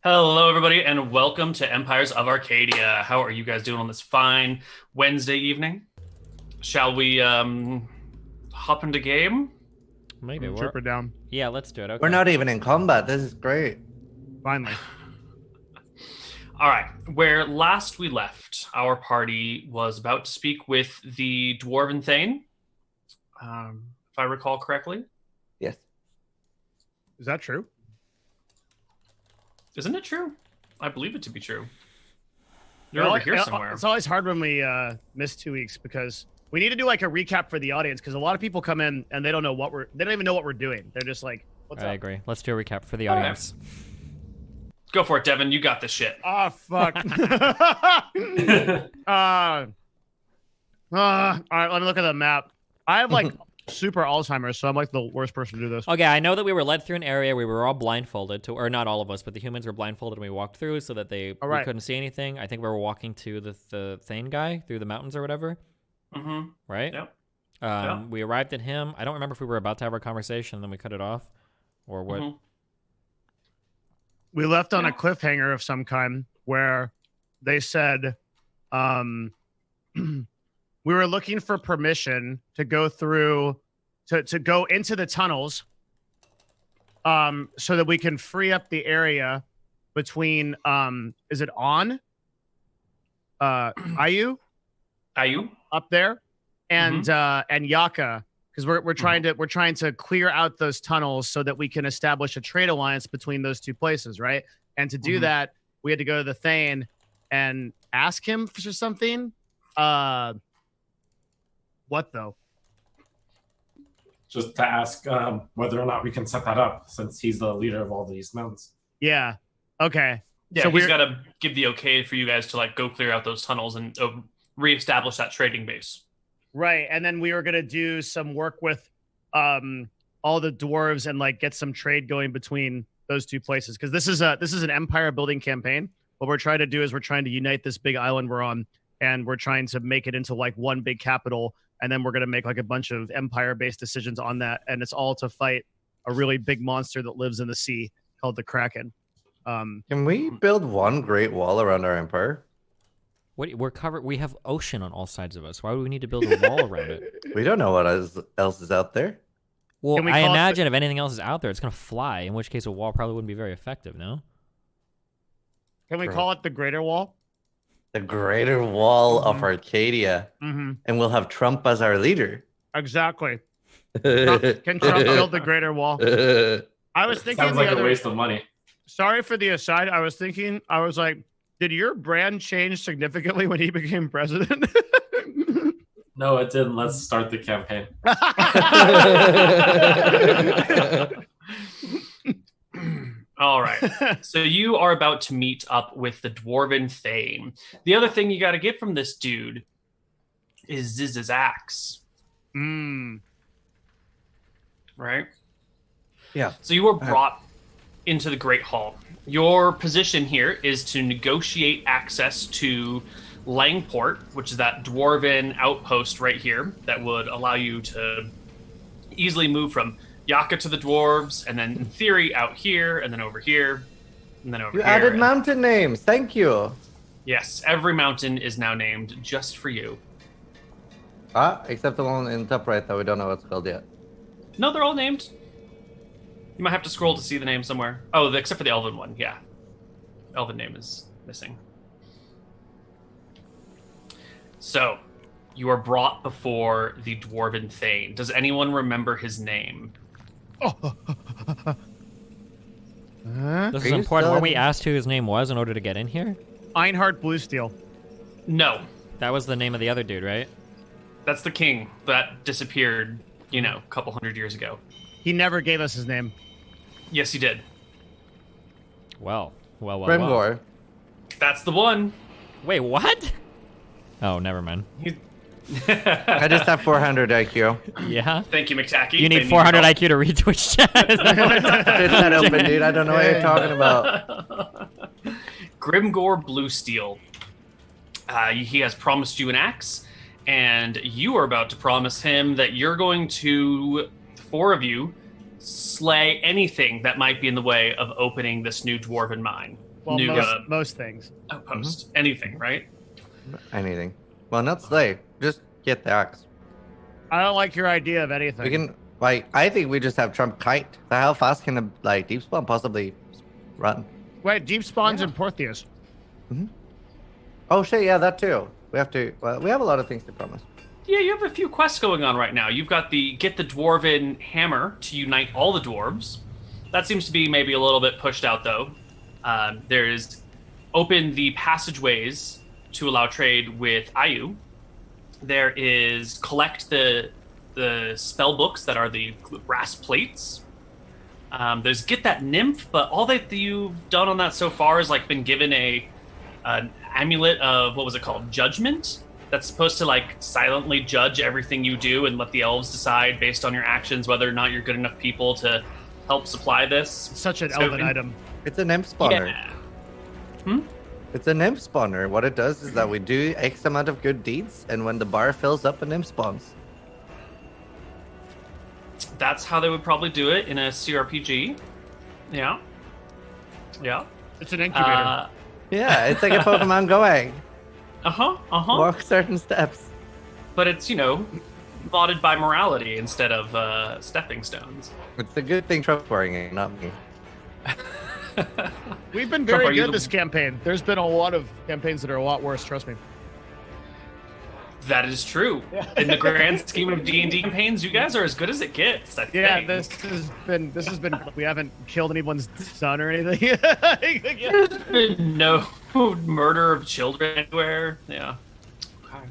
Hello, everybody, and welcome to Empires of Arcadia. How are you guys doing on this fine Wednesday evening? Shall we hop into game? Maybe we're Trooper down. Yeah, let's do it. Okay. We're not even in combat. This is great. Finally. All right. Where last we left, our party was about to speak with the Dwarven Thane, if I recall correctly. Yes. Is that true? Isn't it true? I believe it to be true. You're over here somewhere. It's always hard when we miss 2 weeks because we need to do like a recap for the audience because a lot of people come in and they don't even know what we're doing. They're just like, what's up? I agree. Let's do a recap for the audience. Go for it, Devin. You got this shit. Oh, fuck. All right, let me look at the map. I have like super Alzheimer's, so I'm like the worst person to do this. Okay, I know that we were led through an area we were all blindfolded to, or not all of us, but the humans were blindfolded and we walked through so that we couldn't see anything. I think we were walking to the Thane guy through the mountains or whatever. Mm-hmm. Right? Yep. We arrived at him. I don't remember if we were about to have our conversation and then we cut it off or what. Mm-hmm. We left on a cliffhanger of some kind where they said we were looking for permission to go through to go into the tunnels so that we can free up the area between is it on Ayu up there and and Yaka, because we're trying to clear out those tunnels so that we can establish a trade alliance between those two places, right? And to do that, we had to go to the Thane and ask him for something. What though? Just to ask whether or not we can set that up, since he's the leader of all these mounts. Yeah. Okay. Yeah, so he's got to give the okay for you guys to like go clear out those tunnels and reestablish that trading base. Right, and then we were gonna do some work with all the dwarves and like get some trade going between those two places, because this is an empire building campaign. What we're trying to do is we're trying to unite this big island we're on, and we're trying to make it into like one big capital, and then we're gonna make like a bunch of empire-based decisions on that, and it's all to fight a really big monster that lives in the sea called the Kraken. Can we build one great wall around our empire? We're covered. We have ocean on all sides of us. Why would we need to build a wall around it? We don't know what else is out there. Well, I imagine if anything else is out there, it's going to fly, in which case a wall probably wouldn't be very effective, no? Can we call it the Greater Wall? The Greater Wall of Arcadia. Mm-hmm. And we'll have Trump as our leader. Exactly. Can Trump build the Greater Wall? I was thinking Sounds like a waste of money. Sorry for the aside. I was like, did your brand change significantly when he became president? No, it didn't. Let's start the campaign. All right. So you are about to meet up with the Dwarven Thane. The other thing you got to get from this dude is Ziz's axe. Right? Yeah. So you were brought into the Great Hall. Your position here is to negotiate access to Langport, which is that dwarven outpost right here that would allow you to easily move from Yaka to the dwarves, and then in theory out here, and then over here, and then over You here. added mountain names. Thank you. Yes, every mountain is now named just for you. Except the one in the top right that we don't know what's called yet. No, they're all named. You might have to scroll to see the name somewhere. Oh, except for the Elven one, yeah. Elven name is missing. So, you are brought before the Dwarven Thane. Does anyone remember his name? This is important. When we asked who his name was in order to get in here? Einhard Bluesteel. No. That was the name of the other dude, right? That's the king that disappeared, a couple hundred years ago. He never gave us his name. Yes, he did. Well. Grimgor. That's the one. Wait, what? Oh, never mind. I just have 400 IQ. Yeah? Thank you, McTacky. You need 400 IQ to read Twitch chat. It's not open, dude. I don't know what you're talking about. Grimgor Bluesteel. He has promised you an axe, and you are about to promise him that you're going to, the four of you, slay anything that might be in the way of opening this new dwarven mine. Well, new most things. outpost. Anything, right? Anything. Well, not slay. Just get the axe. I don't like your idea of anything. We can, like, I think we just have Trump kite. So how fast can a, like, deep spawn possibly run? Wait, deep spawns in Portheus. Oh, shit, yeah, that too. We have to, well, we have a lot of things to promise. Yeah, you have a few quests going on right now. You've got the get the dwarven hammer to unite all the dwarves. That seems to be maybe a little bit pushed out, though. There's open the passageways to allow trade with Ayu. There is collect the spell books that are the brass plates. There's get that nymph, but all that you've done on that so far is like been given an amulet of, what was it called, judgment, that's supposed to like silently judge everything you do and let the elves decide based on your actions whether or not you're good enough people to help supply this. It's such an elven item. It's a nymph spawner. Yeah. It's a nymph spawner. What it does is that we do X amount of good deeds, and when the bar fills up, a nymph spawns. That's how they would probably do it in a CRPG. Yeah. Yeah. It's an incubator. Yeah, it's like a Pokemon going. Walk certain steps. But it's, modded by morality instead of stepping stones. It's a good thing Trump's wearing it, not me. We've been very good this campaign. There's been a lot of campaigns that are a lot worse, trust me. That is true. Yeah. In the grand scheme of D&D campaigns, you guys are as good as it gets, I think. Yeah, this has been we haven't killed anyone's son or anything. There's been no murder of children anywhere. Yeah. Okay.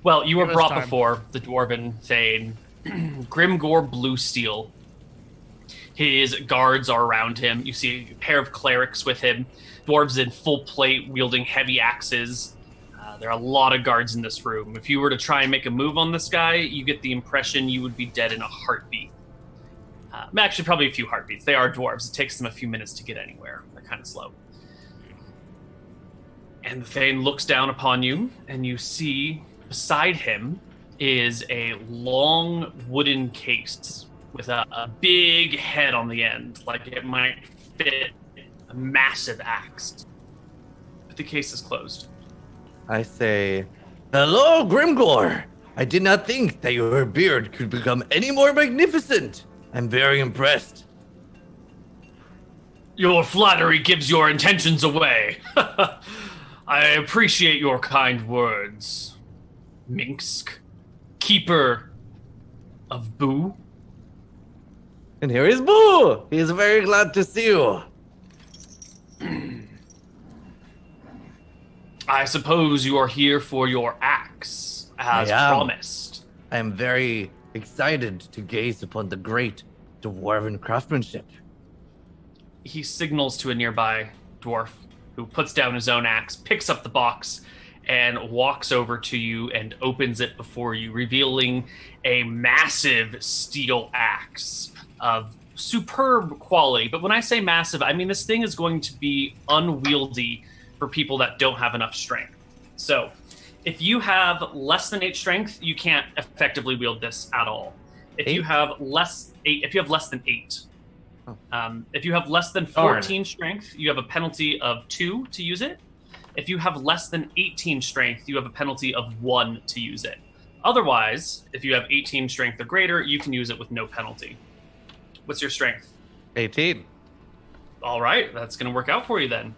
Well, you were brought before the dwarven Thane, Grimgore Bluesteel. His guards are around him. You see a pair of clerics with him, dwarves in full plate wielding heavy axes. There are a lot of guards in this room. If you were to try and make a move on this guy, you get the impression you would be dead in a heartbeat. Actually, probably a few heartbeats. They are dwarves. It takes them a few minutes to get anywhere. They're kind of slow. And the Thane looks down upon you, and you see beside him is a long wooden case with a big head on the end, like it might fit a massive axe. But the case is closed. I say, hello, Grimgore. I did not think that your beard could become any more magnificent. I'm very impressed. Your flattery gives your intentions away. I appreciate your kind words. Minsk, keeper of Boo. And here is Boo. He is very glad to see you. I suppose you are here for your axe, as promised. I am very excited to gaze upon the great dwarven craftsmanship. He signals to a nearby dwarf who puts down his own axe, picks up the box, and walks over to you and opens it before you, revealing a massive steel axe of superb quality. But when I say massive, I mean this thing is going to be unwieldy for people that don't have enough strength. So if you have less than 8 strength, you can't effectively wield this at all. If you have less than 8, if you have less than 14 strength, you have a penalty of 2 to use it. If you have less than 18 strength, you have a penalty of 1 to use it. Otherwise, if you have 18 strength or greater, you can use it with no penalty. What's your strength? 18. All right, that's going to work out for you then.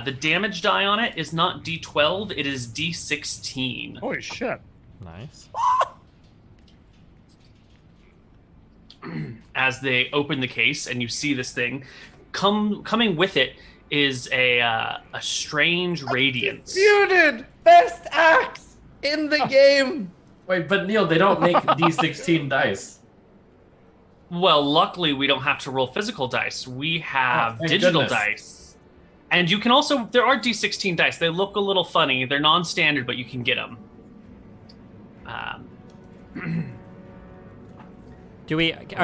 The damage die on it is not D12, it is D16. Holy shit. Nice. As they open the case and you see this thing, coming with it is a strange radiance. Muted! Best axe in the game! Wait, but Neil, they don't make D16 dice. Well, luckily we don't have to roll physical dice. We have digital dice. And you can also, there are D16 dice. They look a little funny. They're non-standard, but you can get them. Are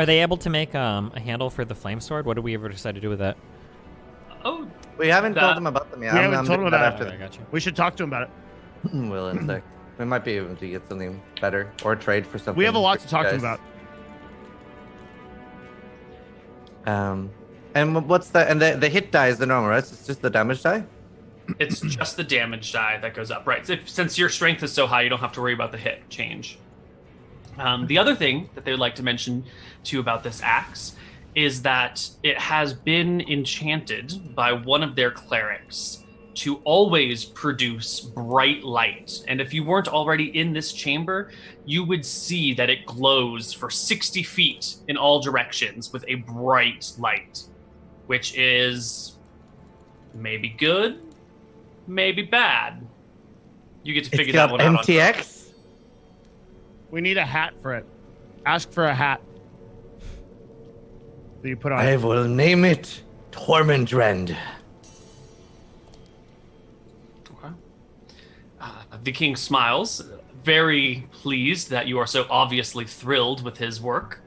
they able to make a handle for the flame sword? What did we ever decide to do with that? Oh, we haven't told them about them yet. We haven't told them about it. I got you. We should talk to them about it. Will in a sec. We might be able to get something better or trade for something. We have a lot to talk to them about. And what's the and the hit die is the normal, right? It's just the damage die. It's just the damage die that goes up, right? Since your strength is so high, you don't have to worry about the hit change. The other thing that they would like to mention to you about this axe is that it has been enchanted by one of their clerics to always produce bright light. And if you weren't already in this chamber, you would see that it glows for 60 feet in all directions with a bright light, which is maybe good, maybe bad. You get to figure that one out. MTX? We need a hat for it. Ask for a hat. So you put on. I will name it Tormentrend. Okay. The king smiles, very pleased that you are so obviously thrilled with his work.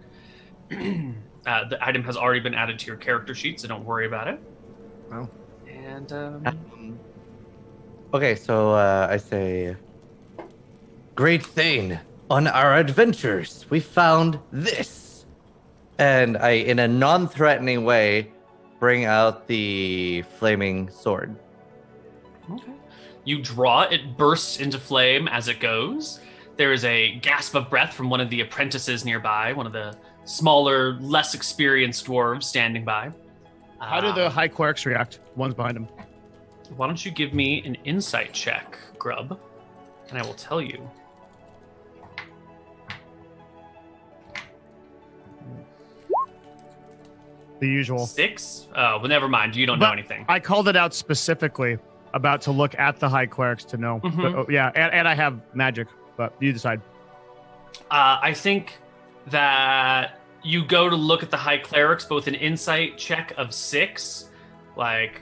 The item has already been added to your character sheet, so don't worry about it. Oh. And Okay, so I say, Great Thane, on our adventures, we found this. And I, in a non-threatening way, bring out the flaming sword. okay. You draw it, bursts into flame as it goes. There is a gasp of breath from one of the apprentices nearby, one of the smaller, less experienced dwarves standing by. How do the high clerics react? One's behind him. Why don't you give me an insight check, Grub, and I will tell you. The usual. 6? Oh, well, never mind. You don't know anything. I called it out specifically about to look at the high clerics to know. Mhm. But, yeah, and I have magic, but you decide. I think that you go to look at the high clerics, both an insight check of 6, like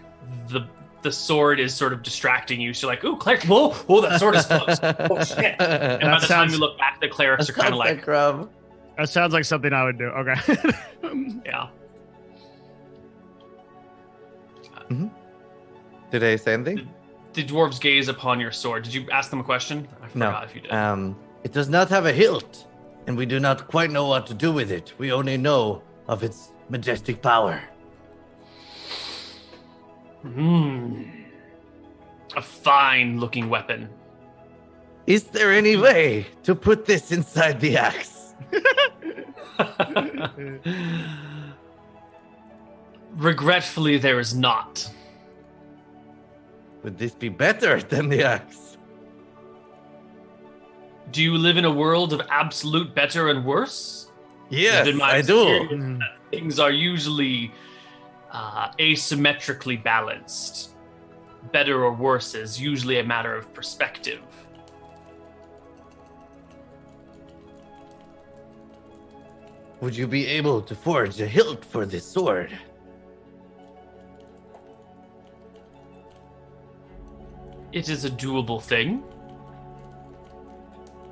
the sword is sort of distracting you. So you're like, ooh, cleric, whoa, that sword is close. Oh, shit. And by the time you look back, the clerics are kind of like, That sounds like something I would do. Okay. yeah. Mm-hmm. Did I say anything? The dwarves gaze upon your sword. Did you ask them a question? I forgot if you did. It does not have a hilt, and we do not quite know what to do with it. We only know of its majestic power. A fine-looking weapon. Is there any way to put this inside the axe? Regretfully, there is not. Would this be better than the axe? Do you live in a world of absolute better and worse? Yes, In my I do. experience, things are usually asymmetrically balanced. Better or worse is usually a matter of perspective. Would you be able to forge a hilt for this sword? It is a doable thing.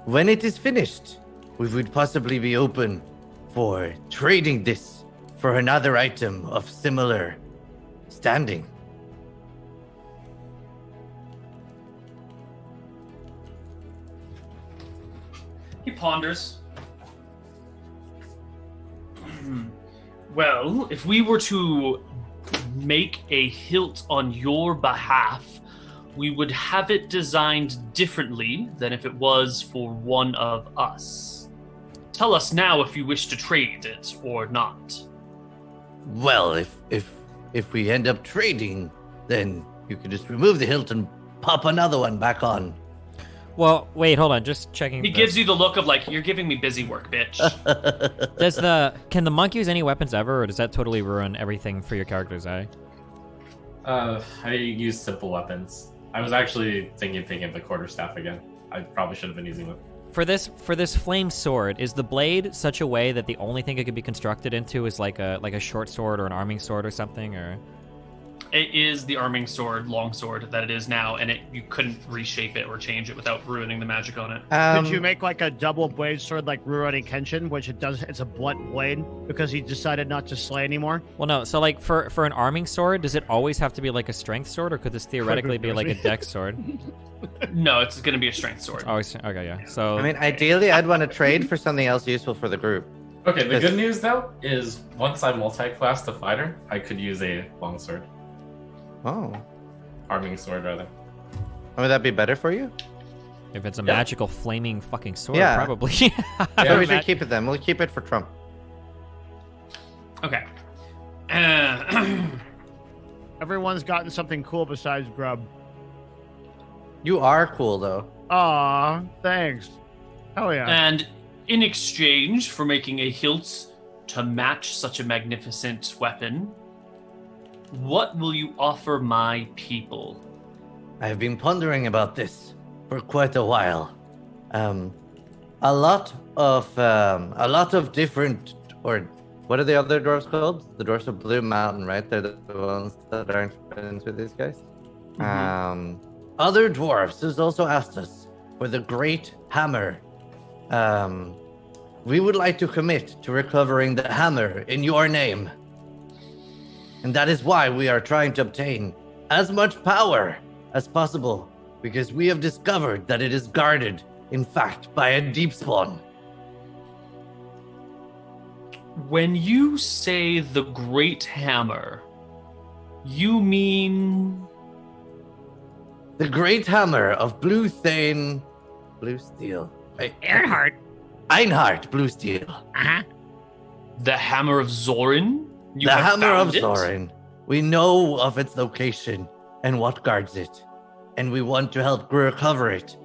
When it is finished, we would possibly be open for trading this for another item of similar standing. He ponders. Well, if we were to make a hilt on your behalf, we would have it designed differently than if it was for one of us. Tell us now if you wish to trade it or not. Well, if we end up trading, then you can just remove the hilt and pop another one back on. Well, wait, hold on, just checking. He gives you the look of like, you're giving me busy work, bitch. Can the monk use any weapons ever, or does that totally ruin everything for your characters, eh? I use simple weapons. I was actually thinking of the quarterstaff again. I probably should have been using them. For this flame sword, is the blade such a way that the only thing it could be constructed into is like a short sword or an arming sword or something, or? It is the arming sword, long sword that it is now, and you couldn't reshape it or change it without ruining the magic on it. Could you make like a double blade sword like Rurouni Kenshin, which it's a blunt blade because he decided not to slay anymore? Well, no. So like for an arming sword, does it always have to be like a strength sword, or could this theoretically be like a dex sword? No, it's going to be a strength sword. Always. Okay, yeah. So I mean, ideally, I'd want to trade for something else useful for the group. Okay, the good news though is once I multi-class the fighter, I could use a longsword. Oh. Arming sword, rather. Would that be better for you? If it's a magical flaming fucking sword, Yeah. probably. So we should keep it then. We'll keep it for Trump. Okay. Everyone's gotten something cool besides grub. You are cool though. Aw, thanks. Hell yeah. And in exchange for making a hilt to match such a magnificent weapon, what will you offer my people? I have been pondering about this for quite a while. A lot of different, or what are the other dwarves called? The dwarves of Blue Mountain, right? They're the ones that aren't friends with these guys. Mm-hmm. Other dwarves has also asked us for the Great Hammer. We would like to commit to recovering the hammer in your name. And that is why we are trying to obtain as much power as possible, because we have discovered that it is guarded, in fact, by a deep spawn. When you say the Great Hammer, you mean... The Great Hammer of Blue Steel. Einhard Blue Steel. Uh-huh. The Hammer of Zorin? The Hammer of Zorin. We know of its location and what guards it, and we want to help recover it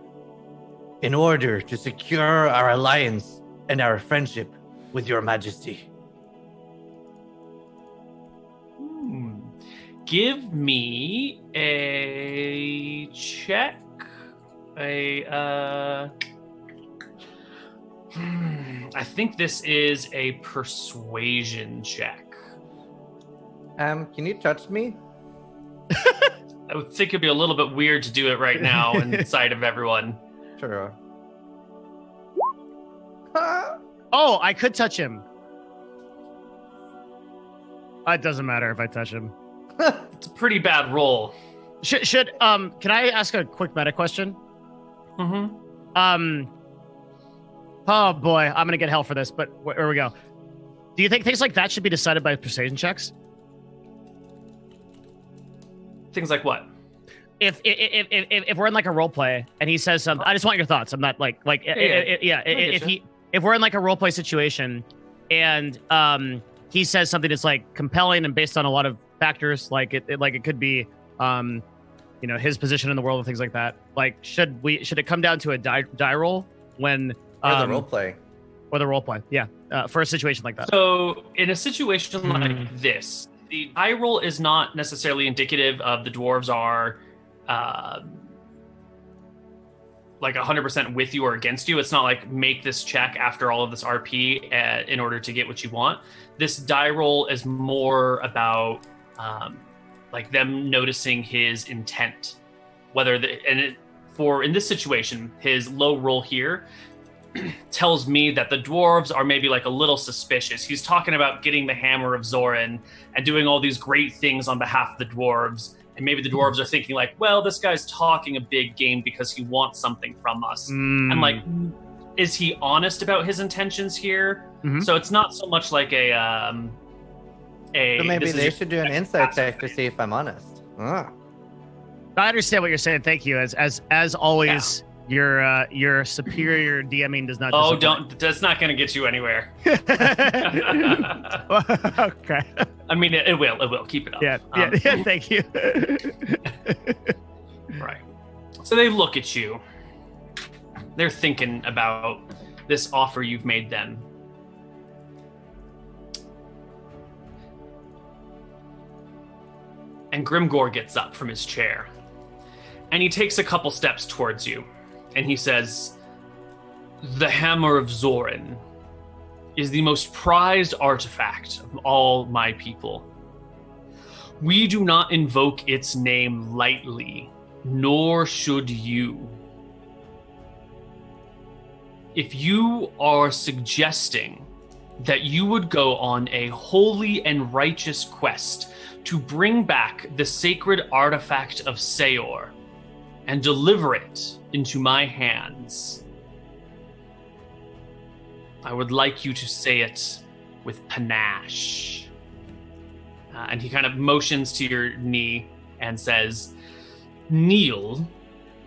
in order to secure our alliance and our friendship with your majesty. Give me a check. I think this is a persuasion check. Can you touch me? I would think it'd be a little bit weird to do it right now inside of everyone. Sure. Oh, I could touch him. It doesn't matter if I touch him. It's a pretty bad roll. Can I ask a quick meta question? Mm-hmm. Oh boy, I'm gonna get hell for this, but where we go. Do you think things like that should be decided by persuasion checks? Things like what? If we're in like a role play and he says something, I just want your thoughts. I'm not if we're in like a role play situation and he says something that's like compelling and based on a lot of factors, like it could be his position in the world and things like that. Like should it come down to a die roll when or the role play? Or the role play, yeah. For a situation like that. So in a situation like this, the die roll is not necessarily indicative of the dwarves are like 100% with you or against you. It's not like make this check after all of this RP in order to get what you want. This die roll is more about like them noticing his intent. In this situation, his low roll here tells me that the dwarves are maybe like a little suspicious. He's talking about getting the Hammer of Zorin and doing all these great things on behalf of the dwarves. And maybe the dwarves are thinking like, well, this guy's talking a big game because he wants something from us. And like, is he honest about his intentions here? So it's not so much like So maybe they should do an insight check to see if I'm honest. I understand what you're saying. Thank you. As always, your superior DMing does not. Oh, that's not going to get you anywhere. Okay. I mean, it will. Keep it up. Yeah. Thank you. Right. So they look at you. They're thinking about this offer you've made them. And Grimgor gets up from his chair. And he takes a couple steps towards you. And he says, the Hammer of Zorin is the most prized artifact of all my people. We do not invoke its name lightly, nor should you. If you are suggesting that you would go on a holy and righteous quest to bring back the sacred artifact of Seor and deliver it into my hands, I would like you to say it with panache. And he kind of motions to your knee and says, kneel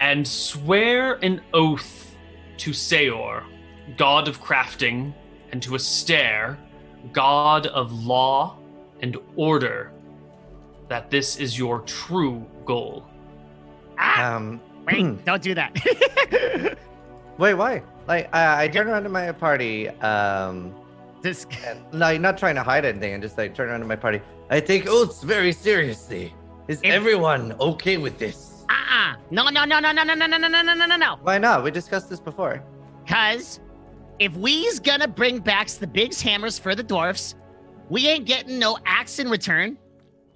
and swear an oath to Seor, god of crafting, and to Astaire, god of law and order, that this is your true goal. Wait, don't do that. Wait, why? Like, I turn around to my party, This... like, not trying to hide anything, and just, like, turn around to my party. I take oaths very seriously. Is everyone okay with this? No. Why not? We discussed this before. Cause if we's gonna bring back the big hammers for the dwarfs, we ain't getting no axe in return.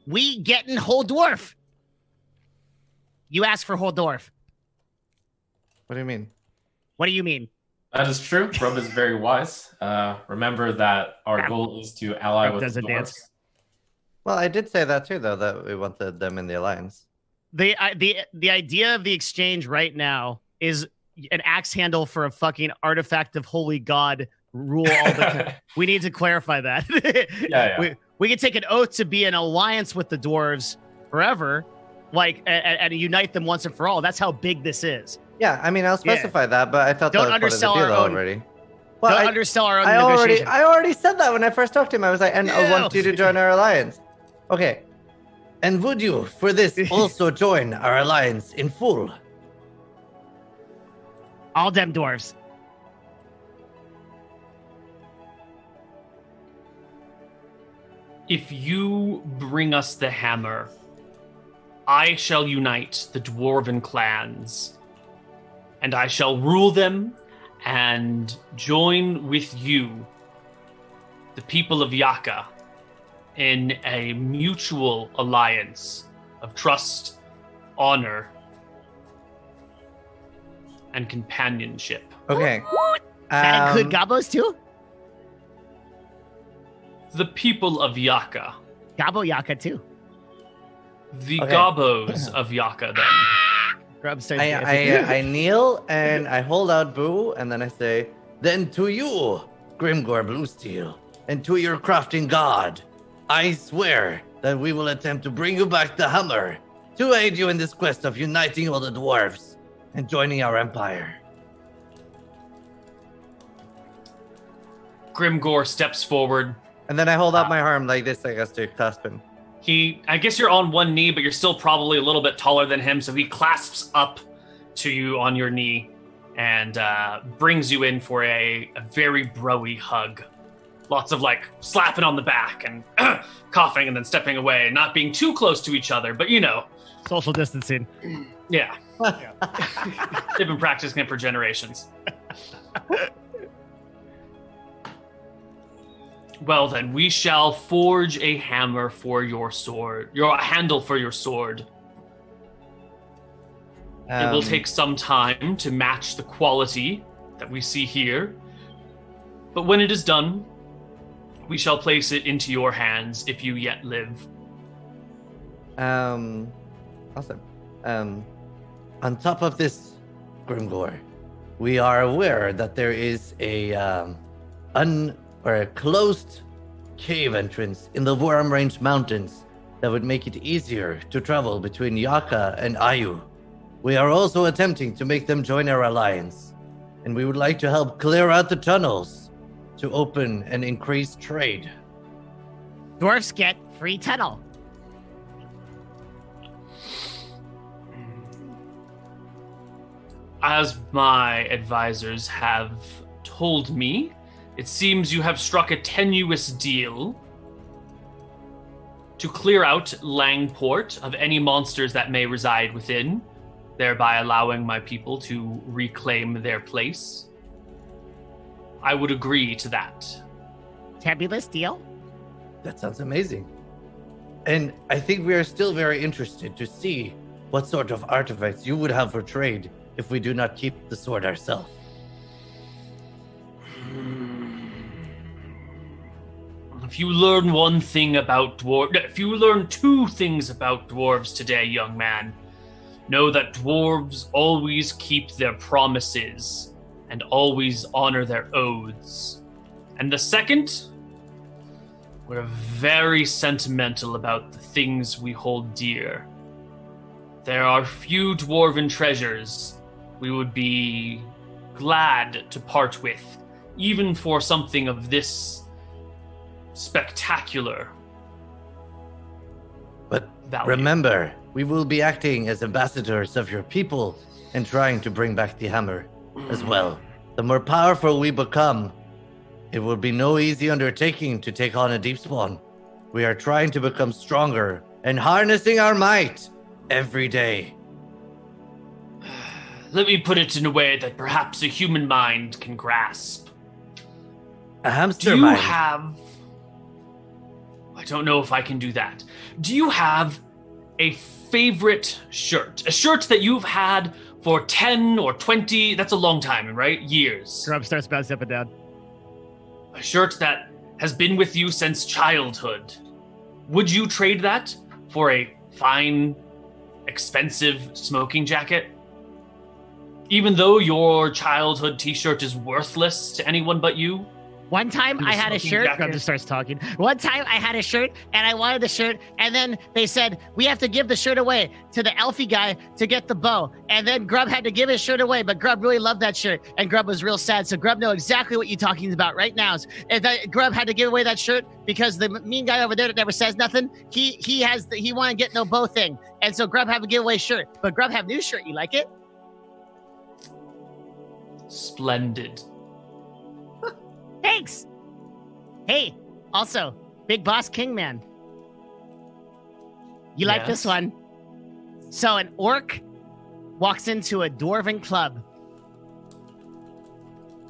We getting whole dwarf. You ask for whole dwarf. What do you mean? What do you mean? That is true. Grub is very wise. Remember that our goal is to ally with the dwarves. Dance. Well, I did say that too, though, that we wanted them in the alliance. The idea of the exchange right now is an axe handle for a fucking artifact of holy god rule all the time. We need to clarify that. Yeah. We can take an oath to be in alliance with the dwarves forever, like, and unite them once and for all. That's how big this is. Yeah, I mean, I'll specify that, but I thought Don't that was part undersell of the our deal own- already. Well, Don't undersell our own I negotiation. already said that when I first talked to him. I was like, and I want you to join our alliance. Okay. And would you, for this, also join our alliance in full? All them dwarves. If you bring us the hammer, I shall unite the dwarven clans, and I shall rule them and join with you, the people of Yaka, in a mutual alliance of trust, honor, and companionship. Okay. That include gobos too? The people of Yaka. Gabo Yaka too. The Okay. Gobos of Yaka, then. Grub starts I, dancing. I kneel and I hold out Boo, and then I say, then to you, Grimgor Bluesteel, and to your crafting god, I swear that we will attempt to bring you back the hammer to aid you in this quest of uniting all the dwarves and joining our empire. Grimgor steps forward. And then I hold out my arm like this, I guess, to clasp him. I guess you're on one knee, but you're still probably a little bit taller than him, so he clasps up to you on your knee and brings you in for a very bro-y hug. Lots of, like, slapping on the back and coughing and then stepping away, not being too close to each other, but you know. Social distancing. Yeah. They've been practicing it for generations. Well then, we shall forge a hammer for your sword, a handle for your sword. It will take some time to match the quality that we see here, but when it is done, we shall place it into your hands if you yet live. Awesome. On top of this, Grimgor, we are aware that there is a closed cave entrance in the Worm Range Mountains that would make it easier to travel between Yaka and Ayu. We are also attempting to make them join our alliance, and we would like to help clear out the tunnels to open and increase trade. Dwarfs get free tunnel. As my advisors have told me, it seems you have struck a tenuous deal to clear out Langport of any monsters that may reside within, thereby allowing my people to reclaim their place. I would agree to that. Tabulous deal. That sounds amazing. And I think we are still very interested to see what sort of artifacts you would have for trade if we do not keep the sword ourselves. If you learn one thing about if you learn two things about dwarves today, young man, know that dwarves always keep their promises and always honor their oaths. And the second, we're very sentimental about the things we hold dear. There are few dwarven treasures we would be glad to part with, even for something of this spectacular. But value. remember, we will be acting as ambassadors of your people and trying to bring back the hammer as well. The more powerful we become, it will be no easy undertaking to take on a deep spawn. We are trying to become stronger and harnessing our might every day. Let me put it in a way that perhaps a human mind can grasp. A hamster Do you mind. have... I don't know if I can do that. Do you have a favorite shirt? A shirt that you've had for 10 or 20, that's a long time, right? Years. Grub starts bouncing up and down. A shirt that has been with you since childhood. Would you trade that for a fine, expensive smoking jacket? Even though your childhood t-shirt is worthless to anyone but you? One time I had a shirt. Grub just starts talking. One time I had a shirt and I wanted the shirt, and then they said we have to give the shirt away to the elfie guy to get the bow. And then Grub had to give his shirt away, but Grub really loved that shirt, and Grub was real sad. So Grub know exactly what you're talking about right now. And Grub had to give away that shirt because the mean guy over there that never says nothing, he wanted to get no bow thing, and so Grub had to give away shirt. But Grub have new shirt. You like it? Splendid. Thanks. Hey, also, Big Boss Kingman. You like this one? So an orc walks into a dwarven club.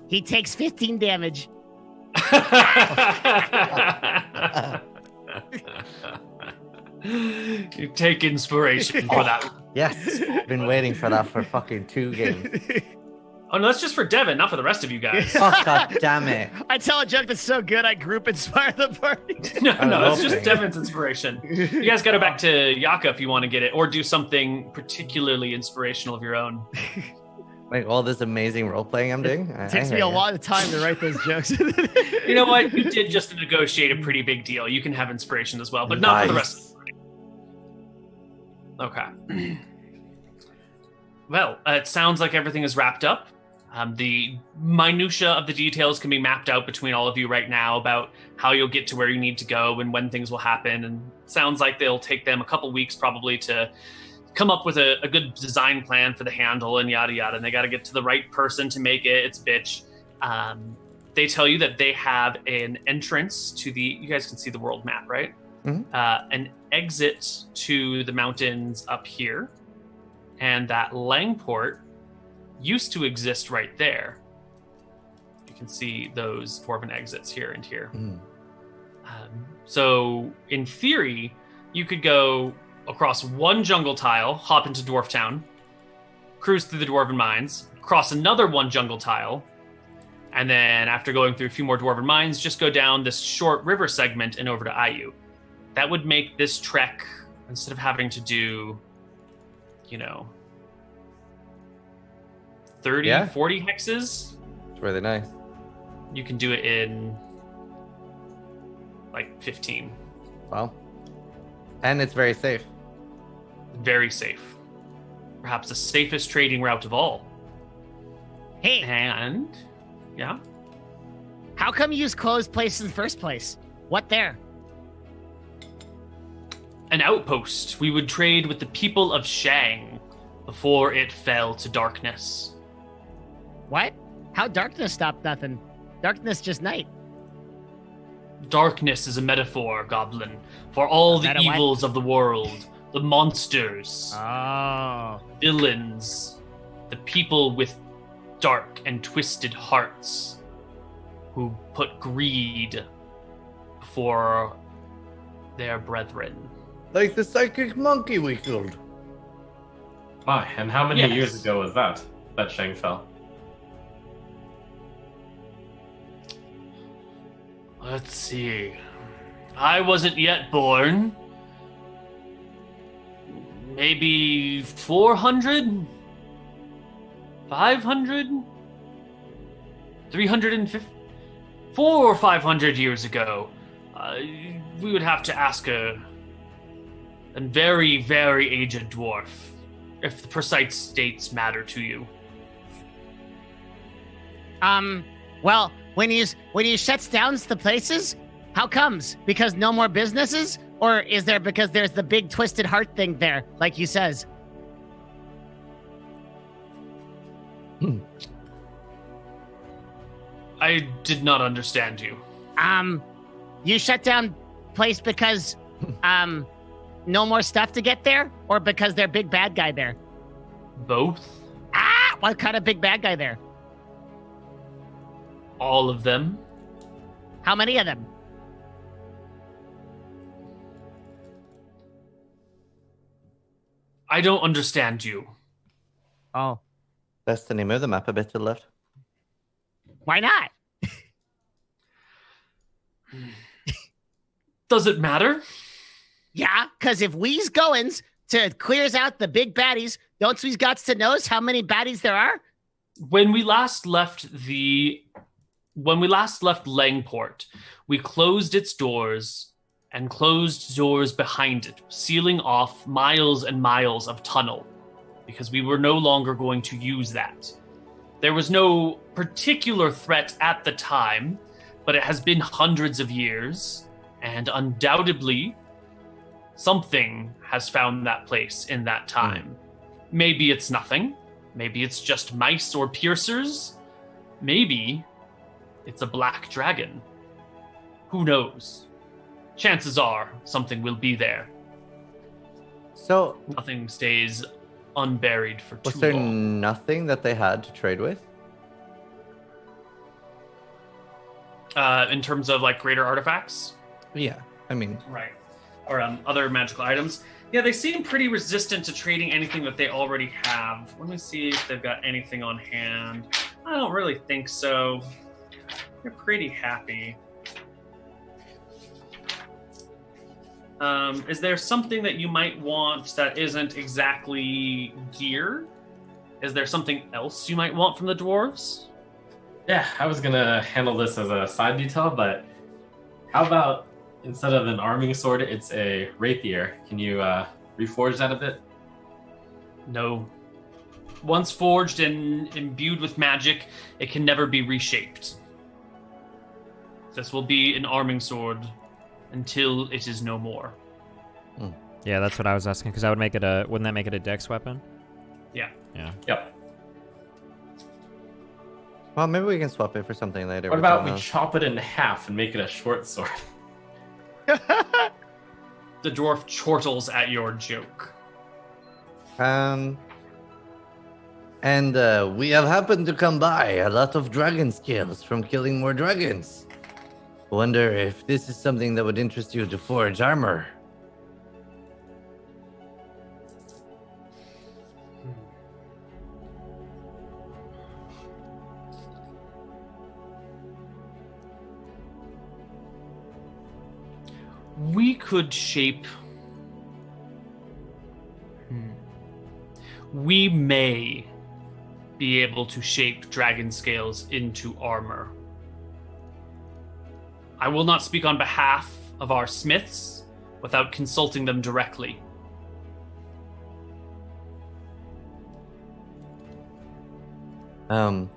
He takes 15 damage. You take inspiration for that. Yes, been waiting for that for fucking 2 games. Oh, no, that's just for Devin, not for the rest of you guys. Oh, god damn it. I tell a joke that's so good, I group inspire the party. No, it's hoping. just Devin's inspiration. You guys got to back to Yaka if you want to get it, or do something particularly inspirational of your own. Like all this amazing role playing I'm doing. It takes me a lot of time to write those jokes. You know what? You did just negotiate a pretty big deal. You can have inspiration as well, but not for the rest of the party. Okay. Well, it sounds like everything is wrapped up. The minutia of the details can be mapped out between all of you right now about how you'll get to where you need to go and when things will happen. And it sounds like they'll take them a couple weeks probably to come up with a good design plan for the handle and yada yada. And they got to get to the right person to make it. It's bitch. They tell you that they have an entrance to the. You guys can see the world map, right? Mm-hmm. An exit to the mountains up here, and that Langport used to exist right there. You can see those dwarven exits here and here. Mm. So in theory, you could go across one jungle tile, hop into Dwarf Town, cruise through the dwarven mines, cross another one jungle tile, and then after going through a few more dwarven mines, just go down this short river segment and over to Ayu. That would make this trek, instead of having to do, 30, 40 hexes. It's really nice. You can do it in like 15. Wow. And it's very safe. Very safe. Perhaps the safest trading route of all. Hey, And, yeah. how come you use closed place in the first place? What there? An outpost. We would trade with the people of Shang before it fell to darkness. What? How darkness stopped nothing? Darkness just night. Darkness is a metaphor, Goblin, for all the Meta what? evils of the world. The monsters, Oh. villains, the people with dark and twisted hearts who put greed before their brethren. Like the psychic monkey we killed. My, and how many Yes. years ago was that Shang fell? Let's see. I wasn't yet born. Maybe 400? 500? 350? 400 or 500 years ago. We would have to ask a very, very aged dwarf if the precise dates matter to you. Well, when you shuts down the places, how comes? Because no more businesses? Or is there because there's the big twisted heart thing there, like he says? I did not understand you. You shut down place because, no more stuff to get there? Or because there's big bad guy there? Both? What kind of big bad guy there? All of them. How many of them? I don't understand you. Oh. Destiny, move the map a bit to the left. Why not? Does it matter? Yeah, because if we's goins to clears out the big baddies, don't we's got to knows how many baddies there are? When we last left Langport, we closed its doors and closed doors behind it, sealing off miles and miles of tunnel because we were no longer going to use that. There was no particular threat at the time, but it has been hundreds of years, and undoubtedly something has found that place in that time. Maybe it's nothing. Maybe it's just mice or piercers. Maybe it's a black dragon. Who knows? Chances are something will be there. So, nothing stays unburied for too long. Was there nothing that they had to trade with? In terms of like greater artifacts? Yeah, I mean... Right. Or other magical items. Yeah, they seem pretty resistant to trading anything that they already have. Let me see if they've got anything on hand. I don't really think so. They're pretty happy. Is there something that you might want that isn't exactly gear? Is there something else you might want from the dwarves? Yeah, I was gonna handle this as a side detail, but how about instead of an arming sword, it's a rapier? Can you reforge that a bit? No. Once forged and imbued with magic, it can never be reshaped. This will be an arming sword until it is no more. Yeah, that's what I was asking, because wouldn't that make it a dex weapon? Yeah. Yeah. Yep. Well, maybe we can swap it for something later. What about we chop it in half and make it a short sword? The dwarf chortles at your joke. And we have happened to come by a lot of dragon scales from killing more dragons. Wonder if this is something that would interest you to forge armor. We could shape... We may be able to shape dragon scales into armor. I will not speak on behalf of our smiths without consulting them directly. Well,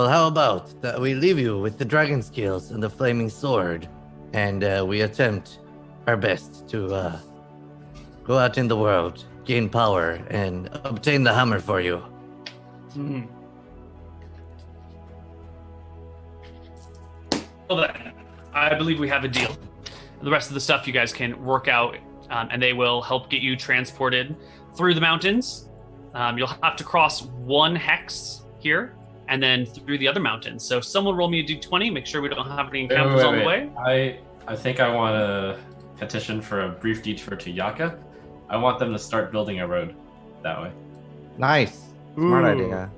how about that we leave you with the dragon scales and the flaming sword, and we attempt our best to go out in the world, gain power, and obtain the hammer for you. Well then, I believe we have a deal. The rest of the stuff you guys can work out, and they will help get you transported through the mountains. You'll have to cross one hex here, and then through the other mountains. So someone roll me a d20, make sure we don't have any encounters on the way. I think I want to petition for a brief detour to Yaka. I want them to start building a road that way. Nice. Smart idea.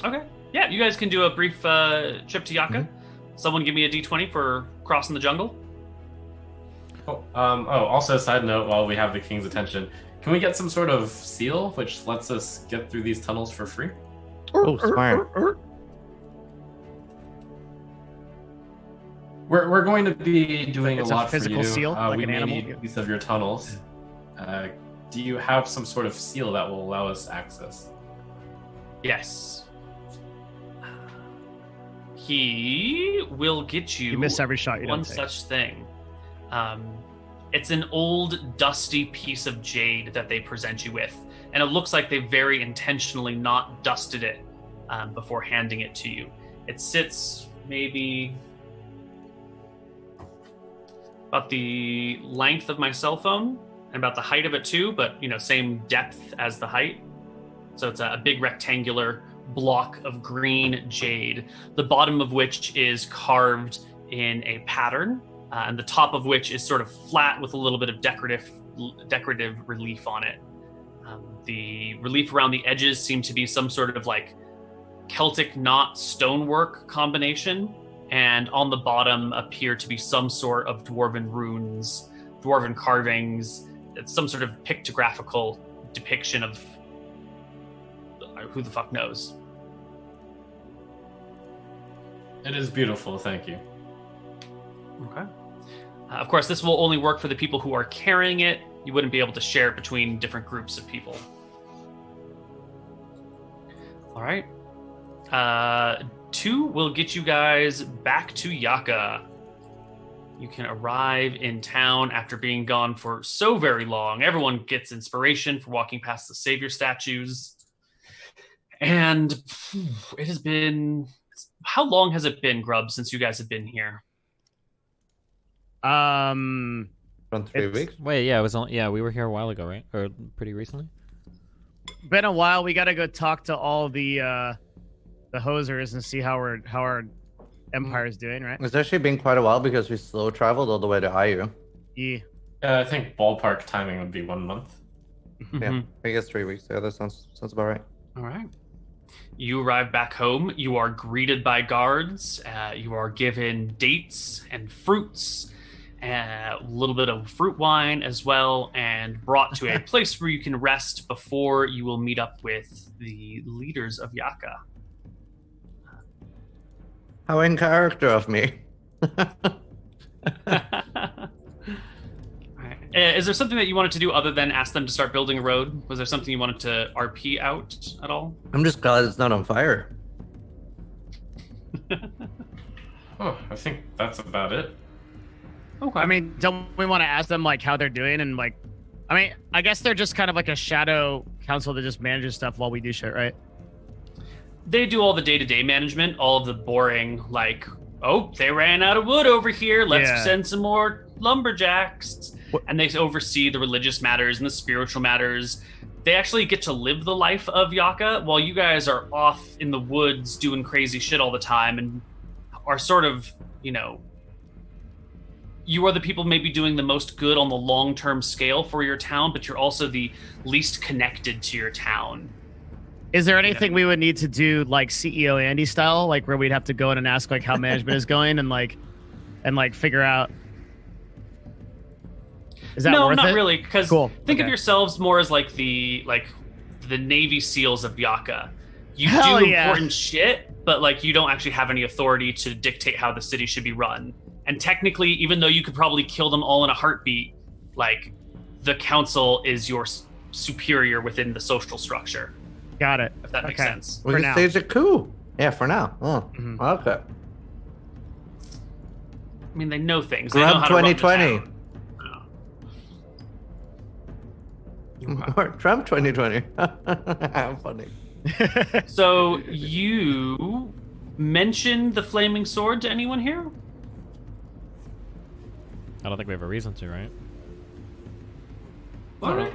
Okay. Yeah, you guys can do a brief trip to Yaka. Someone give me a d20 for crossing the jungle. Also, side note, while we have the king's attention, can we get some sort of seal which lets us get through these tunnels for free? Oh, smart. We're going to be doing It's a a lot physical for you. seal, like we an may animal? need use of your tunnels. Do you have some sort of seal that will allow us access? Yes. He will get you, You miss every shot you one don't take. such thing. It's an old, dusty piece of jade that they present you with, and it looks like they very intentionally not dusted it before handing it to you. It sits maybe about the length of my cell phone and about the height of it too, but same depth as the height. So it's a big rectangular block of green jade, the bottom of which is carved in a pattern, and the top of which is sort of flat with a little bit of decorative relief on it. The relief around the edges seem to be some sort of like Celtic knot stonework combination, and on the bottom appear to be some sort of dwarven runes, dwarven carvings. It's some sort of pictographical depiction of who the fuck knows. It is beautiful, thank you. Okay. Of course, this will only work for the people who are carrying it. You wouldn't be able to share it between different groups of people. All right. 2 will get you guys back to Yaka. You can arrive in town after being gone for so very long. Everyone gets inspiration for walking past the savior statues. And it has been... How long has it been, Grub, since you guys have been here? Around 3 weeks. Wait, yeah, it was we were here a while ago, right? Or pretty recently? Been a while. We got to go talk to all the hosers and see how our empire is doing, right? It's actually been quite a while because we slow traveled all the way to Ayu. Yeah. I think ballpark timing would be 1 month. Yeah, I guess 3 weeks. Yeah, that sounds about right. All right. You arrive back home. You are greeted by guards. You are given dates and fruits, a little bit of fruit wine as well, and brought to a place where you can rest before you will meet up with the leaders of Yaka. How in character of me. Is there something that you wanted to do other than ask them to start building a road? Was there something you wanted to RP out at all? I'm just glad it's not on fire. Oh, I think that's about it. Okay. I mean, don't we want to ask them like how they're doing and like, I mean, I guess they're just kind of like a shadow council that just manages stuff while we do shit, right? They do all the day-to-day management, all of the boring, like, oh, they ran out of wood over here. Let's send some more lumberjacks. And they oversee the religious matters and the spiritual matters. They actually get to live the life of Yaka while you guys are off in the woods doing crazy shit all the time and are sort of, you are the people maybe doing the most good on the long-term scale for your town, but you're also the least connected to your town. Is there anything we would need to do like CEO Andy style, like where we'd have to go in and ask like how management is going and figure out? Is that no, worth not it? really, because think of Okay. yourselves more as like the Navy SEALs of Yaka. You Hell do yeah. important shit, but like you don't actually have any authority to dictate how the city should be run. And technically, even though you could probably kill them all in a heartbeat, like the council is your superior within the social structure. Got it. If that makes Okay. sense. We For can now. stage a coup. Yeah, for now. Oh, okay. I mean, they know things. They know Grab how to run the 2020. town. Or Trump 2020. Funny. So you mentioned the flaming sword to anyone here? I don't think we have a reason to, right? All right.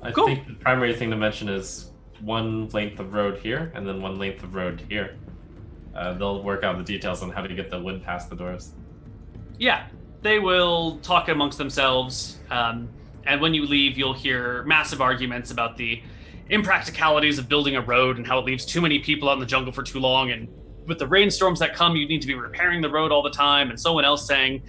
I Cool. think the primary thing to mention is one length of road here and then one length of road here. They'll work out the details on how to get the wood past the doors. Yeah, they will talk amongst themselves. And when you leave, you'll hear massive arguments about the impracticalities of building a road and how it leaves too many people out in the jungle for too long. And with the rainstorms that come, you need to be repairing the road all the time. And someone else saying,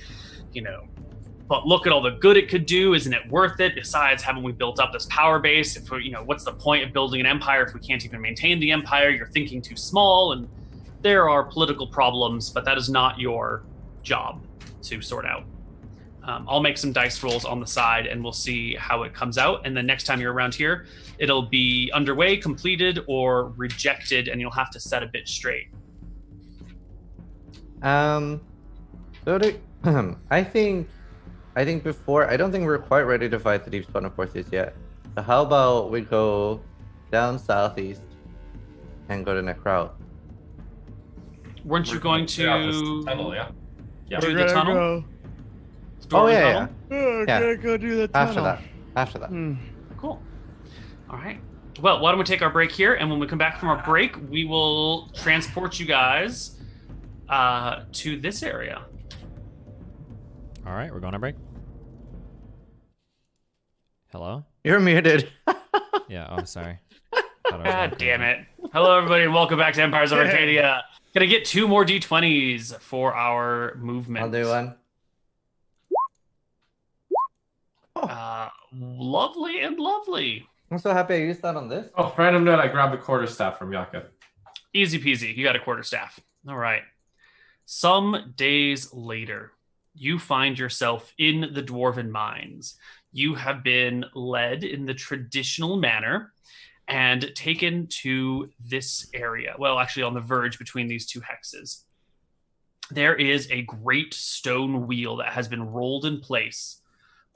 but look at all the good it could do. Isn't it worth it? Besides, haven't we built up this power base? If we, what's the point of building an empire if we can't even maintain the empire? You're thinking too small. And there are political problems, but that is not your job to sort out. I'll make some dice rolls on the side, and we'll see how it comes out. And then next time you're around here, it'll be underway, completed, or rejected, and you'll have to set a bit straight. I think before, I don't think we're quite ready to fight the deep spawn of forces yet. So how about we go down southeast and go to Necrout? Weren't you going to tunnel, yeah? do the tunnel? Oh, yeah. Gotta go do the tunnel. After that. Cool. All right. Well, why don't we take our break here, and when we come back from our break, we will transport you guys to this area. All right, we're going to break. Hello? You're muted. Yeah, oh, I'm sorry. God damn it. Hello, everybody, and welcome back to Empires of Arcadia. Gonna get 2 more D20s for our movement. I'll do one. Lovely and lovely. I'm so happy I used that on this. Oh, random note, I grabbed a quarterstaff from Yaka. Easy peasy. You got a quarterstaff. All right. Some days later, you find yourself in the Dwarven Mines. You have been led in the traditional manner and taken to this area. Well, actually on the verge between these 2 hexes. There is a great stone wheel that has been rolled in place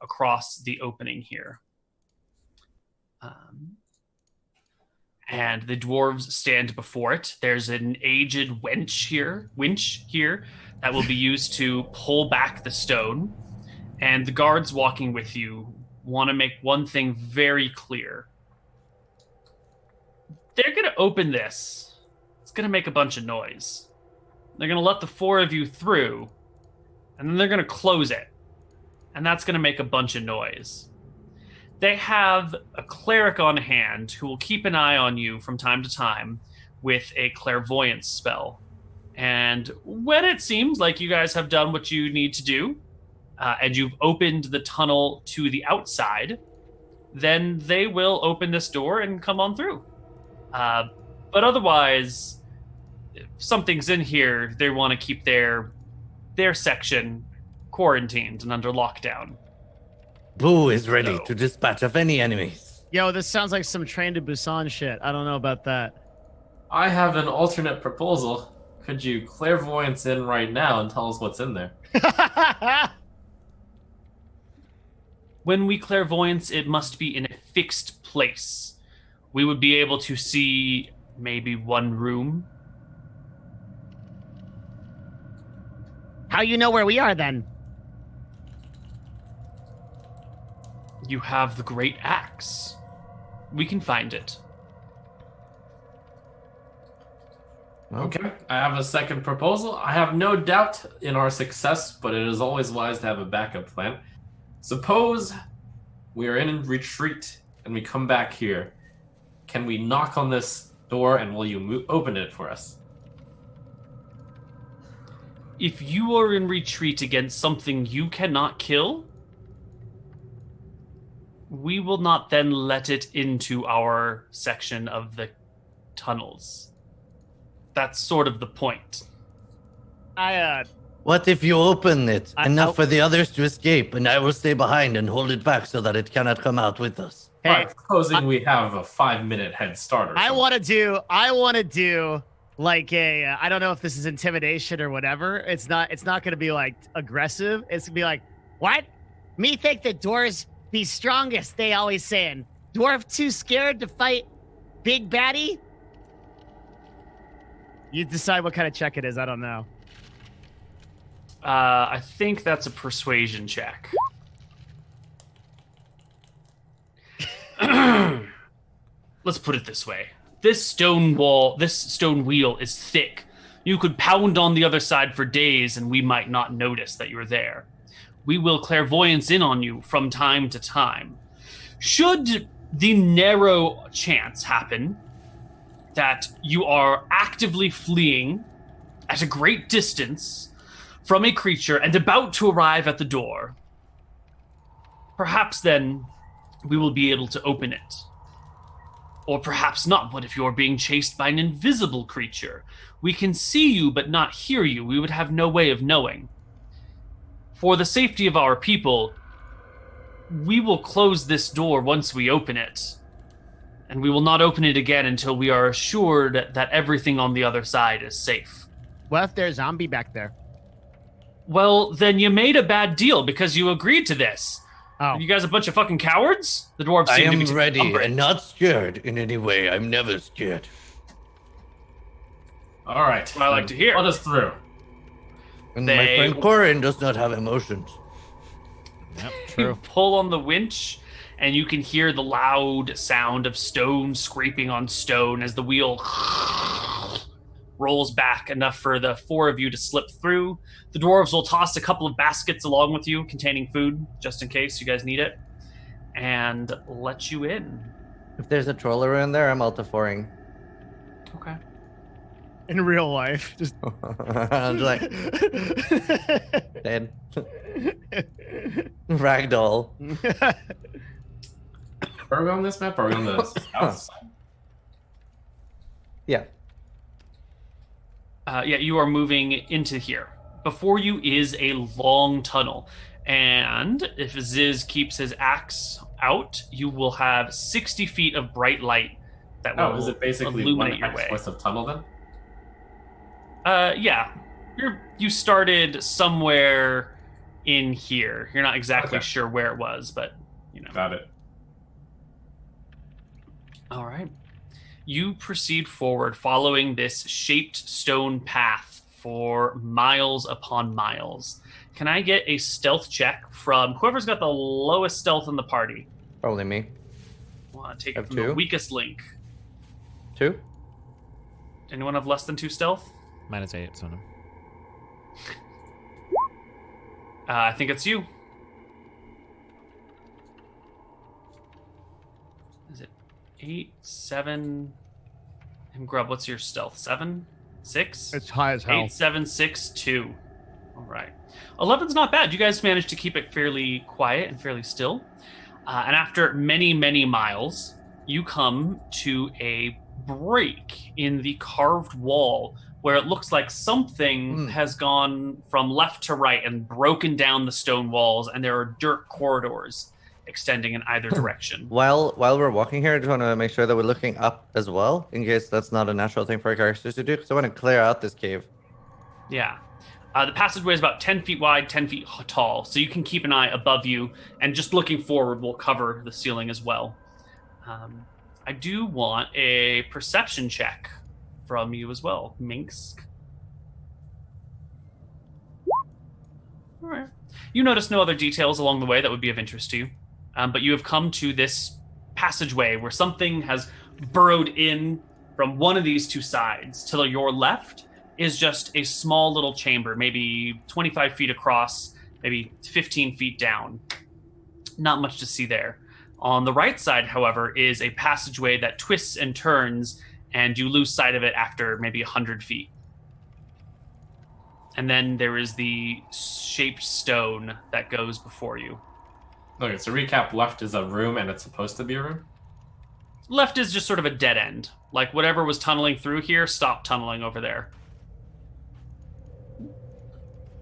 across the opening here. And the dwarves stand before it. There's an aged winch here that will be used to pull back the stone. And the guards walking with you want to make one thing very clear. They're going to open this. It's going to make a bunch of noise. They're going to let the 4 of you through, and then they're going to close it. And that's going to make a bunch of noise. They have a cleric on hand who will keep an eye on you from time to time with a clairvoyance spell. And when it seems like you guys have done what you need to do, and you've opened the tunnel to the outside, then they will open this door and come on through. But otherwise, if something's in here, they want to keep their section quarantined and under lockdown. Blue is ready to dispatch of any enemies. Yo, this sounds like some Train to Busan shit. I don't know about that. I have an alternate proposal. Could you clairvoyance in right now and tell us what's in there? When we clairvoyance, it must be in a fixed place. We would be able to see maybe one room. How you know where we are then? You have the great axe. We can find it. Okay, I have a second proposal. I have no doubt in our success, but it is always wise to have a backup plan. Suppose we are in retreat and we come back here. Can we knock on this door and will you open it for us? If you are in retreat against something you cannot kill, we will not then let it into our section of the tunnels. That's sort of the point. What if you open it enough for the others to escape, and I will stay behind and hold it back so that it cannot come out with us? Hey, right, supposing we have a 5-minute head start or something. I want to do like a I don't know if this is intimidation or whatever. It's not going to be like aggressive. It's going to be like, what? Me think the dwarves be strongest, they always saying. Dwarf too scared to fight big baddie? You decide what kind of check it is. I don't know. I think that's a persuasion check. Let's put it this way. This stone wheel is thick. You could pound on the other side for days and we might not notice that you're there. We will clairvoyance in on you from time to time. Should the narrow chance happen that you are actively fleeing at a great distance from a creature and about to arrive at the door, perhaps then we will be able to open it. Or perhaps not. What if you're being chased by an invisible creature? We can see you but not hear you. We would have no way of knowing. for the safety of our people, we will close this door once we open it. And we will not open it again until we are assured that everything on the other side is safe. What if there's a zombie back there? Well, then you made a bad deal because you agreed to this. Oh. Are you guys a bunch of fucking cowards? The dwarves seem to be ready umbrage. and not scared in any way. I'm never scared. All right. What I like to hear. Let us through. And my friend Corin does not have emotions. Yep, You true. pull on the winch, and you can hear the loud sound of stone scraping on stone as the wheel rolls back enough for the four of you to slip through. The dwarves will toss a couple of baskets along with you containing food, just in case you guys need it, and let you in. If there's a troll around there, I'm alt-4ing. Okay. In real life, just I'm like, dead. Ragdoll. Are we on this map? Or are we on the south side? Yeah. Yeah, you are moving into here. Before you is a long tunnel. And if Ziz keeps his axe out, you will have 60 feet of bright light that will is it basically illuminate one your way. worth of tunnel then? Yeah. You started somewhere in here. You're not exactly Okay. sure where it was, but Got it. All right. You proceed forward following this shaped stone path for miles upon miles. Can I get a stealth check from whoever's got the lowest stealth in the party? Probably me. Want to take Have it from the two? weakest link. 2? Anyone have less than 2 stealth? -8, so no. I think it's you. Is it 8, 7? And Grub, what's your stealth? 7? 6? it's high as hell. 8, 7, 6, 2. All right. 11's not bad. You guys managed to keep it fairly quiet and fairly still. And after many, many miles, you come to a break in the carved wall where it looks like something has gone from left to right and broken down the stone walls, and there are dirt corridors extending in either direction. While we're walking here, I just want to make sure that we're looking up as well, in case that's not a natural thing for our characters to do, because I want to clear out this cave. Yeah. The passageway is about 10 feet wide, 10 feet tall, so you can keep an eye above you, and just looking forward will cover the ceiling as well. I do want a perception check from you as well, Minsk. All right. You notice no other details along the way that would be of interest to you, but you have come to this passageway where something has burrowed in from one of these two sides. To your left is just a small little chamber, maybe 25 feet across, maybe 15 feet down. Not much to see there. On the right side, however, is a passageway that twists and turns, and you lose sight of it after maybe 100 feet. And then there is the shaped stone that goes before you. Okay, so recap, left is a room and it's supposed to be a room? Left is just sort of a dead end. Like whatever was tunneling through here, stopped tunneling over there.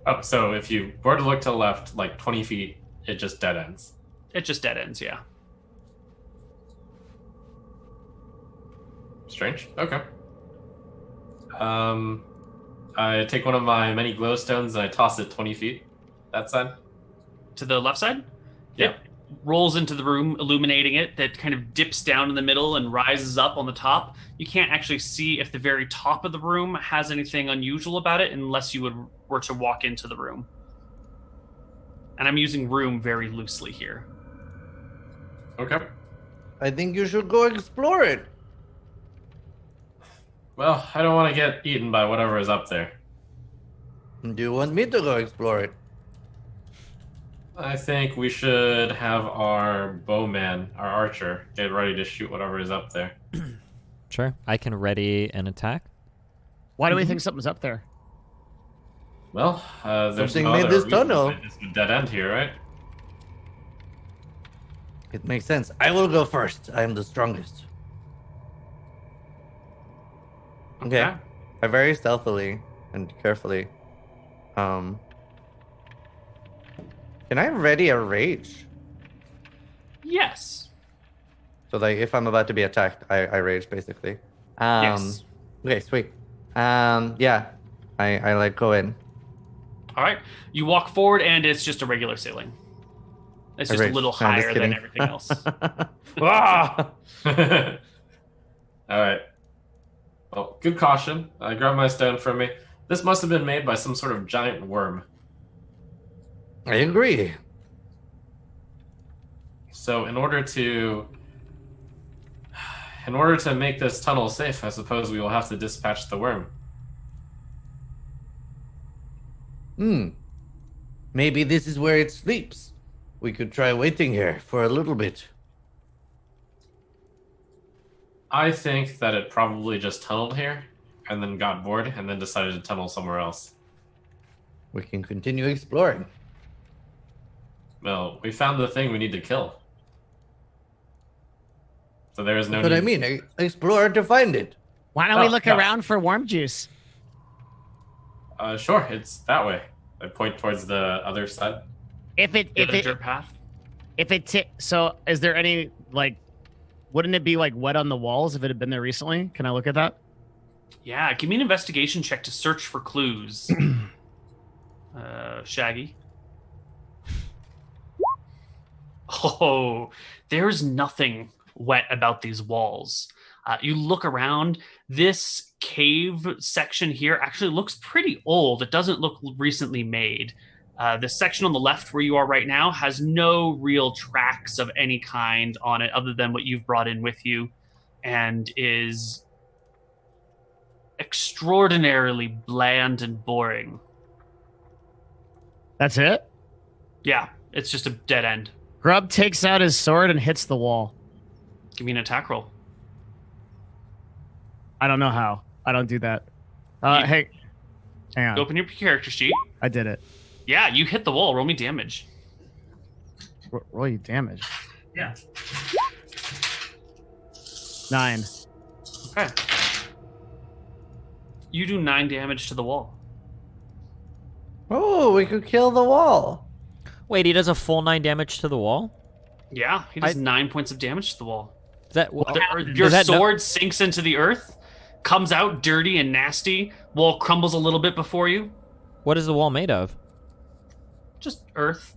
Oh, so if you were to look to the left, like 20 feet, it just dead ends. It just dead ends, yeah. Strange. Okay. I take one of my many glowstones and I toss it 20 feet. That side? To the left side? Yeah. It rolls into the room, illuminating it. That kind of dips down in the middle and rises up on the top. You can't actually see if the very top of the room has anything unusual about it unless you were to walk into the room. And I'm using room very loosely here. Okay. I think you should go explore it. Well, I don't want to get eaten by whatever is up there. Do you want me to go explore it? I think we should have our bowman, our archer, get ready to shoot whatever is up there. Sure. I can ready an attack. Why do we think something's up there? Well, there's Something no made other this reason tunnel. why this would dead end here, right? It makes sense. I will go first. I am the strongest. Okay. I very stealthily and carefully Can I ready a rage? Yes. So like if I'm about to be attacked, I rage basically. Yes. Okay, sweet. Yeah. I like go in. All right. You walk forward, and it's just a regular ceiling. It's just a little No, I'm just higher than kidding. everything else. Ah! All right. Well, good caution. I grabbed my stone from me. This must have been made by some sort of giant worm. I agree. So in order to make this tunnel safe, I suppose we will have to dispatch the worm. Maybe this is where it sleeps. We could try waiting here for a little bit. I think that it probably just tunneled here and then got bored and then decided to tunnel somewhere else. We can continue exploring. Well, we found the thing we need to kill. So there is no But need. I mean, explore to find it. Why don't we Oh, look yeah. around for worm juice? Sure, it's that way. I point towards the other side. If it Dirt path. so is there any like wouldn't it be like wet on the walls if it had been there recently? Can I look at that? Yeah, give me an investigation check to search for clues. Shaggy. Oh, there's nothing wet about these walls. You look around, this cave section here actually looks pretty old. It doesn't look recently made. The section on the left where you are right now has no real tracks of any kind on it other than what you've brought in with you, and is extraordinarily bland and boring. That's it? Yeah, it's just a dead end. Grub takes out his sword and hits the wall. Give me an attack roll. I don't know how. I don't do that. You- Hey, hang on. Open your character sheet. I did it. Yeah, you hit the wall. Roll me damage. Roll you damage. Yeah. 9. Okay. You do 9 damage to the wall. Oh, we could kill the wall. Wait, he does a full 9 damage to the wall? Yeah, he does 9 points of damage to the wall. Is that Your does that sword sinks into the earth, comes out dirty and nasty. Wall crumbles a little bit before you. What is the wall made of? Just earth.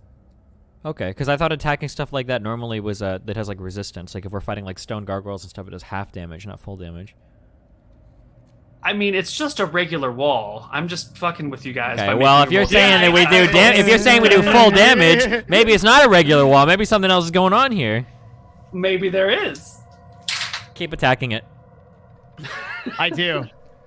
Okay, because I thought attacking stuff like that normally was that has like resistance. Like if we're fighting like stone gargoyles and stuff, it does half damage, not full damage. I mean, it's just a regular wall. I'm just fucking with you guys. Okay, by well, making if you're roll- saying that we do, if you're saying we do full damage, maybe it's not a regular wall. Maybe something else is going on here. Maybe there is. Keep attacking it. I do.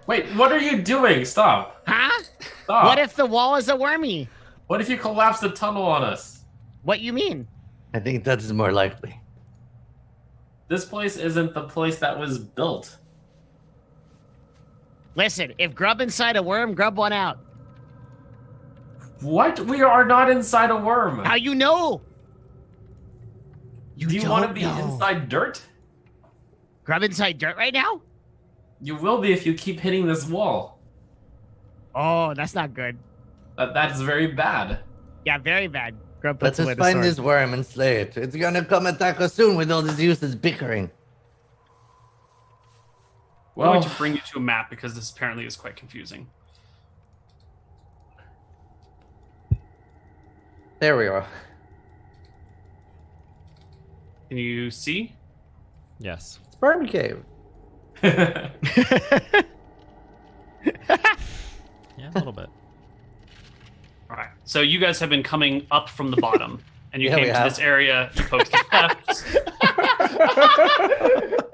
Wait, what are you doing? Stop. Huh? Stop. What if the wall is a wormy? What if you collapse the tunnel on us? What you mean? I think that is more likely. This place isn't the place that was built. Listen, if Grub inside a worm, Grub one out. What? We are not inside a worm. How you know? Do you want to be know. inside dirt? Grub inside dirt right now? You will be if you keep hitting this wall. Oh, that's not good. That's very bad. Yeah, very bad. Grub Let's puts away just the find sword. this worm and slay it. It's gonna come attack us soon with all this useless bickering. I'm going Well, to bring you to a map because this apparently is quite confusing. There we are. Can you see? Yes. Sperm cave. Yeah, a little bit. All right. So you guys have been coming up from the bottom, and you Yeah, came we to have. this area. You poked left,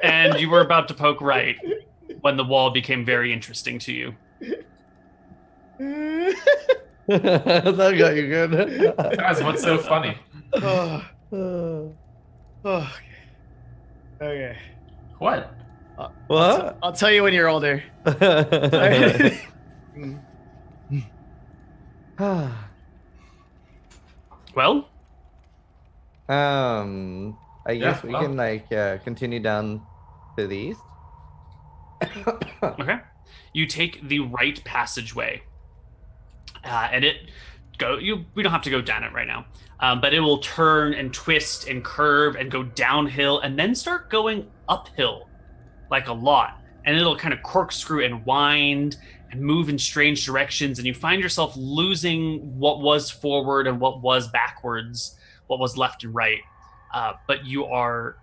and you were about to poke right when the wall became very interesting to you. That got you good. guys, what's so funny? Okay. What? What? I'll tell you when you're older. Well, I guess we well. can like continue down to the east. okay. You take the right passageway, and it go. We don't have to go down it right now, but it will turn and twist and curve and go downhill and then start going uphill, like a lot. And it'll kind of corkscrew and wind and move in strange directions, and you find yourself losing what was forward and what was backwards, what was left and right. But you are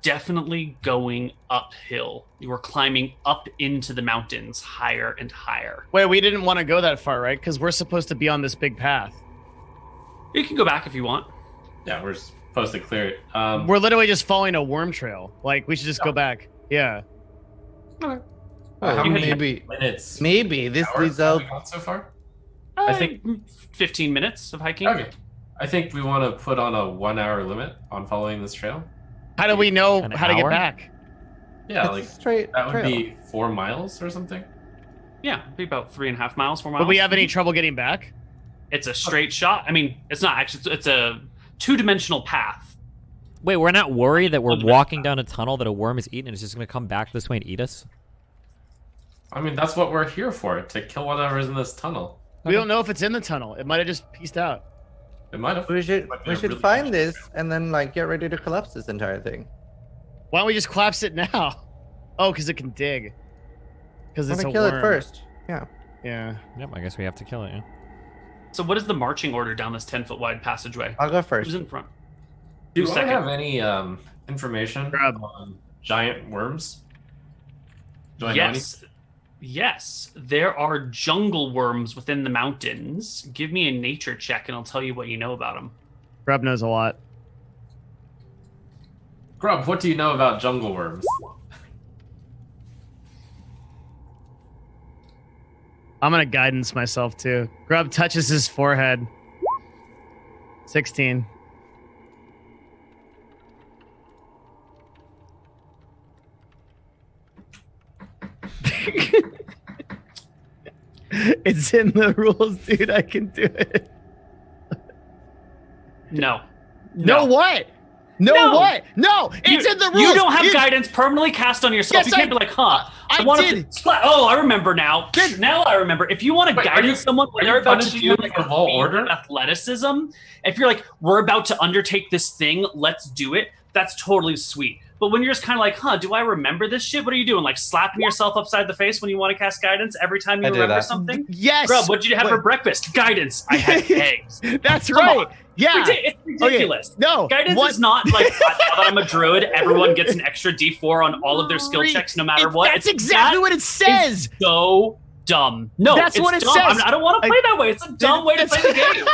definitely going uphill. You are climbing up into the mountains higher and higher. Wait, we didn't want to go that far, right? Because we're supposed to be on this big path. You can go back if you want. Yeah, we're supposed to clear it. We're literally just following a worm trail. Like, we should just go back. Yeah. Okay. How many maybe minutes? Maybe this hours leads have out. we got so far? I think 15 minutes of hiking. Okay. I think we want to put on a 1 hour limit on following this trail. How do we know An how to get hour? back? Yeah, It's like a straight that would trail. be 4 miles or something. Yeah, it'd be about 3.5 miles, 4 miles. Would we have any trouble getting back? It's a straight shot. I mean, it's not actually. It's a 2-dimensional path. Wait, we're not worried that we're Well, walking down a tunnel that a worm is eating and it's just going to come back this way and eat us? I mean, that's what we're here for, to kill whatever's in this tunnel. We don't know if it's in the tunnel. It might have just pieced out. It might have. We should Might be we a should really find huge this and then like get ready to collapse this entire thing. Why don't we just collapse it now? Oh, because it can dig. Because Let it's me a kill worm. it first. Yeah. Yeah. Yep, I guess we have to kill it, yeah. So, what is the marching order down this 10-foot wide passageway? I'll go first. Who's in front? Do Who's I second? have any information Grab. on giant worms? Do I know any? Yes, there are jungle worms within the mountains. Give me a nature check, and I'll tell you what you know about them. Grub knows a lot. Grub, what do you know about jungle worms? I'm gonna guidance myself too. Grub touches his forehead. 16. It's in the rules, dude. I can do it. No. No, what? No, No. what? No, it's in the rules. You don't have guidance permanently cast on yourself. Yes, You can't I- be like, huh. I wanna did. Oh, I remember now. Now I remember. If you want to Wait, are guidance you- someone when are they're you about to punishing do them like for a Vault feat Order? of athleticism, if you're like, we're about to undertake this thing, let's do it, that's totally sweet. But when you're just kind of like, huh, do I remember this shit? What are you doing? Like slapping yourself upside the face when you want to cast guidance every time you I do remember that. something? Yes. Grub, what did you have What? for breakfast? Guidance. I had eggs. That's Come right. on. Yeah. It's ridiculous. No. Guidance what? is not like, now that I'm a druid, everyone gets an extra D4 on all of their skill checks no matter what. That's exactly what it says. So dumb. No, That's it's what it dumb. says. I don't want to play that way. It's a dumb way to play the game.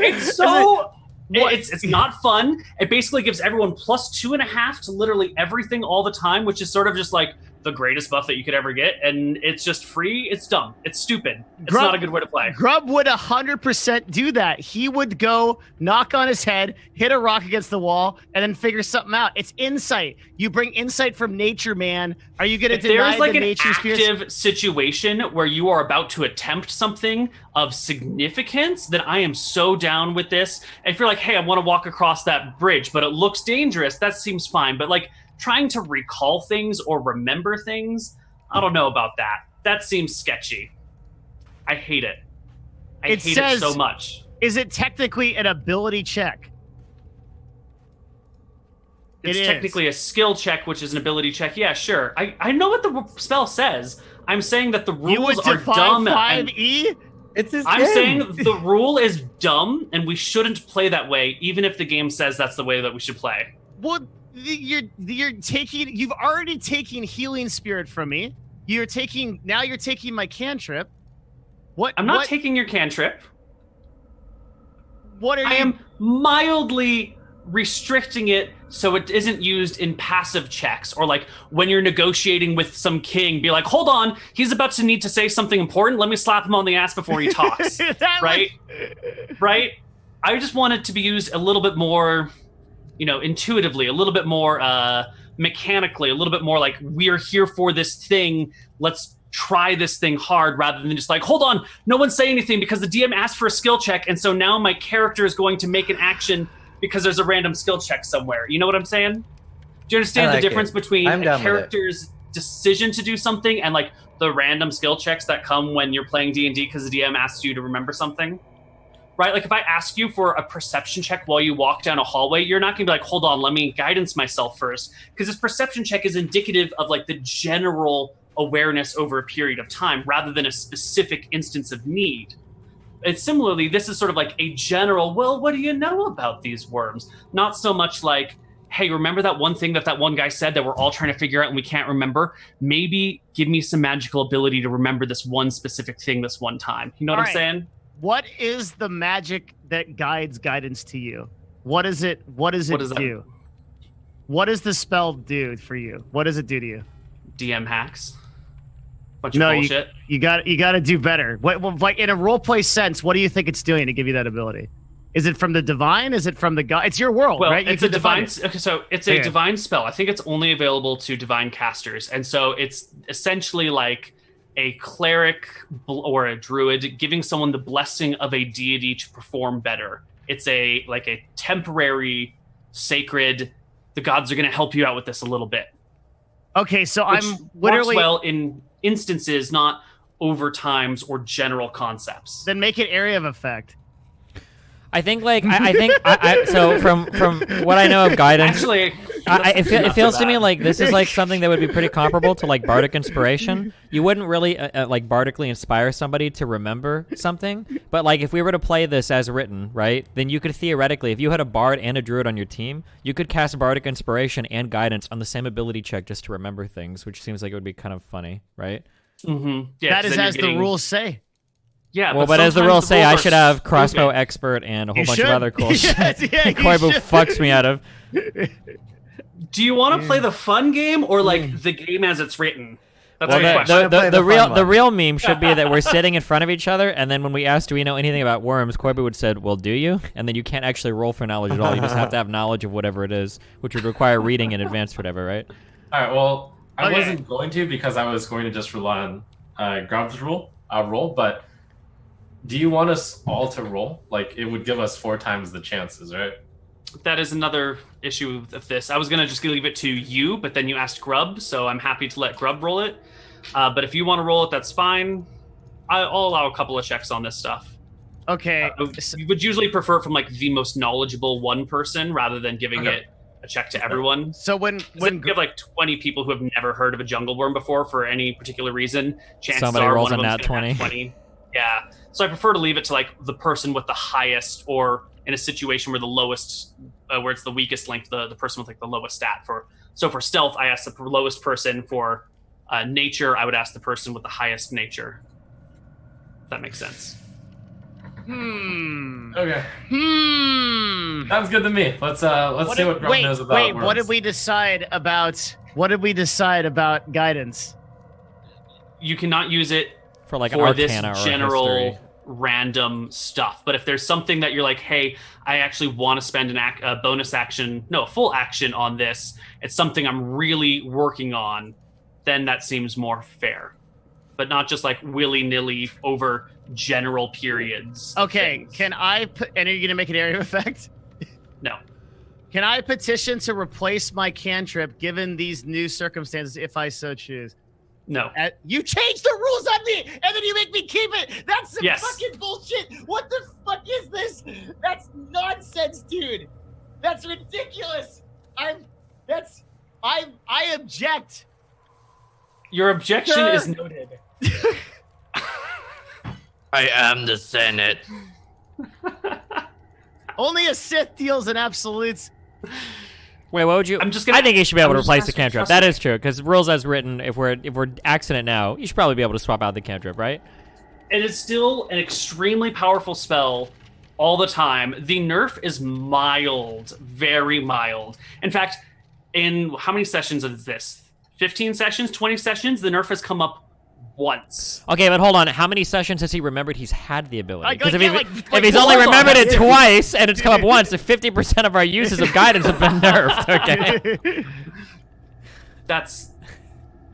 It's so... It's not fun. It basically gives everyone +2.5 to literally everything all the time, which is sort of just like the greatest buff that you could ever get, and it's just free. It's dumb. It's stupid. It's not a good way to play. Grub would 100% do that. He would go knock on his head, hit a rock against the wall, and then figure something out. It's insight. You bring insight from nature, man. Are you going to If deny there's like the an nature spirits? active situation where you are about to attempt something of significance, then I am so down with this. And if you're like, hey, I want to walk across that bridge, but it looks dangerous, that seems fine. But like trying to recall things or remember things, I don't know about that. That seems sketchy. I hate it. I It hate says- it so much. Is it technically an ability check? It's It is. technically a skill check, which is an ability check. Yeah, sure. I know what the spell says. I'm saying that the You would rules are define dumb. and 5e? It's his I'm game. saying the rule is dumb, and we shouldn't play that way, even if the game says that's the way that we should play. Well, you're taking. You've already taken healing spirit from me. You're taking my cantrip. What? I'm not what, taking your cantrip. What are I you? am mildly restricting it so it isn't used in passive checks, or like when you're negotiating with some king, be like, hold on, he's about to need to say something important. Let me slap him on the ass before he talks. Right? Right? I just want it to be used a little bit more, intuitively, a little bit more mechanically, a little bit more like we're here for this thing. Let's try this thing hard rather than just like, hold on, no one say anything because the DM asked for a skill check. And so now my character is going to make an action because there's a random skill check somewhere. You know what I'm saying? Do you understand I like the difference it. between I'm a down with it. character's decision to do something and like the random skill checks that come when you're playing D&D because the DM asks you to remember something? right? Like if I ask you for a perception check while you walk down a hallway, you're not going to be like, hold on, let me guidance myself first. Because this perception check is indicative of like the general awareness over a period of time rather than a specific instance of need. And similarly, this is sort of like a general, well, what do you know about these worms? Not so much like, hey, remember that one thing that one guy said that we're all trying to figure out and we can't remember? Maybe give me some magical ability to remember this one specific thing this one time. You know what I'm saying? What is the magic that guides guidance to you? What is it? What does it do? What does the spell do for you? What does it do to you? DM hacks. Bunch of bullshit. You got to do better. What, like in a roleplay sense, what do you think it's doing to give you that ability? Is it from the divine? Is it from the god? It's your world, right? It's a divine. Okay, so it's a divine spell. I think it's only available to divine casters, and so it's essentially like a cleric or a druid giving someone the blessing of a deity to perform better. It's a temporary, sacred. The gods are going to help you out with this a little bit. Okay, so Which I'm literally works well in instances, not over times or general concepts. Then make it area of effect. I think like so from what I know of guidance, actually, it feels to me like this is like something that would be pretty comparable to like bardic inspiration. You wouldn't really like bardically inspire somebody to remember something, but like if we were to play this as written, right, then you could theoretically, if you had a bard and a druid on your team, you could cast bardic inspiration and guidance on the same ability check just to remember things, which seems like it would be kind of funny, right? Mm-hmm. Yeah, that is as the rules say. Yeah, well, but as the rules say, I should have crossbow expert and a whole bunch of other cool shit. Koibu fucks me out of. Do you want to play the fun game or like the game as it's written? That's the real meme should be that we're sitting in front of each other, and then when we ask, do we know anything about worms, Koibu would said, well, do you? And then you can't actually roll for knowledge at all. You just have to have knowledge of whatever it is, which would require reading in advance, whatever, right? All right. Well, I wasn't going to because I was going to just rely on Grub's roll, but. Do you want us all to roll? Like, it would give us 4 times the chances, right? That is another issue of this. I was going to just leave it to you, but then you asked Grub, so I'm happy to let Grub roll it. But if you want to roll it, that's fine. I'll allow a couple of checks on this stuff. Okay. You would usually prefer it from, like, the most knowledgeable one person rather than giving it a check to everyone. So when you have, like, 20 people who have never heard of a jungle worm before for any particular reason, chances somebody are rolls one of a them's nat gonna have 20. Yeah. So I prefer to leave it to like the person with the highest, or in a situation where the lowest, where it's the weakest link, the person with like the lowest stat. So for stealth, I ask the lowest person. For nature, I would ask the person with the highest nature. If that makes sense. Okay. Sounds good to me. Let's see what Grub knows about worms. What did we decide about guidance? You cannot use it for like for Arcana this or general random stuff. But if there's something that you're like, hey, I actually want to spend a bonus action, a full action on this, it's something I'm really working on, then that seems more fair. But not just like willy-nilly over general periods. Okay, things. and are you going to make an area of effect? No. Can I petition to replace my cantrip given these new circumstances if I so choose? No. You changed the rules on me, and then you make me keep it. That's some fucking bullshit. What the fuck is this? That's nonsense, dude. That's ridiculous. I object. Your objection is noted. I am the Senate. Only a Sith deals in absolutes. Wait, what would you? I think you should be able to replace the cantrip. That is true, because rules as written, if we're axing it now, you should probably be able to swap out the cantrip, right? It is still an extremely powerful spell all the time. The nerf is mild, very mild. In fact, in how many sessions is this? 15 sessions, 20 sessions? The nerf has come up once. Okay, but hold on. How many sessions has he remembered he's had the ability? Because if he's hold only on. remembered it twice and it's come up once, then 50% of our uses of guidance have been nerfed. Okay. That's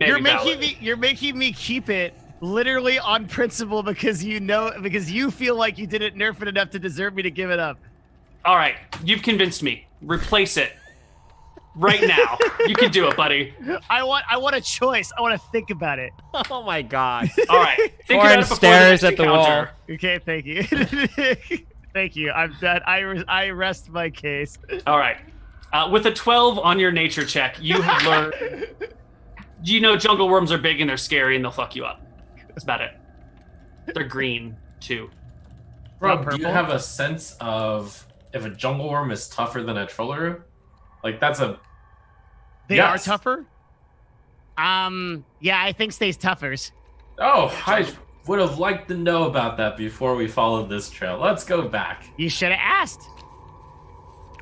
you're making me keep it literally on principle because you feel like you didn't nerf it enough to deserve me to give it up. All right, you've convinced me. Replace it. Right now. You can do it, buddy. I want a choice. I want to think about it. Oh my god. All right. Think Warren about it before stares the at the encounter. wall. Okay, thank you. Thank you. I'm done. I rest my case. All right. With a 12 on your nature check, you have learned. You know, jungle worms are big and they're scary and they'll fuck you up. That's about it. They're green too. Rob, do you have a sense of if a jungle worm is tougher than a trollaroo? Like that's a. They are tougher. Yeah, I think stays toughers. Oh, I would have liked to know about that before we followed this trail. Let's go back. You should have asked.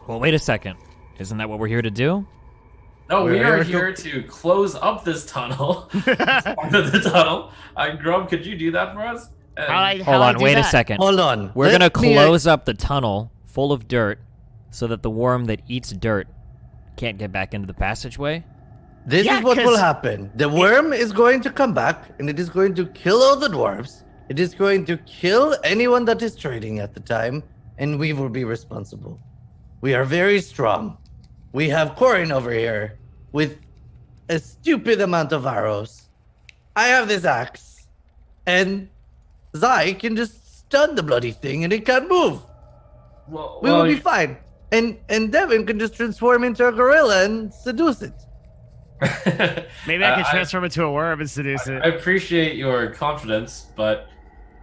Well, wait a second. Isn't that what we're here to do? No, we are here to close up this tunnel. Part of the tunnel. Grub, could you do that for us? Hold on, wait a second. Hold on. We're going to close up the tunnel full of dirt so that the worm that eats dirt can't get back into the passageway? This is what will happen. The worm is going to come back, and it is going to kill all the dwarves. It is going to kill anyone that is trading at the time, and we will be responsible. We are very strong. We have Corin over here with a stupid amount of arrows. I have this axe, and Zai can just stun the bloody thing, and it can't move. We will be fine. And Devin can just transform into a gorilla and seduce it. Maybe I can transform into a worm and seduce it. I appreciate your confidence, but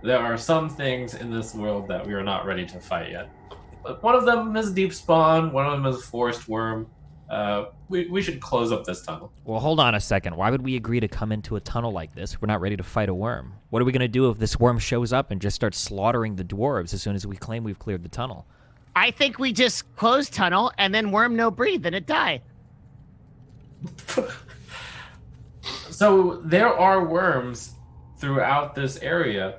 there are some things in this world that we are not ready to fight yet. But one of them is deep spawn, one of them is forest worm. We should close up this tunnel. Well, hold on a second. Why would we agree to come into a tunnel like this? We're not ready to fight a worm. What are we going to do if this worm shows up and just starts slaughtering the dwarves as soon as we claim we've cleared the tunnel? I think we just close tunnel and then worm no breathe and it die. So there are worms throughout this area.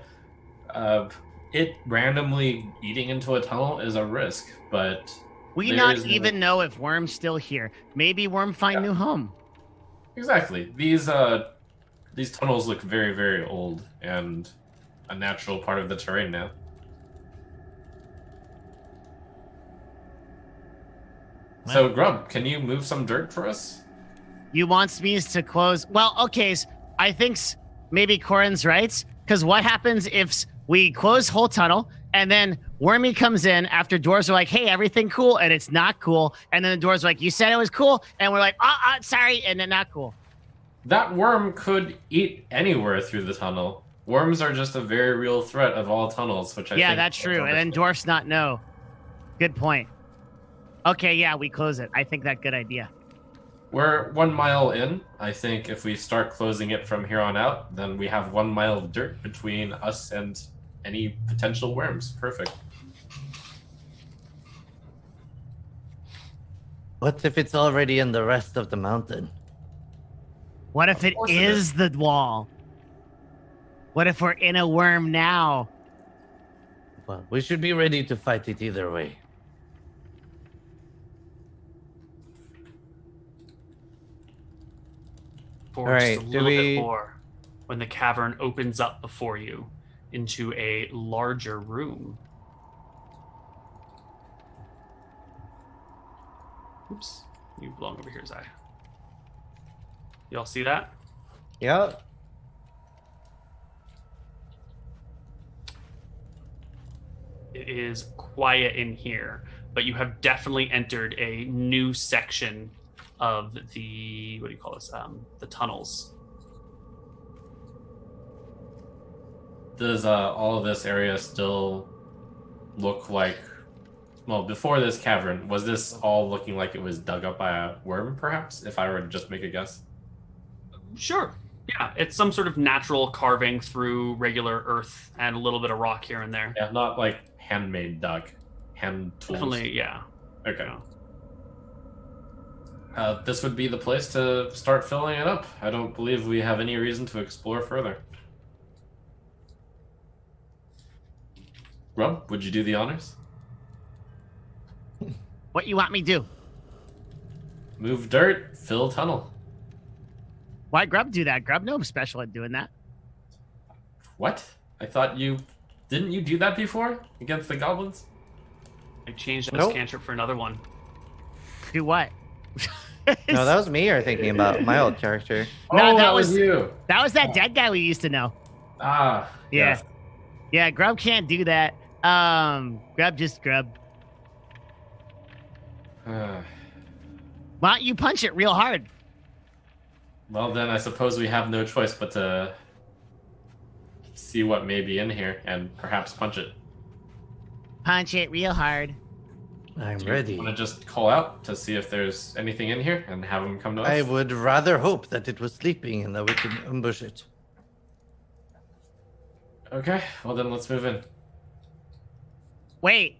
It randomly eating into a tunnel is a risk, but we not even know if worm's still here. Maybe worm find new home. Exactly. These tunnels look very, very old and a natural part of the terrain now. So, Grub, can you move some dirt for us? You wants me to close? Well, okay, I think maybe Corin's right. Because what happens if we close whole tunnel and then Wormy comes in after doors are like, hey, everything cool, and it's not cool. And then the doors are like, you said it was cool. And we're like, sorry, and then not cool. That worm could eat anywhere through the tunnel. Worms are just a very real threat of all tunnels, which I think... Yeah, that's true. And then dwarfs not know. Good point. Okay, yeah, we close it. I think that's a good idea. We're 1 mile in. I think if we start closing it from here on out, then we have 1 mile of dirt between us and any potential worms. Perfect. What if it's already in the rest of the mountain? What if it is the wall? What if we're in a worm now? Well, we should be ready to fight it either way. For just a little bit more, when the cavern opens up before you into a larger room. Oops, you belong over here, Zai. Y'all see that? Yeah. It is quiet in here, but you have definitely entered a new section of the, what do you call this? The tunnels. Does all of this area still look like, well, before this cavern, was this all looking like it was dug up by a worm, perhaps, if I were to just make a guess? Sure. Yeah, it's some sort of natural carving through regular earth and a little bit of rock here and there. Yeah, not like handmade dug, hand tools. Definitely, yeah. Okay. This would be the place to start filling it up. I don't believe we have any reason to explore further. Rob, would you do the honors? What you want me to do? Move dirt, fill tunnel. Why Grub do that? Grub no special at doing that. What? I thought you... Didn't you do that before? Against the goblins? I changed this cantrip for another one. Do what? No, that was me you're thinking about, my old character. No, that was you. That was that dead guy we used to know. Ah, yeah. yes. Yeah, Grub can't do that. Grub, just grub. Why don't you punch it real hard? Well, then I suppose we have no choice but to see what may be in here and perhaps punch it. Punch it real hard. I'm Do ready. you want to just call out to see if there's anything in here and have them come to us? I would rather hope that it was sleeping and that we could ambush it. Okay, well then let's move in. Wait.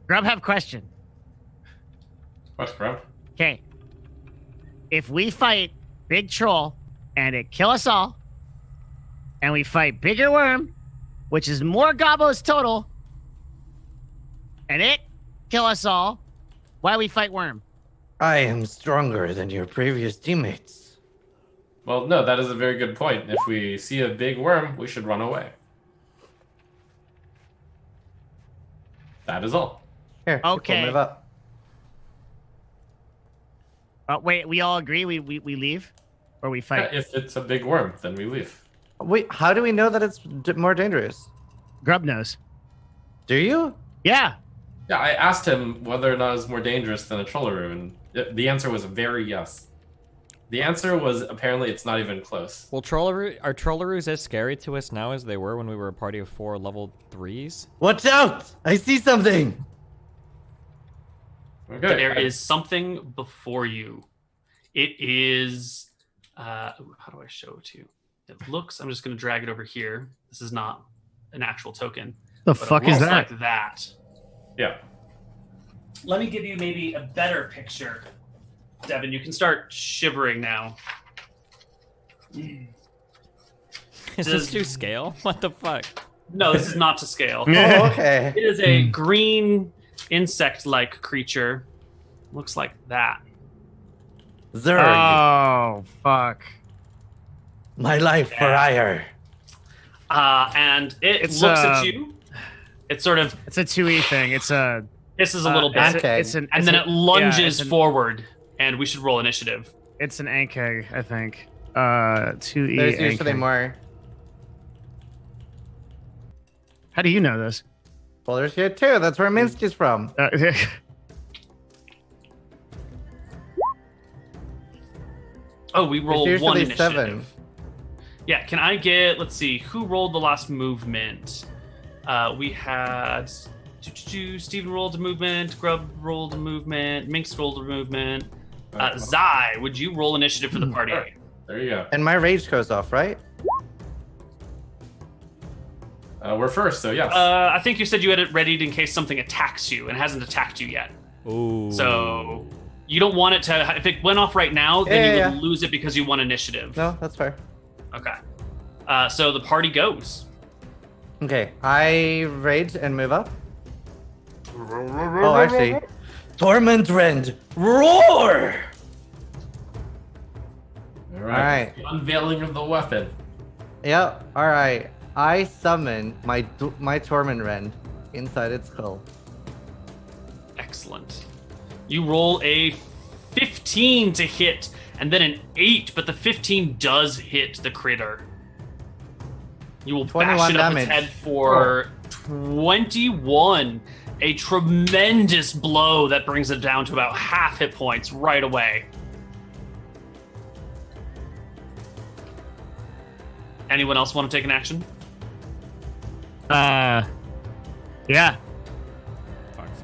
Grub have question. What, Grub? Okay. If we fight Big Troll and it kill us all, and we fight Bigger Worm, which is more gobos total, and it kill us all, why we fight Worm? I am stronger than your previous teammates. Well, no, that is a very good point. If we see a big worm, we should run away. That is all. Here, people Okay. move up. Wait, we all agree we leave? Or we fight? If it's a big worm, then we leave. Wait, how do we know that it's more dangerous? Grub knows. Do you? Yeah. Yeah, I asked him whether or not it's more dangerous than a Trollaroo, and the answer was very yes. The answer was apparently it's not even close. Well, are Trollaroos as scary to us now as they were when we were a party of 4 level 3s? Watch out! I see something! Okay. There is something before you. It is. How do I show it to you? It looks. I'm just going to drag it over here. This is not an actual token. The but fuck it is looks that? like that. Yeah. Let me give you maybe a better picture. Devin, you can start shivering now. Is this to scale? What the fuck? No, this is not to scale. Oh, okay. It is a green insect-like creature. Looks like that. Zerg, Oh, fuck. my life for hire. And it It's, looks at you. It's sort of It's a 2E thing. It's a... hisses a little bit, Anke. and then it lunges yeah, forward. And we should roll initiative. It's an Anke, I think. 2E There's usually Anke. more. How do you know this? Well, there's here too. That's where Minsk is from. Oh, we rolled It's one usually initiative. 7. Yeah, can I get? Let's see, who rolled the last movement? We had Steven rolled a movement, Grub rolled a movement, Minx rolled a movement. Zai, would you roll initiative for the party? Alright. There you go. And my rage goes off, right? We're first, so yes. I think you said you had it readied in case something attacks you, and it hasn't attacked you yet. Ooh. So you don't want it to. If it went off right now, then you would lose it because you won initiative. No, that's fair. Okay. So the party goes. Okay, I rage and move up. Oh, actually, Torment Rend, roar! All Alright. The unveiling of the weapon. Yep. All right. I summon my Torment Rend inside its skull. Excellent. You roll a 15 to hit, and then an 8, but the 15 does hit the critter. You will 21 bash it up damage. its head for 21. A tremendous blow that brings it down to about half hit points right away. Anyone else want to take an action? Yeah.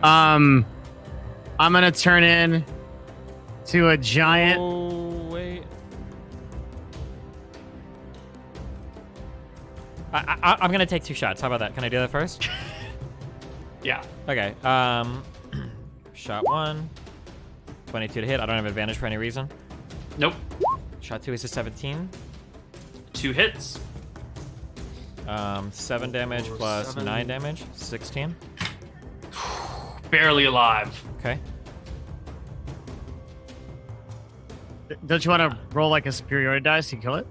I'm gonna turn in to a giant. Oh, wait. I'm gonna take 2 shots. How about that? Can I do that first? Yeah. Okay. Shot 1. 22 to hit. I don't have advantage for any reason. Nope. Shot 2 is a 17. 2 hits. 7 damage plus 7. 9 damage. 16. Barely alive. Okay. Don't you want to roll like a superiority dice to kill it?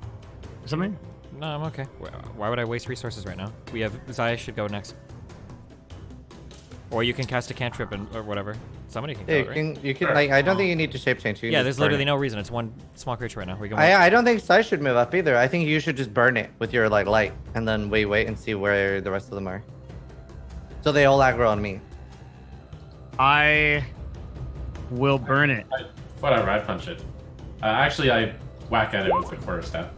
Or something? No, I'm okay. Why would I waste resources right now? We have Zaya should go next. Or you can cast a cantrip or whatever. Somebody can Yeah, kill you it, right? can. You can. Sure. Like, I don't think you need to shape change. Yeah, there's literally no reason. It's one small creature right now. We can. I don't think Sai should move up either. I think you should just burn it with your like light, and then we wait and see where the rest of them are. So they all aggro on me. I will burn it. Whatever, I punch it. Actually, I whack at it with the quarterstaff.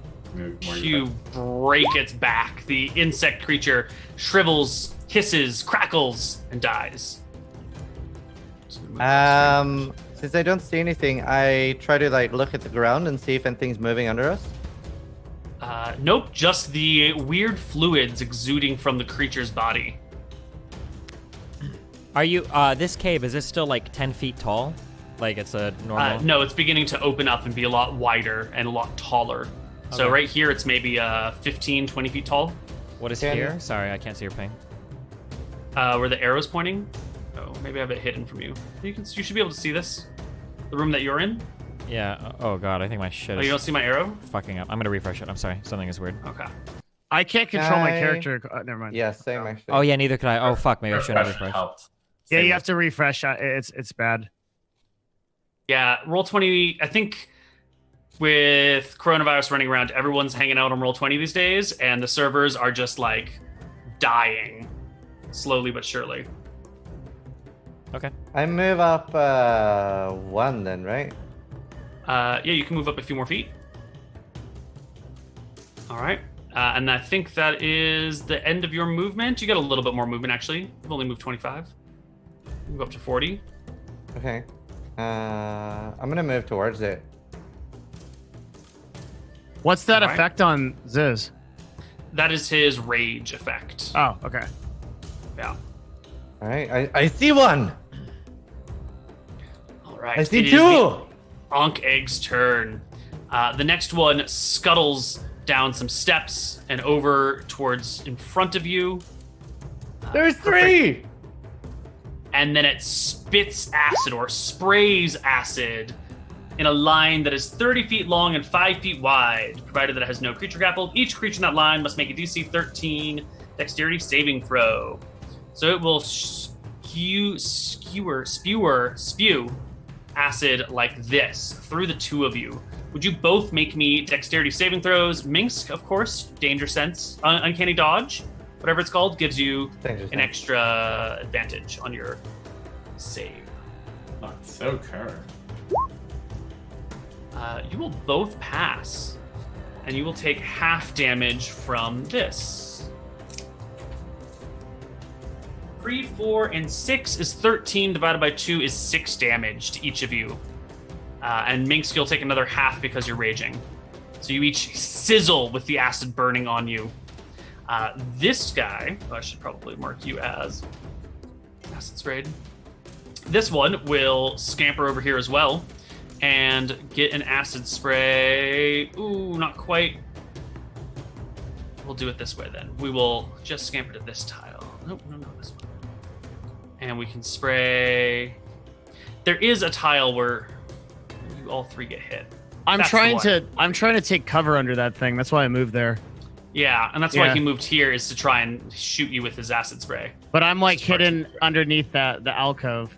You break its back. The insect creature shrivels, hisses, crackles, and dies. Since I don't see anything, I try to like look at the ground and see if anything's moving under us. Nope, just the weird fluids exuding from the creature's body. Are you? This cave, is it still like 10 feet tall? Like it's a normal? No, it's beginning to open up and be a lot wider and a lot taller. So Okay. right here, it's maybe 15, 20 feet tall. What is Can- here? Sorry, I can't see your ping. Where the arrow's pointing. Oh, maybe I have it hidden from you. You should be able to see this. The room that you're in. Yeah. Oh god, I think my shit Oh, is you don't see my arrow? fucking up. I'm gonna refresh it. I'm sorry. Something is weird. Okay. I can't control my I- character. Never mind. Yeah, same actually. Oh yeah, neither could I. Oh fuck, maybe I shouldn't have refreshed. Helped. Yeah, Same you with- have to refresh. It's bad. Yeah, Roll20. I think with coronavirus running around, everyone's hanging out on Roll20 these days, and the servers are just like dying, slowly but surely. Okay. I move up one then, right? Yeah, you can move up a few more feet. All right. And I think that is the end of your movement. You got a little bit more movement, actually. You've only moved 25. Move up to 40. Okay. I'm gonna move towards it. What's that Alright. effect on Ziz? That is his rage effect. Oh, okay. Yeah. All right. I see one. All right. I see It is two. the Ankh Egg's turn. The next one scuttles down some steps and over towards in front of you. There's three. And then it spits acid or sprays acid in a line that is 30 feet long and 5 feet wide, provided that it has no creature grapple. Each creature in that line must make a DC 13 dexterity saving throw. So it will spew acid like this through the two of you. Would you both make me dexterity saving throws? Minsk, of course, danger sense, uncanny dodge, whatever it's called, gives you an extra advantage on your save. Not so curved. You will both pass, and you will take half damage from this. 3, 4, and 6 is 13 divided by 2 is 6 damage to each of you. And Minsk, you'll take another half because you're raging. So you each sizzle with the acid burning on you. This guy, I should probably mark you as acid sprayed. This one will scamper over here as well and get an acid spray. Ooh, not quite. We'll do it this way then. We will just scamper to this tile. Nope, no, this one. And we can spray. There is a tile where you all three get hit. I'm That's trying the one. to take cover under that thing. That's why I moved there. Yeah, and that's why Yeah. he moved here, is to try and shoot you with his acid spray. But I'm like It's hard hidden to- underneath the alcove.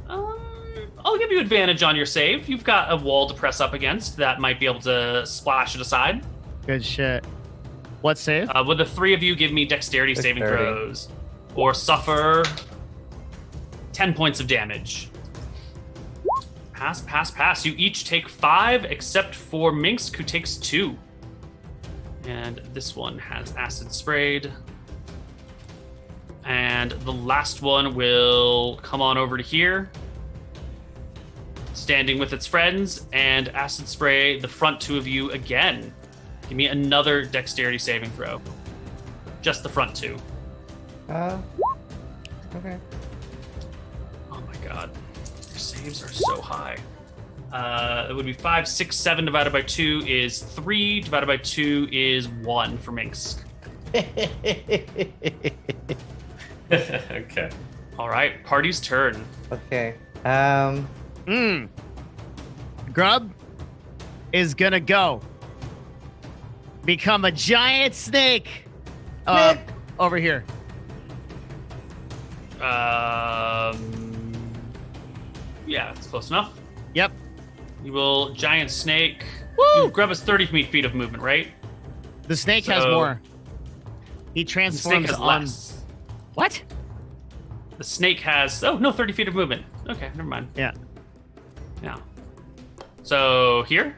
I'll give you advantage on your save. You've got a wall to press up against that might be able to splash it aside. Good shit. What save? Would the three of you give me dexterity saving Dexterity. throws or suffer 10 points of damage? Pass. You each take 5 except for Minsk, who takes 2. And this one has acid sprayed. And the last one will come on over to here, standing with its friends, and acid spray the front two of you again. Give me another dexterity saving throw. Just the front two. Okay. Oh my god. Your saves are so high. It would be 5, 6, 7 divided by 2 is 3, divided by 2 is 1 for Minsk. Okay. Alright, party's turn. Okay. Grub is gonna go become a giant snake. Over here. Yeah, that's close enough. Yep. You will giant snake. Woo! Grub has 30 feet of movement, right? The snake has So- more. He The snake transforms has on. less. What? The snake has 30 feet of movement. Okay, never mind. Yeah. Yeah. So here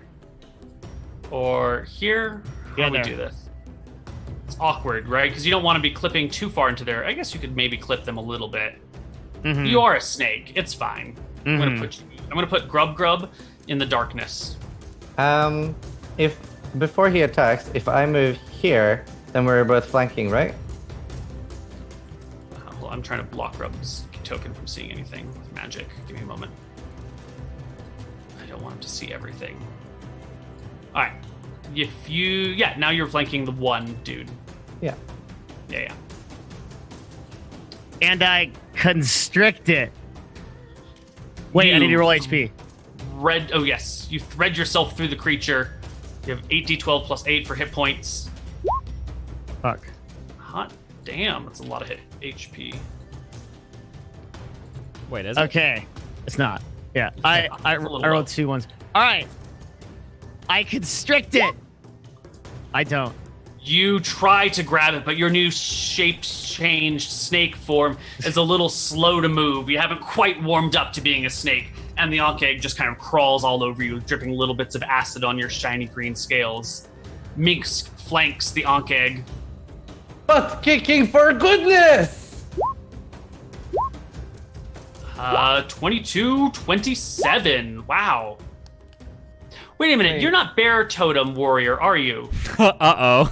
or here? Yeah, How do we there. do this? It's awkward, right? Because you don't want to be clipping too far into there. I guess you could maybe clip them a little bit. Mhm. You are a snake. It's fine. I'm Mhm. gonna put Grub in the darkness. If before he attacks, if I move here, then we're both flanking, right? Well, I'm trying to block Grub's token from seeing anything with magic. Give me a moment. I don't want him to see everything. All right. Now you're flanking the one dude. Yeah. Yeah. And I constrict it. Wait, I You- need to roll HP. Oh yes, you thread yourself through the creature. You have 8d12 plus 8 for hit points. Fuck. Hot damn, that's a lot of hit HP. Wait, is it? Okay. It's not. Yeah. I It's a little low. rolled 2 ones. All right. I constrict it. I don't. You try to grab it, but your new shape-changed snake form is a little slow to move. You haven't quite warmed up to being a snake, and the Ankh egg just kind of crawls all over you, dripping little bits of acid on your shiny green scales. Minx flanks the Ankh egg. Butt kicking for goodness! 22, 27. Wow. Wait a minute, Wait. you're not Bear Totem Warrior, are you? Uh-oh.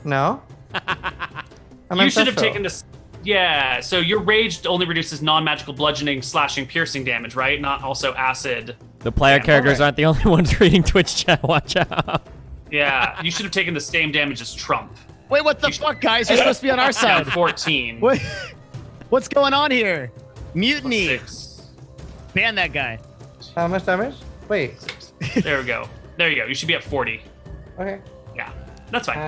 No. I'm You should have ancestral. taken this. Yeah, so your rage only reduces non-magical bludgeoning, slashing, piercing damage, right? Not also acid. The player Yeah, characters alright. aren't the only ones reading Twitch chat. Watch out. Yeah, you should have taken the same damage as Trump. Wait, what the fuck, guys? You're supposed to be on our Down side. 14. What? What's going on here? Mutiny. 6. Ban that guy. How much damage? Wait. There we go. There you go. You should be at 40. Okay. Yeah, that's fine.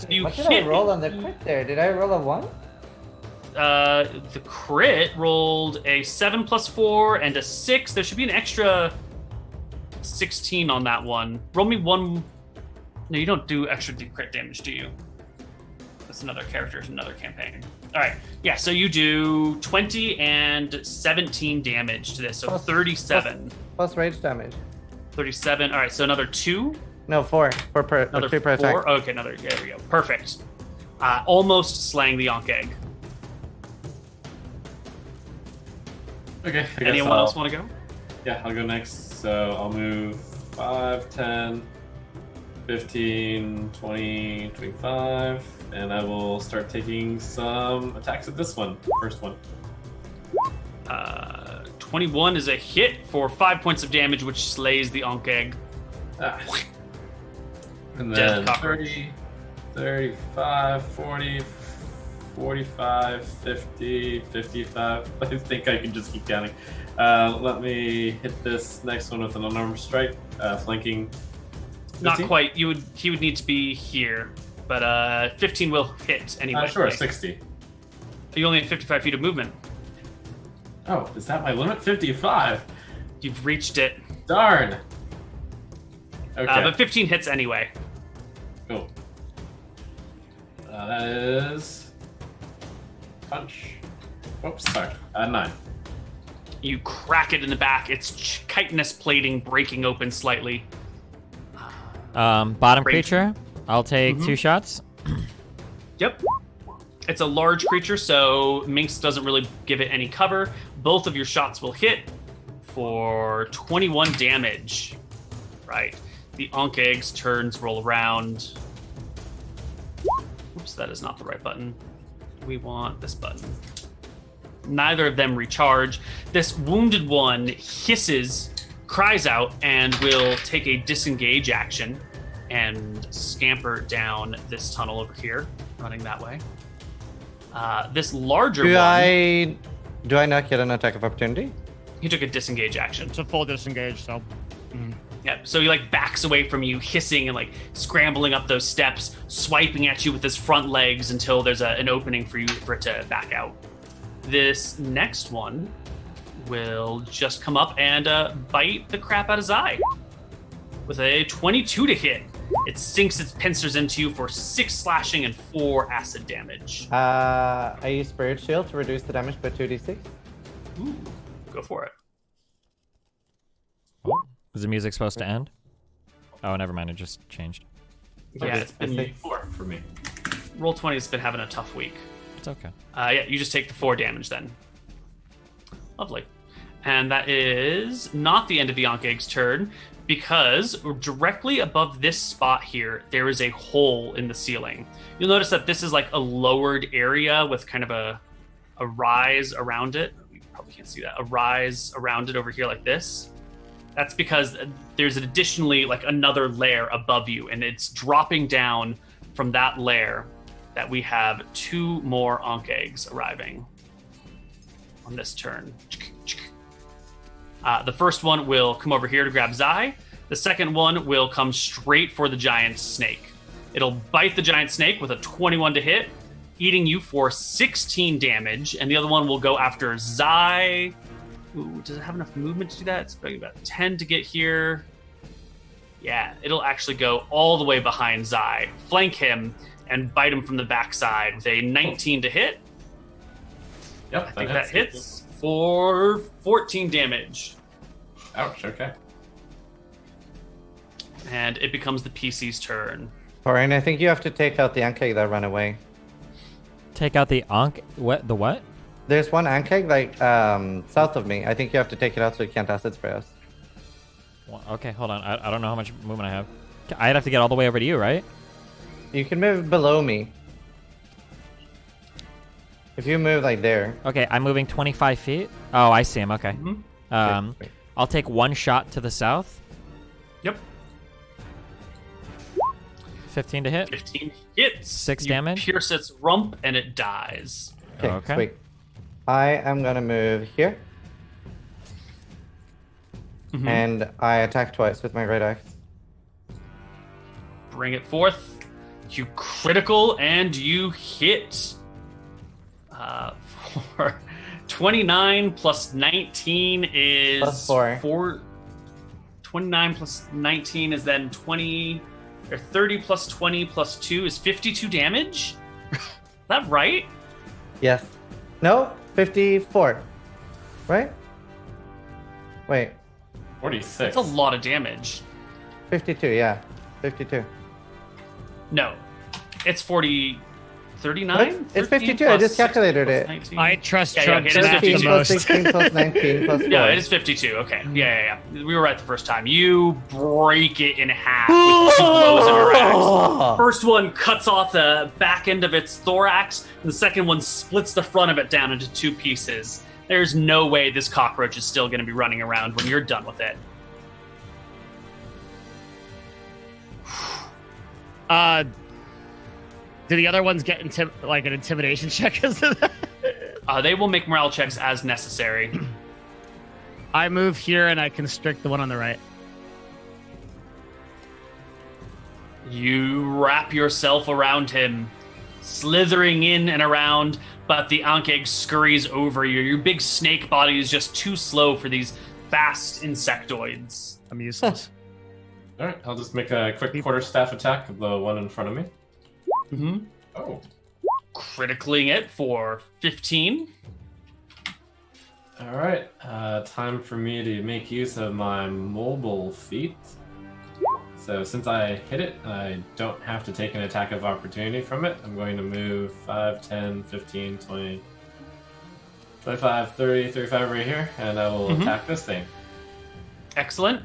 You what did hit I roll on the crit there? Did I roll a 1? the crit rolled a 7 plus 4 and a 6. There should be an extra 16 on that one. Roll me one. No, you don't do extra crit damage, do you? That's another character, another campaign. All right. Yeah, so you do 20 and 17 damage to this. So Plus- 37. Plus rage damage. 37. All right, so another 2. No, 4. 4 per, Another 3 per 4. attack. Okay, another. There we go. Perfect. Almost slaying the Ankh egg. Okay. I guess Anyone I'll- else want to go? Yeah, I'll go next. So I'll move 5, 10, 15, 20, 25, and I will start taking some attacks at this one. First one. 21 is a hit for 5 points of damage, which slays the Ankh egg. Ah. And Dead then cockroach. 30, 35, 40, 45, 50, 55. I think I can just keep counting. Let me hit this next one with an unarmed strike, flanking. Not 15? quite. He would need to be here, but 15 will hit anyway. Sure, Like, 60. you only have 55 feet of movement. Oh, is that my limit? 55. You've reached it. Darn. Okay. But 15 hits anyway. Cool. That is punch. Oops, sorry. 9. You crack it in the back. Its chitinous plating breaking open slightly. Bottom Great. creature. I'll take Mhm. 2 shots. Yep. It's a large creature, so Minx doesn't really give it any cover. Both of your shots will hit for 21 damage. Right. The Ankh egg's turns roll around. Oops, that is not the right button. We want this button. Neither of them recharge. This wounded one hisses, cries out, and will take a disengage action and scamper down this tunnel over here, running that way. This larger Do one, I not get an attack of opportunity? he took a disengage action. It's a full disengage, so. Yep. So he like backs away from you, hissing and like scrambling up those steps, swiping at you with his front legs until there's an opening for it to back out. this next one will just come up and bite the crap out of Zai with a 22 to hit. It sinks its pincers into you for 6 slashing and 4 acid damage. I use Spirit Shield to reduce the damage by 2d6. Ooh, go for it. Is the music supposed to end? Oh, never mind. It just changed. Yeah, it's been 4 for me. Roll20 has been having a tough week. It's okay. Yeah, you just take the 4 damage then. Lovely. And that is not the end of the Ankh-Egg's turn, because directly above this spot here, there is a hole in the ceiling. You'll notice that this is like a lowered area with kind of a rise around it. You probably can't see that. A rise around it over here like this. That's because there's additionally like another layer above you, and it's dropping down from that layer that we have 2 more Ankh-Eggs arriving on this turn. The first one will come over here to grab Zai. The second one will come straight for the giant snake. It'll bite the giant snake with a 21 to hit, eating you for 16 damage. And the other one will go after Zai. Ooh, does it have enough movement to do that? It's about 10 to get here. Yeah, it'll actually go all the way behind Zai, flank him, and bite him from the backside with a 19 to hit. Yep, I think that hits for 14 damage. Ouch, okay. And it becomes the PC's turn. Orion, I think you have to take out the Ankh-Egg that ran away. Take out the Ankh... What? The what? There's one Ankh-Egg, like, south of me. I think you have to take it out so it can't acid spray us. Well, okay, hold on. I don't know how much movement I have. I'd have to get all the way over to you, right? You can move below me. If you move, like, there. Okay, I'm moving 25 feet. Oh, I see him. Okay. Mm-hmm. Wait. I'll take 1 shot to the south. Yep. 15 to hit. 15 hits. 6 You damage. Pierce its rump and it dies. Okay. Sweet. I am gonna move here. Mhm. And I attack twice with my great axe. Bring it forth. You critical and you hit. For 29 plus 19 is Plus 4. 29 plus 19 is then 20, or 30 plus 20 plus 2 is 52 damage. Is that right? Yes. No? 54. Right? Wait. 46. That's a lot of damage. 52, yeah. 52. No, it's 39. What? It's 52, I just calculated it. 19. I trust Yeah, Trump okay, it is math the 52. plus most. 16 plus 19 plus 4. Yeah, it is 52. Okay. Yeah. We were right the first time. You break it in half with 2 blows of your axe. First one cuts off the back end of its thorax, and the second one splits the front of it down into 2 pieces. There's no way this cockroach is still going to be running around when you're done with it. Do the other ones get like an intimidation check because of that? They will make morale checks as necessary. I move here and I constrict the one on the right. You wrap yourself around him, slithering in and around, but the Ankh-Egg scurries over you. Your big snake body is just too slow for these fast insectoids. I'm useless. All right, I'll just make a quick quarterstaff attack of the one in front of me. Mm-hmm. Oh. Critically it for 15. All right, time for me to make use of my mobile feat. So since I hit it, I don't have to take an attack of opportunity from it. I'm going to move 5, 10, 15, 20, 25, 30, 35 right here, and I will attack this thing. Excellent.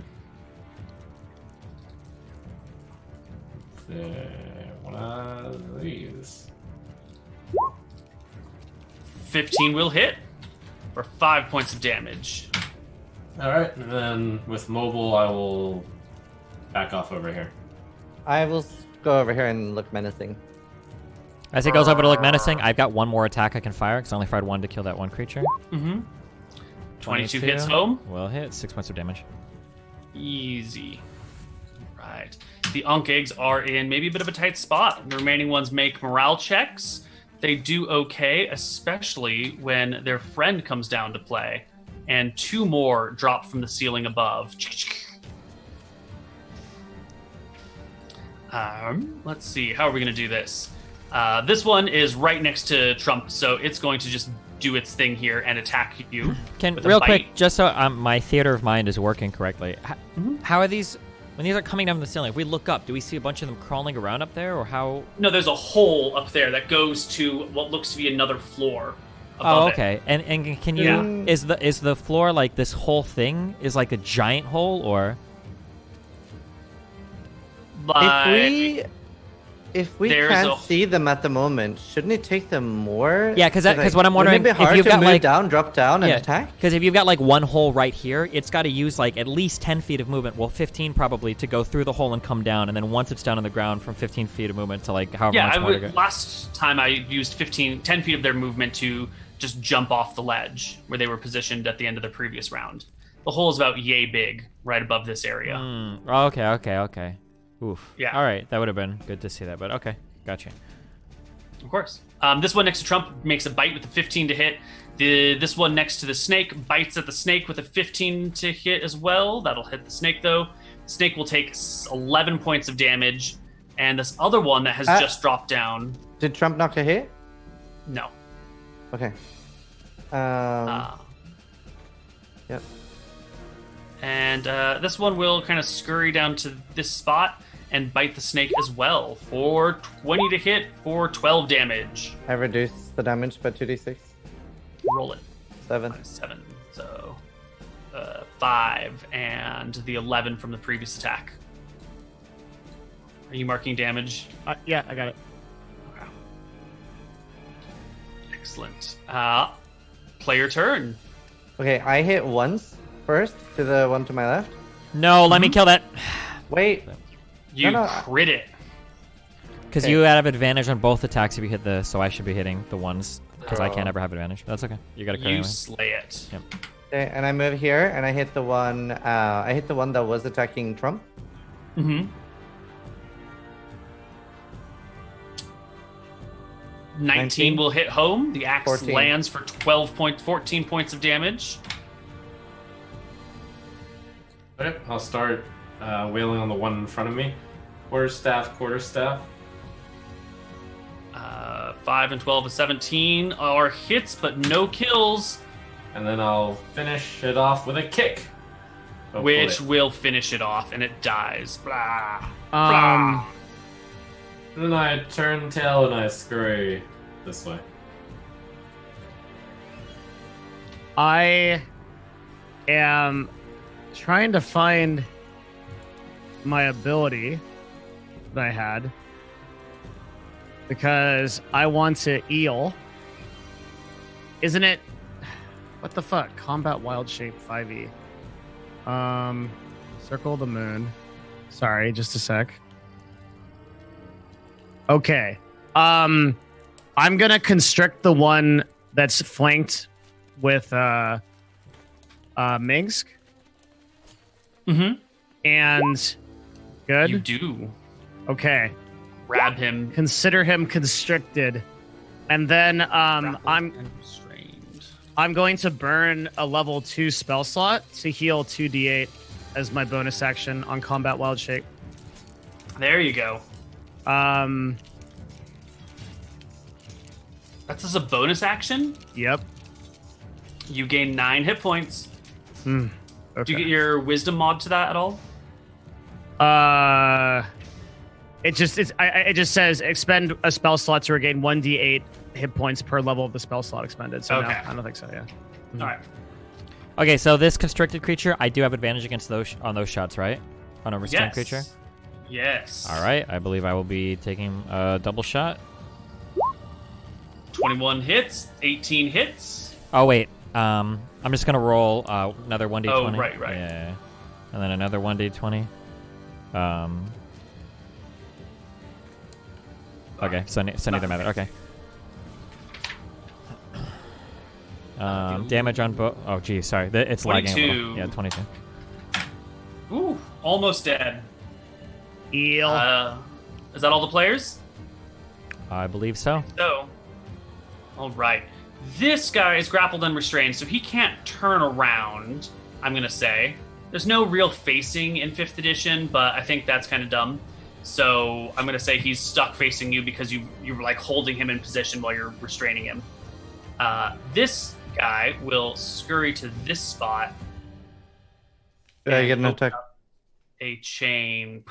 One of these. 15 will hit for 5 points of damage. All right, and then with mobile, I will back off over here. I will go over here and look menacing. As he goes over to look menacing, I've got 1 more attack I can fire because I only fired 1 to kill that 1 creature. Mm-hmm. 22 hits home. Will hit. 6 points of damage. Easy. Right. The Ankh-Eggs are in maybe a bit of a tight spot. The remaining ones make morale checks. they do okay, especially when their friend comes down to play, and 2 more drop from the ceiling above. Let's see, how are we going to do this? This one is right next to Trump, so it's going to just do its thing here and attack you. Can with a real bite. quick, just so my theater of mind is working correctly. How are these? When these are coming down from the ceiling, if we look up, do we see a bunch of them crawling around up there, or how? No, there's a hole up there that goes to what looks to be another floor. Above Oh, it. okay. And can you? Is the floor like this whole thing is like a giant hole, or? But If we There's can't a- see them at the moment, shouldn't it take them more? Yeah, because what I'm wouldn't wondering, it be hard if you've to got move like down, drop down, and attack? Because if you've got like one hole right here, it's got to use like at least 10 feet of movement, well 15 probably, to go through the hole and come down, and then once it's down on the ground, from 15 feet of movement to like however yeah, much more to go. last time I used 10 feet of their movement to just jump off the ledge where they were positioned at the end of the previous round. The hole is about yay big, right above this area. Okay. Oof. Yeah. All right, that would have been good to see that, but okay, gotcha. Of course. This one next to Trump makes a bite with a 15 to hit. This one next to the snake bites at the snake with a 15 to hit as well. That'll hit the snake, though. The snake will take 11 points of damage. And this other one that has just dropped down... Did Trump knock a hit? No. Okay. Yep. And this one will kind of scurry down to this spot and bite the snake as well for 20 to hit for 12 damage. I reduced the damage by 2d6. Roll it. 7. 7. So 5 and the 11 from the previous attack. Are you marking damage? Yeah, I got it. Okay. Excellent. Player turn. Okay, I hit once first to the one to my left. No, let me kill that. Wait. You No. crit it. Because Okay. you have advantage on both attacks if you hit so I should be hitting the ones, because I can't ever have advantage. That's okay. You got to crit You anyway. slay it. Yep. Okay, and I move here, and I hit the one. I hit the one that was attacking Trump. Mm-hmm. 19 will hit home. The axe 14. lands for 14 points of damage. Okay, I'll start wailing on the one in front of me. Quarterstaff. 5 and 12 is 17 are hits, but no kills, And then I'll finish it off with a kick. Hopefully. which will finish it off, and it dies. Blah. Um, And then I turn tail and I scurry this way. I am trying to find my ability that I had because I want to eel. Isn't it? What the fuck? Combat wild shape 5e. Circle the moon. Sorry, just a sec. Okay. I'm gonna constrict the one that's flanked with Minsk. Mm-hmm. And good. You do Okay. grab him. Consider him constricted. And then I'm Restrained. I'm going to burn a level 2 spell slot to heal 2d8 as my bonus action on combat wild shape. There you go. That's as a bonus action. Yep. You gain 9 hit points. Okay. Do you get your wisdom mod to that at all? It just says expend a spell slot to regain 1d8 hit points per level of the spell slot expended. So Okay. no, I don't think so. Yeah. All right. Okay, so this constricted creature, I do have advantage against those on those shots, right? On a restrained creature. Yes. All right, I believe I will be taking a double shot. 21 hits, 18 hits. Oh wait, I'm just gonna roll another 1d20. Oh, right. Yeah, and then another 1d20. Okay, so neither matter. Okay. Damage on both. Oh, geez, sorry. It's lagging a 22. little. Yeah, 22. Ooh, almost dead. Eel. Is that all the players? I believe so. So, All right. This guy is grappled and restrained, so he can't turn around, I'm going to say. There's no real facing in 5th edition, but I think that's kind of dumb. So I'm going to say he's stuck facing you because you're like holding him in position while you're restraining him. This guy will scurry to this spot. Do I get an attack? A chain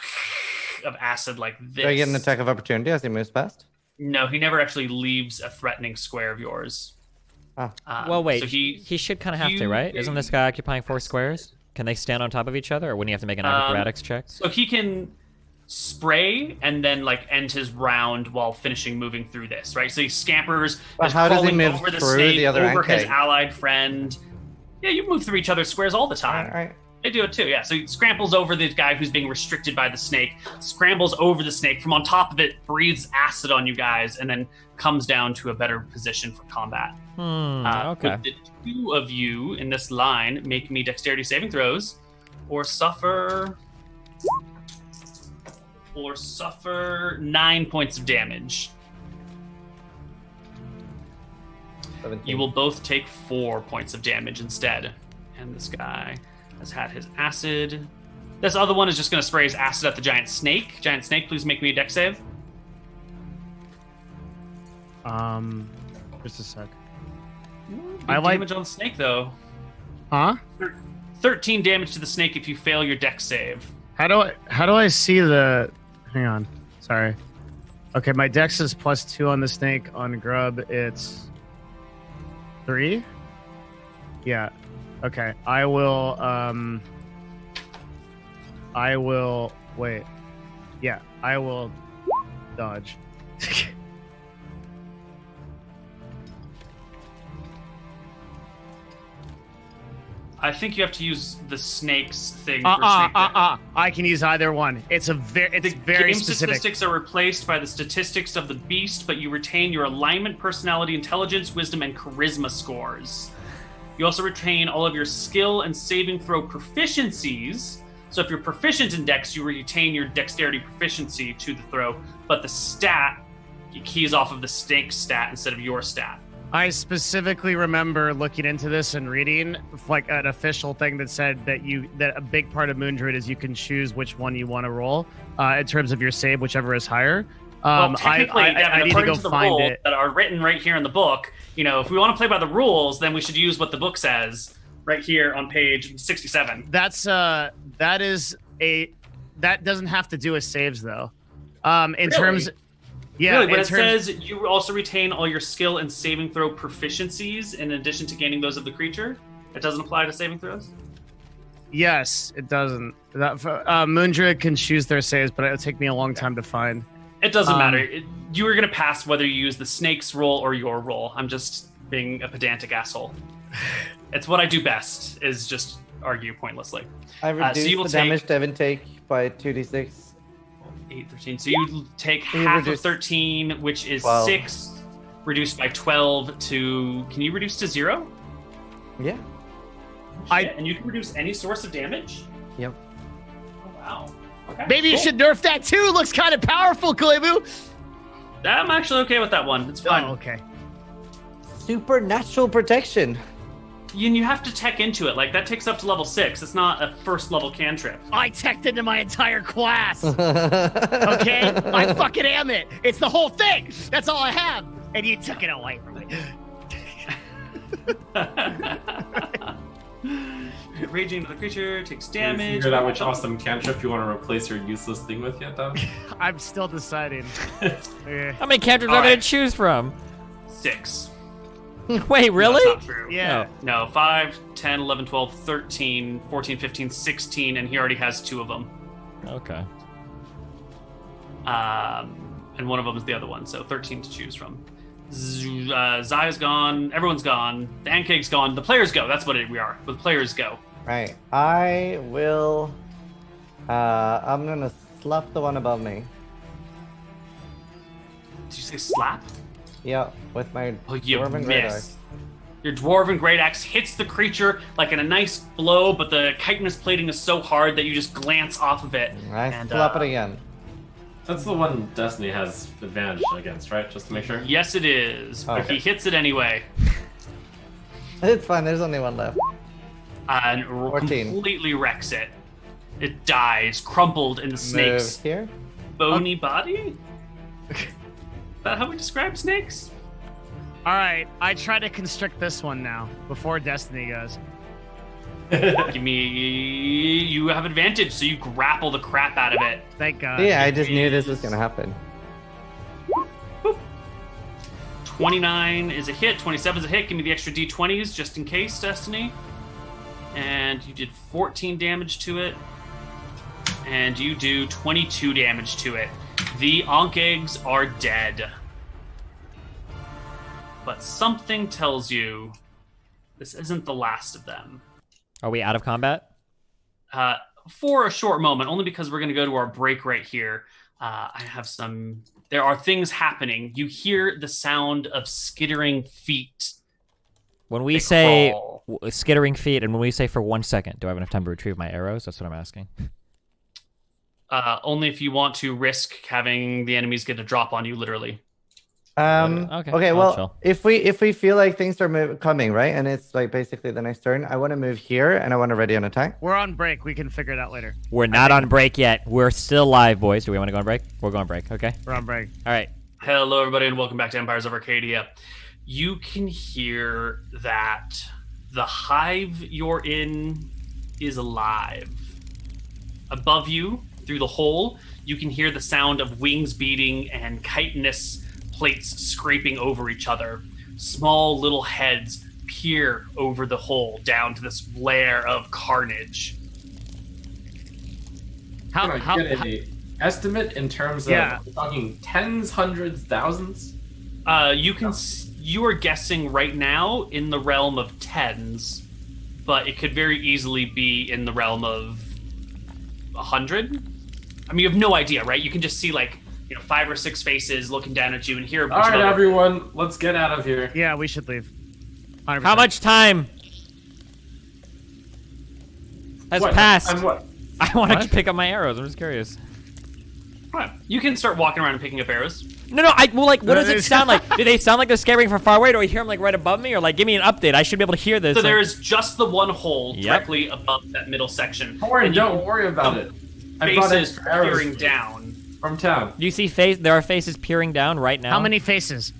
of acid like this. Do I get an attack of opportunity as he moves past? No, he never actually leaves a threatening square of yours. Well, wait. So he should kind of have to, right? Isn't this guy occupying 4 squares? Can they stand on top of each other, or wouldn't you have to make an acrobatics check? So he can spray and then like end his round while finishing moving through this, right? So he scampers, But how does he move over the through snake, the other over his Ankeg? allied friend. Yeah, you move through each other's squares all the time. All right. They do it too, yeah. So he scrambles over the guy who's being restricted by the snake, scrambles over the snake, from on top of it, breathes acid on you guys, and then comes down to a better position for combat. Okay. Would the 2 of you in this line make me dexterity saving throws, or suffer 9 points of damage. 17. You will both take 4 points of damage instead. And this guy has had his acid. This other one is just going to spray his acid at the giant snake. Giant snake, please make me a dex save. Just a sec. Big I like- damage on the snake, though. Huh? 13 damage to the snake if you fail your dex save. How do I see the? Hang on. Sorry. Okay, my dex is +2 on the snake. On grub, it's 3. Yeah. Okay. I will wait. Yeah, I will dodge. I think you have to use the snake's thing for snake damage. I can use either one. It's very Game specific. statistics are replaced by the statistics of the beast, but you retain your alignment, personality, intelligence, wisdom, and charisma scores. You also retain all of your skill and saving throw proficiencies. So if you're proficient in dex, you retain your dexterity proficiency to the throw, but the stat keys off of the snake stat instead of your stat. I specifically remember looking into this and reading like an official thing that said that a big part of Moon Druid is you can choose which one you want to roll in terms of your save, whichever is higher. Well, technically, I need to according go to the find rules it. that are written right here in the book, if we want to play by the rules, then we should use what the book says right here on page 67. That doesn't have to do with saves though. Really? Terms. Yeah, really, but it says you also retain all your skill and saving throw proficiencies in addition to gaining those of the creature. It doesn't apply to saving throws? Yes, it doesn't. Moon Druid can choose their saves, but it'll take me a long time to find. It doesn't matter. You were going to pass whether you use the snake's roll or your roll. I'm just being a pedantic asshole. It's what I do best, is just argue pointlessly. I reduced so you will the damage Devin take by 2d6. 8, 13. So you take You half reduce- of 13, which is 12. 6, reduced by 12 to... Can you reduce to 0? Yeah. And you can reduce any source of damage? Yep. Oh, wow. Okay, Maybe you cool. should nerf that too. Looks kind of powerful, Koibu. I'm actually okay with that one. It's fine. Oh, okay. Supernatural protection. You have to tech into it. Like, that takes up to level 6. It's not a first level cantrip. I teched into my entire class. Okay? I fucking am it. It's the whole thing. That's all I have. And you took it away from me. Raging of the creature takes Have you damage. figured out which awesome cantrip you want to replace your useless thing with yet, Dom? I'm still deciding. How many cantrips are All going right. to choose from? 6. Wait, really? That's not true. Yeah. No, 5, 10, 11, 12, 13, 14, 15, 16, and he already has 2 of them. Okay. And one of them is the other one, so 13 to choose from. Zaya's gone, everyone's gone, the Ankeg's gone, the players go. That's what we are. The players go. Right. I will. I'm gonna slap the one above me. Did you say slap? Yeah, with my Oh, you dwarven great miss. axe. Your dwarven great axe hits the creature like in a nice blow, but the chitinous plating is so hard that you just glance off of it. I and, slap it again. That's the one Destiny has advantage against, right? Just to make sure. Yes, it is. But Okay. he hits it anyway. It's fine. There's only one left. And 14. completely wrecks it. It dies, crumpled in the snake's Move here. bony body? Is that how we describe snakes? All right, I try to constrict this one now before Destiny goes. Give me... You have advantage, so you grapple the crap out of it. Thank God. Yeah, I just knew this was gonna happen. 29 is a hit, 27 is a hit. Give me the extra d20s just in case, Destiny. And you did 14 damage to it. And you do 22 damage to it. The Ankh eggs are dead. But something tells you this isn't the last of them. Are we out of combat? For a short moment, only because we're going to go to our break right here. I have some... There are things happening. You hear the sound of skittering feet. When we They say crawl. skittering feet, and when we say for 1 second, do I have enough time to retrieve my arrows? That's what I'm asking. Only if you want to risk having the enemies get a drop on you, literally. Okay, Okay. I'll Well, chill. if we feel like things are coming, right, and it's like basically the next turn, I want to move here and I want to ready an attack. We're on break. We can figure it out later. We're not on break yet. We're still live, boys. Do we want to go on break? We're going break. Okay. We're on break. All right. Hello, everybody, and welcome back to Empires of Arcadia. You can hear that the hive you're in is alive. Above you, through the hole, you can hear the sound of wings beating and chitinous plates scraping over each other. Small little heads peer over the hole down to this lair of carnage. How? Can I How? get an estimate in terms of Yeah. we're talking tens, hundreds, thousands? You are guessing right now in the realm of tens, but it could very easily be in the realm of 100. I mean, you have no idea, right? You can just see 5 or 6 faces looking down at you and hear a All bunch right, of other... everyone, let's get out of here. Yeah, we should leave. 100%. How much time has What? passed? And what? I want to What? pick up my arrows. I'm just curious. Right. You can start walking around and picking up arrows. No. What does it sound like? Do they sound like they're scaring from far away? Do I hear them right above me, or give me an update? I should be able to hear this. So there is just the one hole Yep. directly above that middle section. Corey, And you don't worry about it. I brought faces extra arrows peering down. from town. Do you see face? There are faces peering down right now. How many faces?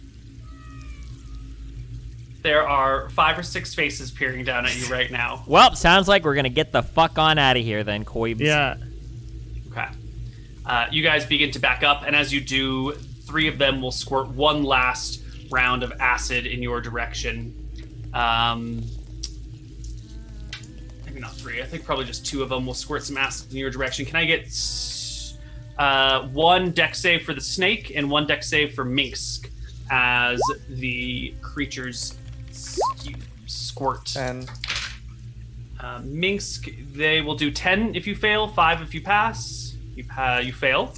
There are 5 or 6 faces peering down at you right now. Well, sounds like we're gonna get the fuck on out of here then, Koibu. Yeah. Okay. You guys begin to back up, and as you do, 3 of them will squirt one last round of acid in your direction. Maybe not 3. I think probably just 2 of them will squirt some acid in your direction. Can I get 1 dex save for the snake and 1 dex save for Minsk as the creatures squirt? And Minsk, they will do 10 if you fail, 5 if you pass. You fail.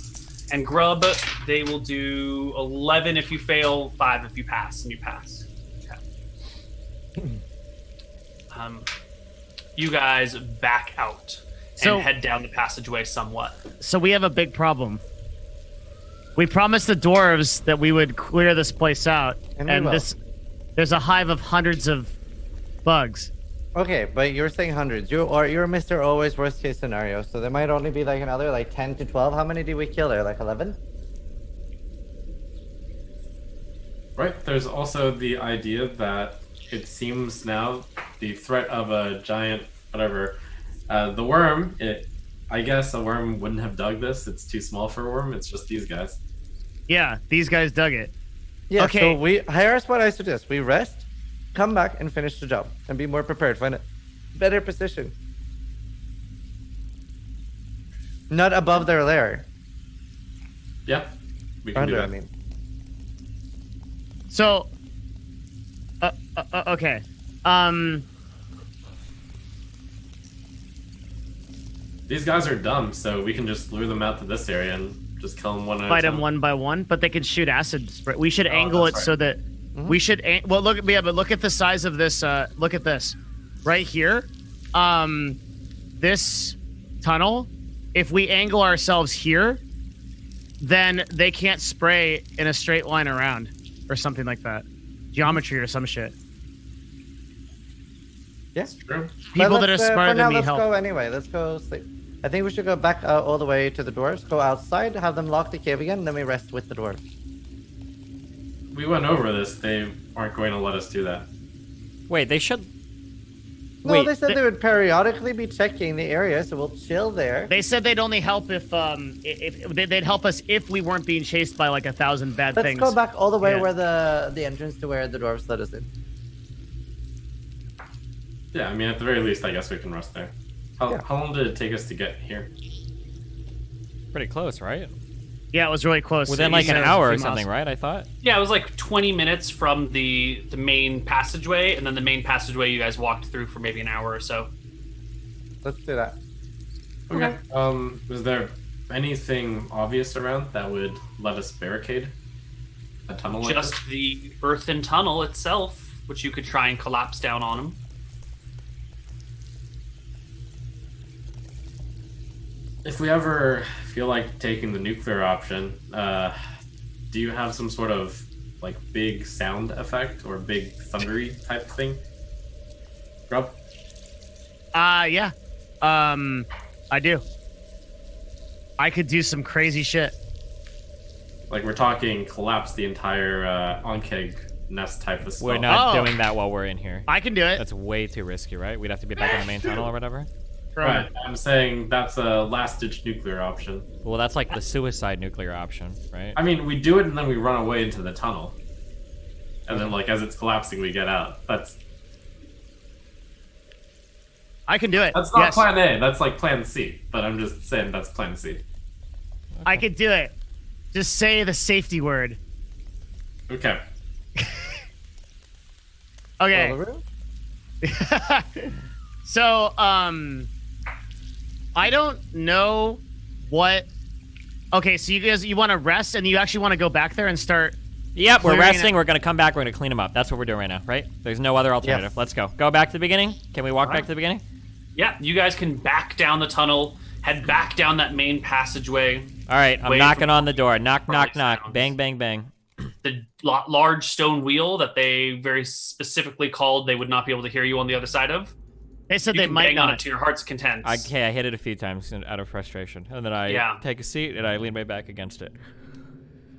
And Grub, they will do 11 if you fail, 5 if you pass, and you pass. Okay. You guys back out So- and head down the passageway somewhat. So we have a big problem. We promised the dwarves that we would clear this place out, And we will. there's a hive of hundreds of bugs. okay, but you're saying hundreds. You're Mr. Always worst case scenario, so there might only be another 10 to 12. How many did we kill there? 11? Right. There's also the idea that it seems now the threat of a giant whatever, the worm. I guess a worm wouldn't have dug this. It's too small for a worm. It's just these guys. Yeah, these guys dug it. Yeah, Okay. so here's what I suggest. We rest, come back and finish the job and be more prepared, find a better position. Not above their lair. Yeah. We can do Under, that. I mean. So, okay. These guys are dumb, so we can just lure them out to this area and just kill them one at a Fight time. them one by one, but they can shoot acid spray. We should angle it that's so that we should. Well, look at the size of this. Look at this, right here. This tunnel. If we angle ourselves here, then they can't spray in a straight line around or something like that. Geometry or some shit. Yes. True. People that are smarter than me let's help. go anyway. Let's go sleep. I think we should go back all the way to the dwarves, go outside, have them lock the cave again, and then we rest with the dwarves. We went over this. They aren't going to let us do that. Wait, they should. No, Wait, they said they would periodically be checking the area, so we'll chill there. They said they'd only help if they'd help us if we weren't being chased by like 1,000 bad Let's things. go back all the way Yeah. where the entrance to where the dwarves let us in. Yeah, I mean, at the very least, I guess we can rest there. How Yeah. long did it take us to get here? Pretty close, right? Yeah, it was really close. Within You like said an it was a hour or few something, miles. right? I thought. Yeah, it was like 20 minutes from the main passageway, and then the main passageway you guys walked through for maybe an hour or so. Let's do that. Okay. Was there anything obvious around that would let us barricade a tunnel like Just this? the earthen tunnel itself, which you could try and collapse down on them. If we ever feel like taking the nuclear option, do you have some sort of like big sound effect or big thundery type thing? Grub? Yeah. I do. I could do some crazy shit. Like we're talking collapse the entire Onkeg nest type of spell. We're not Oh. doing that while we're in here. I can do it. That's way too risky, right? We'd have to be back in the main tunnel or whatever. Right. I'm saying that's a last-ditch nuclear option. Well, that's like the suicide nuclear option, right? I mean, we do it and then we run away into the tunnel. And then, like, as it's collapsing, we get out. That's I can do it. not Yes. plan A. That's like plan C. But I'm just saying that's plan C. I could do it. Just say the safety word. Okay. Okay. All the room? So, I don't know what. Okay, so you want to rest and you actually want to go back there and start. Yep, we're clearing resting. it. We're gonna come back. We're gonna clean them up. That's what we're doing right now, right? There's no other alternative. Yes. Let's go. Go back to the beginning. Can we walk back to the beginning? Yeah, you guys can back down the tunnel, head back down that main passageway. All right, I'm Wait knocking for- on the door. Knock, knock, Probably knock. sounds. Bang, bang, bang. The large stone wheel that they very specifically called they would not be able to hear you on the other side of. They said You they can might bang on it not. to your heart's content. Okay, I hit it a few times out of frustration, and then I Yeah. take a seat and I lean my back against it.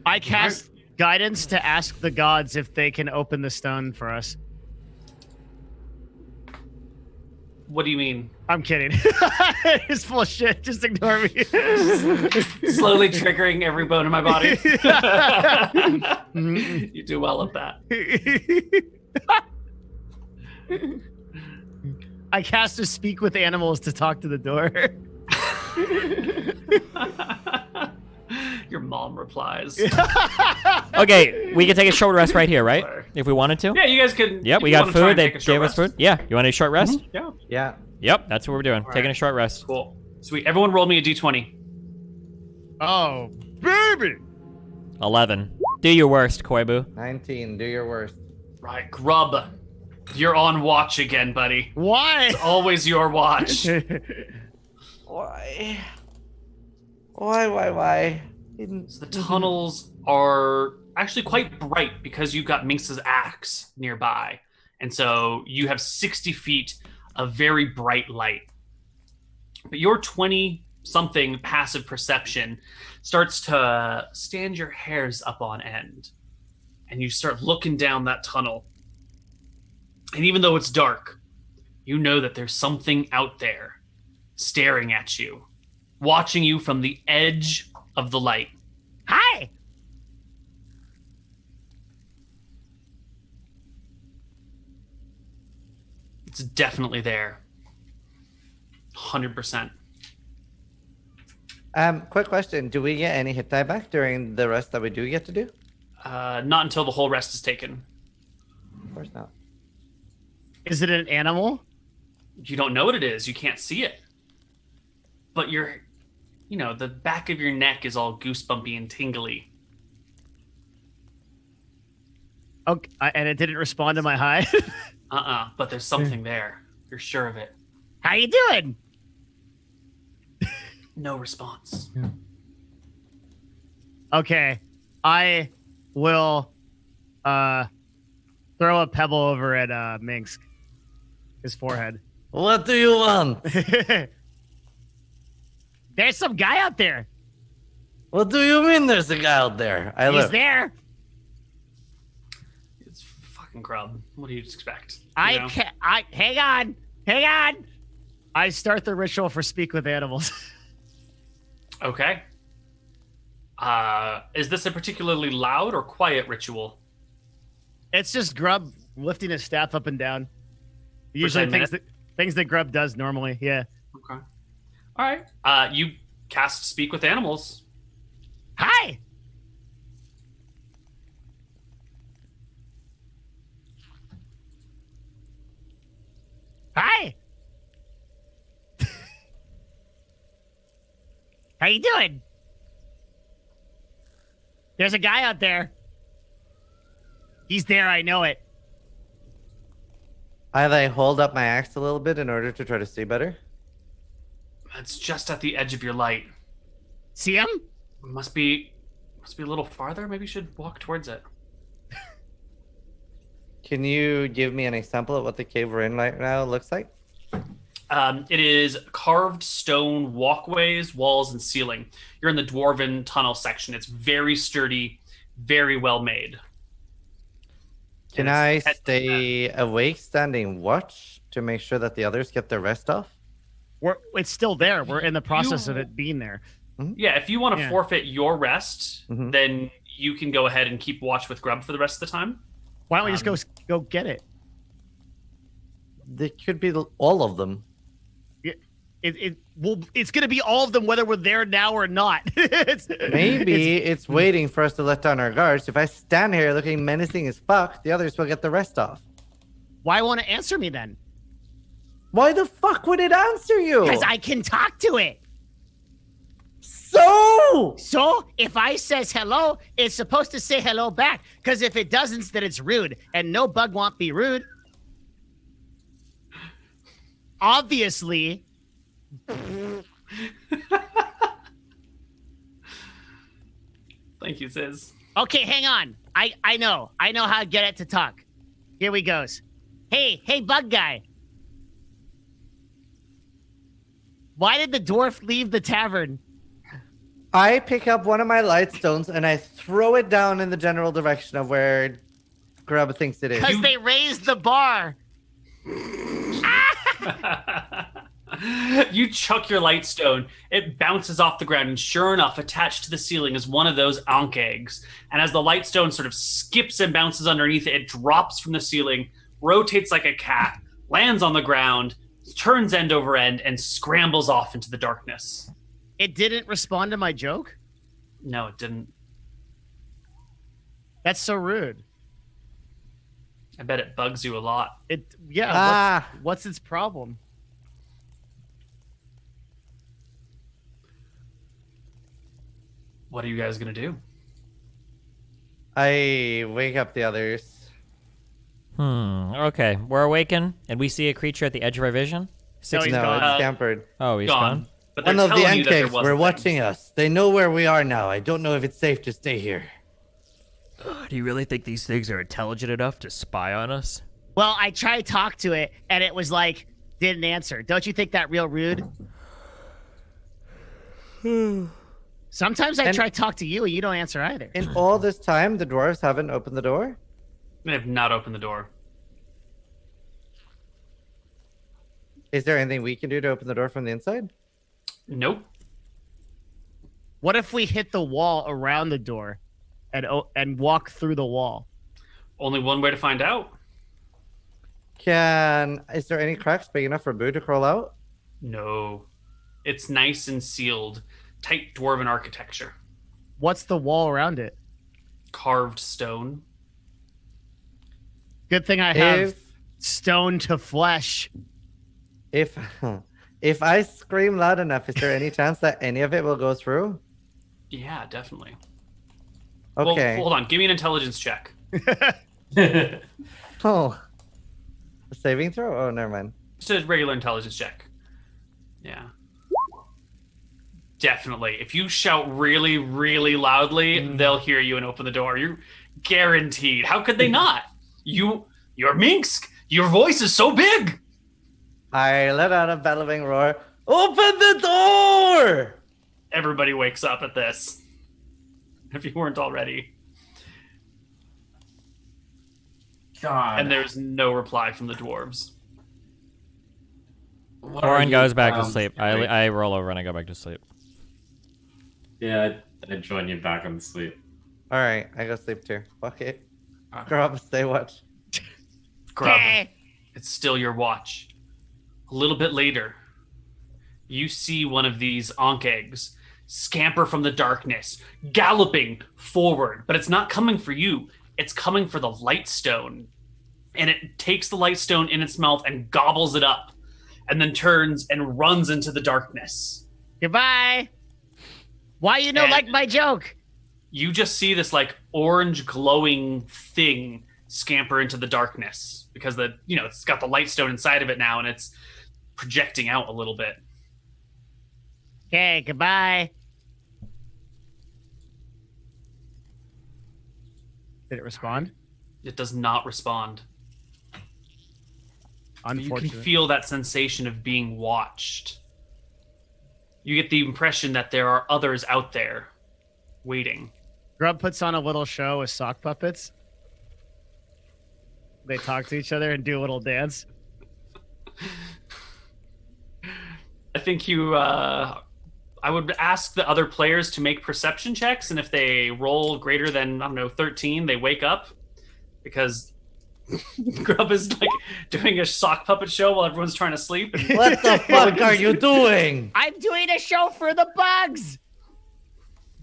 I cast guidance to ask the gods if they can open the stone for us. What do you mean? I'm kidding. It's full of shit. Just ignore me. Slowly triggering every bone in my body. You do well at that. I cast to speak with animals to talk to the door. Your mom replies. Okay, we can take a short rest right here, right? If we wanted to. Yeah, you guys could. Yep, if we you got wanna try food. and They take a short gave us rest. food. Yeah, you want a short rest? Yeah. Yeah. Yep, that's what we're doing. Taking a short rest. Cool. Sweet. Everyone roll me a d20. Oh, baby. 11. Do your worst, Koibu. 19. Do your worst. Right, Grub. You're on watch again, buddy. Why? Always your watch. Why? Why? The tunnels are actually quite bright because you've got Minx's axe nearby. And so you have 60 feet of very bright light. But your 20-something passive perception starts to stand your hairs up on end. And you start looking down that tunnel. And even though it's dark, you know that there's something out there staring at you, watching you from the edge of the light. Hi. It's definitely there. 100%. Quick question. Do we get any hit die back during the rest that we do get to do? Not until the whole rest is taken. Of course not. Is it an animal? You don't know what it is. You can't see it. But the back of your neck is all goosebumpy and tingly. Okay, and it didn't respond to my hi. But there's something there. You're sure of it. How you doing? No response. Okay, I will throw a pebble over at Minsk, his forehead. What do you want? There's some guy out there. What do you mean there's a guy out there? He's there. It's fucking Grub. What do you expect? Hang on. I start the ritual for speak with animals. Okay. Is this a particularly loud or quiet ritual? It's just Grub lifting his staff up and down. Usually things that Grub does normally. Yeah. Okay. All right. You cast speak with animals. Hi. Hi. How you doing? There's a guy out there. He's there, I know it. I hold up my axe a little bit in order to try to see better. It's just at the edge of your light. See him? Must be a little farther. Maybe you should walk towards it. Can you give me an example of what the cave we're in right now looks like? It is carved stone walkways, walls, and ceiling. You're in the dwarven tunnel section. It's very sturdy, very well made. Can I stay awake, standing watch, to make sure that the others get their rest off? It's still there. We're in the process of it being there. Yeah, if you want to forfeit your rest, then you can go ahead and keep watch with Grub for the rest of the time. Why don't we just go get it? They could be all of them. It's going to be all of them, whether we're there now or not. Maybe it's waiting for us to let down our guards. If I stand here looking menacing as fuck, the others will get the rest off. Why won't it answer me then? Why the fuck would it answer you? Because I can talk to it. So if I says hello, it's supposed to say hello back. Because if it doesn't, then it's rude. And no bug won't be rude. Obviously. Thank you, Ziz. Okay, hang on. I know how to get it to talk. Here we goes. Hey, bug guy. Why did the dwarf leave the tavern? I pick up one of my light stones and I throw it down in the general direction of where Grub thinks it is. Because they raised the bar. You chuck your light stone. It bounces off the ground, and sure enough, attached to the ceiling is one of those ankh eggs. And as the light stone sort of skips and bounces underneath it, it drops from the ceiling, rotates like a cat, lands on the ground, turns end over end, and scrambles off into the darkness. It didn't respond to my joke? No, it didn't. That's so rude. I bet it bugs you a lot. What's its problem? What are you guys going to do? I wake up the others. Okay. We're awakened, and we see a creature at the edge of our vision. He's It's scampered. Oh, he's gone? But they're One of the telling you that there Ankegs was were a thing. watching us. They know where we are now. I don't know if it's safe to stay here. Do you really think these things are intelligent enough to spy on us? Well, I tried to talk to it, and it was like, didn't answer. Don't you think that real rude? Sometimes I try to talk to you, and you don't answer either. In all this time, the dwarves haven't opened the door? They have not opened the door. Is there anything we can do to open the door from the inside? Nope. What if we hit the wall around the door and walk through the wall? Only one way to find out. Is there any cracks big enough for Boo to crawl out? No. It's nice and sealed. Tight dwarven architecture. What's the wall around it? Carved stone. Good thing I have stone to flesh. If I scream loud enough, is there any chance that any of it will go through? Yeah, definitely. Okay. Well, hold on. Give me an intelligence check. Oh. A saving throw? Oh, never mind. Just a regular intelligence check. Yeah. Definitely. If you shout really, really loudly, they'll hear you and open the door. You're guaranteed. How could they not? You're Minsk. Your voice is so big. I let out a bellowing roar. Open the door! Everybody wakes up at this. If you weren't already. God. And there's no reply from the dwarves. What are Orin you goes back to clowns sleep. doing? I roll over and I go back to sleep. Yeah, I join you back on sleep. All right, I go sleep too. Fuck it. Grub, stay watch. Grub, Okay. it's still your watch. A little bit later, you see one of these Ankh eggs scamper from the darkness, galloping forward, but it's not coming for you. It's coming for the light stone. And it takes the light stone in its mouth and gobbles it up, and then turns and runs into the darkness. Goodbye. Why you don't And- like my joke? You just see this like orange glowing thing scamper into the darkness because it's got the light stone inside of it now, and it's projecting out a little bit. Okay, goodbye. Did it respond? It does not respond. You can Unfortunate. feel that sensation of being watched. You get the impression that there are others out there waiting. Grub puts on a little show with sock puppets. They talk to each other and do a little dance. I think I would ask the other players to make perception checks, and if they roll greater than, 13, they wake up, because Grub is like doing a sock puppet show while everyone's trying to sleep. And What the fuck are you doing? I'm doing a show for the bugs.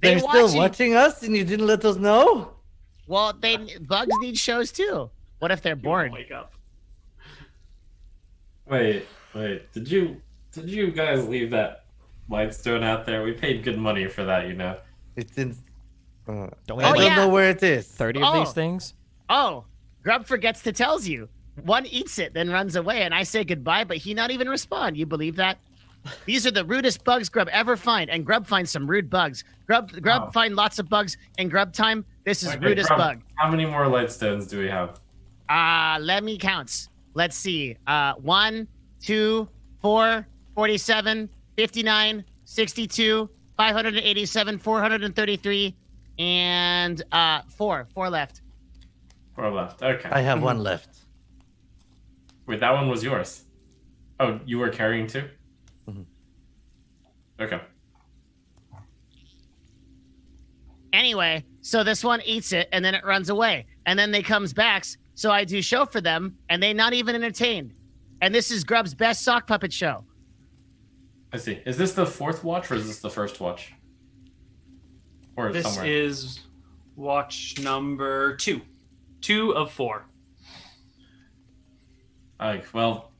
They're They still watching us and you didn't let us know? Well, bugs need shows too. What if they're you won't bored? wake up. Wait. Did you guys leave that light stone out there? We paid good money for that, you know. It's in. Don't we I have Oh, don't like yeah. know where it is. 30 of Oh. these things? Oh, Grub forgets to tells you. One eats it, then runs away, and I say goodbye, but he not even respond. You believe that? These are the rudest bugs Grub ever find, and Grub finds some rude bugs. Grub Oh. find lots of bugs in Grub time. This is Okay, rudest Grub, bug. How many more light stones do we have? Let me count. Let's see. 1, 2, 4, 47, 59, 62, 587, 433, and 4 left. 4 left. Okay. I have one left. Wait, that one was yours. Oh, you were carrying two? Mhm. Okay. Anyway, so this one eats it and then it runs away. And then they comes back. So I do show for them and they not even entertained. And this is Grub's best sock puppet show. I see. Is this the fourth watch or is this the first watch? Or This somewhere? is watch number 2. 2 of 4. Well,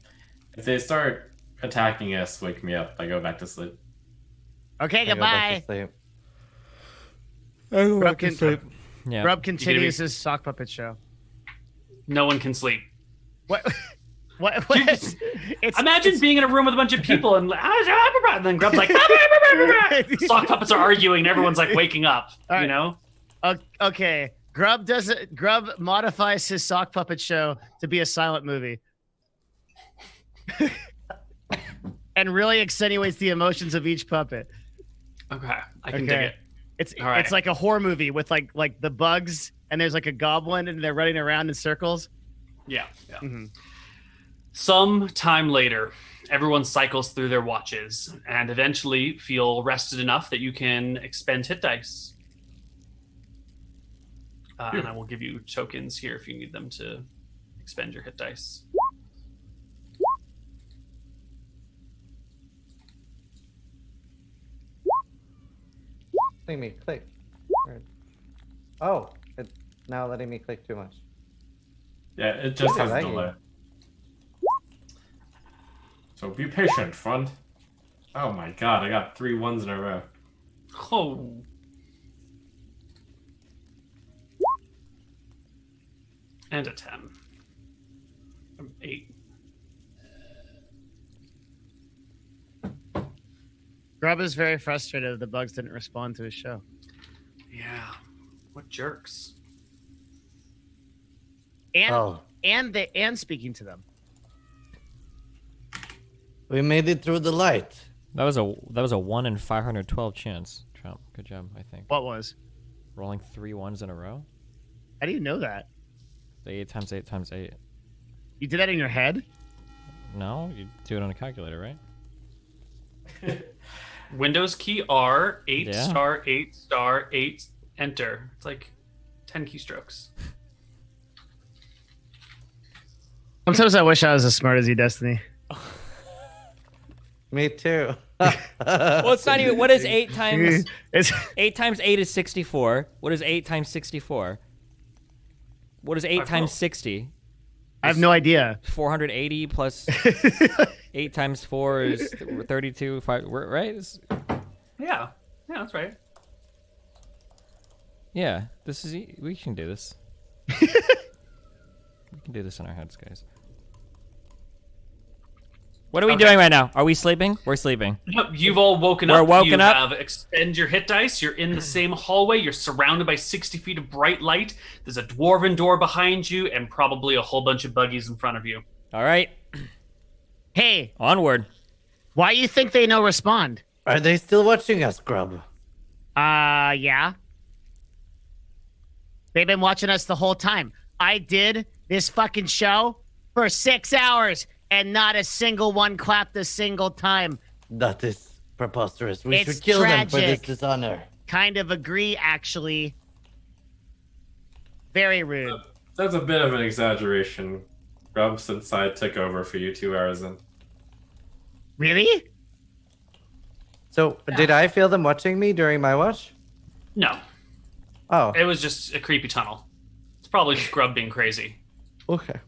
if they start attacking us, wake me up. I go back to sleep. Okay, I go back goodbye. to sleep. Yeah. Grub continues his sock puppet show. No one can sleep. What? What? Dude, It's, Imagine being in a room with a bunch of people and then Grub's like, sock puppets are arguing and everyone's like waking up, All right. you know? Okay. Grub modifies his sock puppet show to be a silent movie. And really accentuates the emotions of each puppet. Okay, I can Okay. dig it. It's All right. it's like a horror movie with like the bugs and there's like a goblin and they're running around in circles. Yeah. Mhm. Some time later, everyone cycles through their watches and eventually feel rested enough that you can expend hit dice. And I will give you tokens here if you need them to expend your hit dice. Letting me click. Oh, it's now letting me click too much. Yeah, it just What has is a that delay. So be patient, friend. Oh my god, I got 3 ones in a row. Oh. And a 10. 8. Grub is very frustrated the bugs didn't respond to his show. Yeah. What jerks. And speaking to them. We made it through the light. That was a 1 in 512 chance, Trump. Good job, I think. What was? Rolling 3 1s in a row? How do you know that? 8 times 8 times 8. You did that in your head? No, you do it on a calculator, right? Windows key R, 8 Yeah. star 8 star 8 enter. It's like 10 keystrokes. Sometimes I wish I was as smart as you, Destiny. Me too. Well, it's not even. What is 8 times? It's 8 times 8 is 64. What is 8 times 64? What is 8 times 60? I have no idea. 480 plus 8 times 4 is 32. 5, right? Yeah, that's right. Yeah, this is. We can do this. We can do this in our heads, guys. What are we doing right now? Are we sleeping? We're sleeping. Nope, you've all woken We're up. woken you up. have expend your hit dice. You're in the same hallway. You're surrounded by 60 feet of bright light. There's a dwarven door behind you and probably a whole bunch of buggies in front of you. All right, Hey, onward. why you think they no respond? Are they still watching us, Grub? Yeah. They've been watching us the whole time. I did this fucking show for 6 hours and not a single one clapped a single time. That is preposterous. We It's should kill them for this tragic. dishonor. Kind of agree, actually. Very rude. That's a bit of an exaggeration, Grub, since I took over for you 2 hours in. Really? So, did I feel them watching me during my watch? No, Oh, it was just a creepy tunnel. It's probably just Grub being crazy. okay.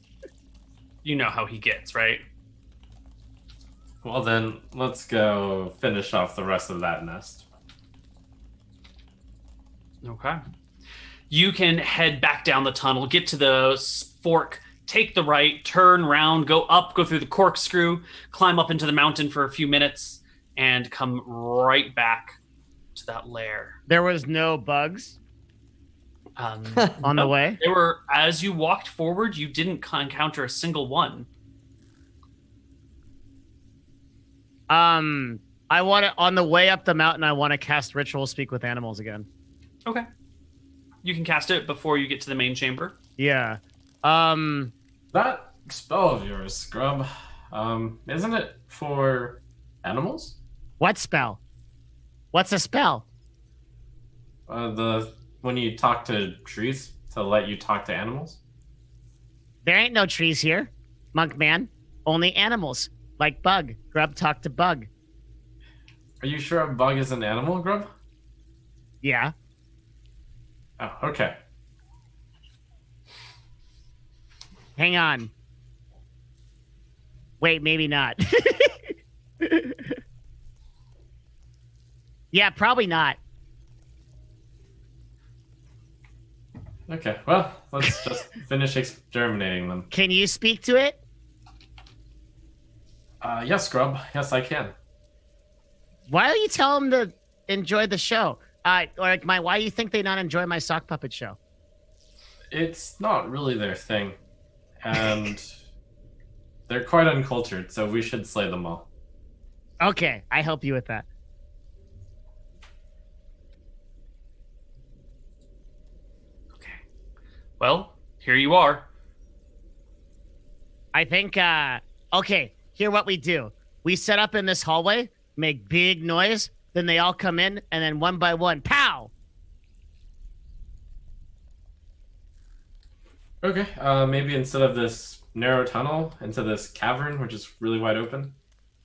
You know how he gets, right? Well then, let's go finish off the rest of that nest. Okay. You can head back down the tunnel, get to the fork, take the right, turn round, go up, go through the corkscrew, climb up into the mountain for a few minutes, and come right back to that lair. There was no bugs on the way. There were, as you walked forward, you didn't encounter a single one. I want to, on the way up the mountain, I want to cast Ritual Speak with Animals again. Okay. You can cast it before you get to the main chamber. Yeah. That spell of yours, Scrub, isn't it for animals? What spell? What's a spell? When you talk to trees to let you talk to animals? There ain't no trees here, monk man. Only animals. Like Bug. Grub talk to Bug. Are you sure a bug is an animal, Grub? Yeah. Oh, okay. Hang on. Wait, maybe not. Yeah, probably not. Okay, well, let's just finish exterminating them. Can you speak to it? Yes, Grub. Yes, I can. Why don't you tell them to enjoy the show? Or like why do you think they not enjoy my sock puppet show? It's not really their thing. And they're quite uncultured, so we should slay them all. Okay, I help you with that. Okay. Well, here you are. I think, okay, here what we do. We set up in this hallway, make big noise, then they all come in, and then one by one, pow! Okay, maybe instead of this narrow tunnel, into this cavern, which is really wide open.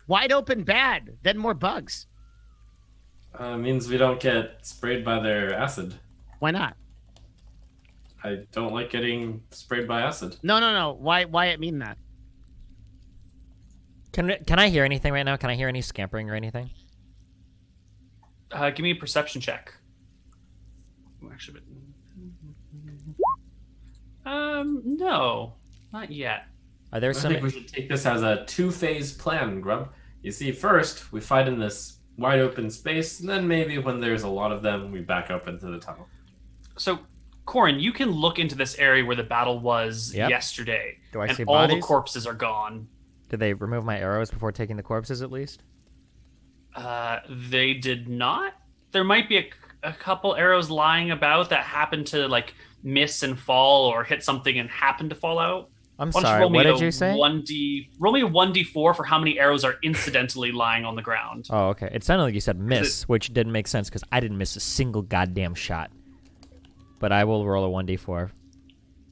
Wide open bad, then more bugs. Means we don't get sprayed by their acid. Why not? I don't like getting sprayed by acid. No. Why it mean that? Can I hear anything right now? Can I hear any scampering or anything? Give me a perception check. Actually, no, not yet. Are there I some? think we should take this as a two-phase plan, Grub. You see, first, we fight in this wide open space, and then maybe when there's a lot of them, we back up into the tunnel. So, Corin, you can look into this area where the battle was Yep. yesterday. Do I and see all bodies? the corpses are gone. Did they remove my arrows before taking the corpses at least? They did not. There might be a couple arrows lying about that happen to like miss and fall or hit something and happen to fall out. I'm Why don't sorry, roll me what a did you say? Roll me a 1d4 for how many arrows are incidentally lying on the ground. Oh, okay. It sounded like you said miss, which didn't make sense because I didn't miss a single goddamn shot. But I will roll a 1d4.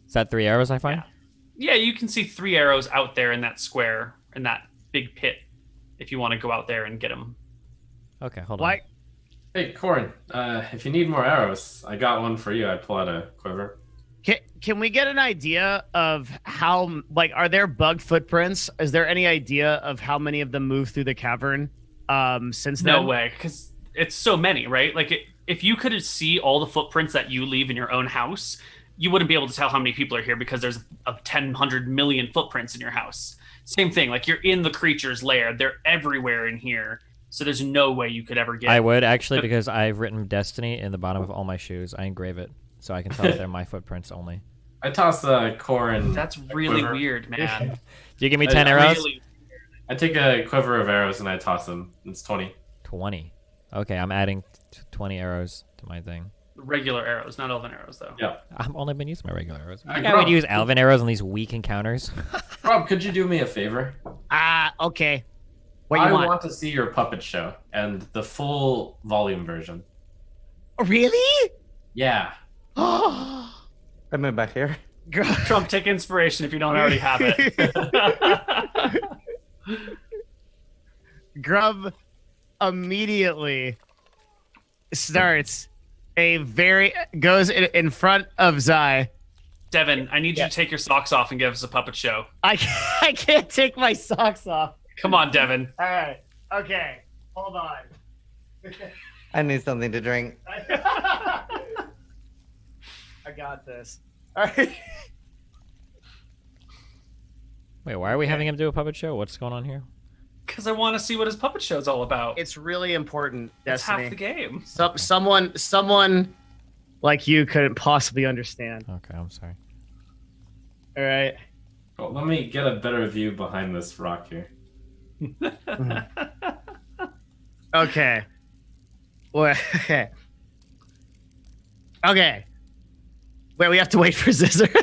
Is that 3 arrows I find? Yeah, you can see 3 arrows out there in that square, in that big pit, if you want to go out there and get them. Okay, hold on. Why? Hey, Corin, if you need more arrows, I got one for you. I pull out a quiver. Can we get an idea of how, like, are there bug footprints? Is there any idea of how many of them move through the cavern since then? No way, because it's so many, right? Like, if you could see all the footprints that you leave in your own house, you wouldn't be able to tell how many people are here because there's 100 million footprints in your house. Same thing, like, you're in the creature's lair. They're everywhere in here. So there's no way you could ever get... I would, actually, because I've written Destiny in the bottom of all my shoes. I engrave it, so I can tell if they're my footprints only. I toss Corin. That's really quiver. weird, man. Do you give me 10 arrows? Really... I take a quiver of arrows and I toss them. It's 20. 20. Okay, I'm adding 20 arrows to my thing. Regular arrows, not elven arrows, though. Yeah. I've only been using my regular arrows. Hey, I would Rob. use elven arrows on these weak encounters. Rob, could you do me a favor? Okay. What you I want? want to see your puppet show and the full volume version. Really? Yeah. Oh, I moved back here. Trump, take inspiration if you don't already have it. Grub immediately goes in front of Zai. Devin, I need you to take your socks off and give us a puppet show. I can't take my socks off. Come on, Devin. All right. Okay. Hold on. I need something to drink. I got this. All right. Wait, why are we having him do a puppet show? What's going on here? Because I want to see what his puppet show's all about. It's really important, That's Destiny. half the game. Someone like you couldn't possibly understand. Okay, I'm sorry. All right. Well, let me get a better view behind this rock here. Okay. Well, okay. Okay. Wait, we have to wait for Zizaran.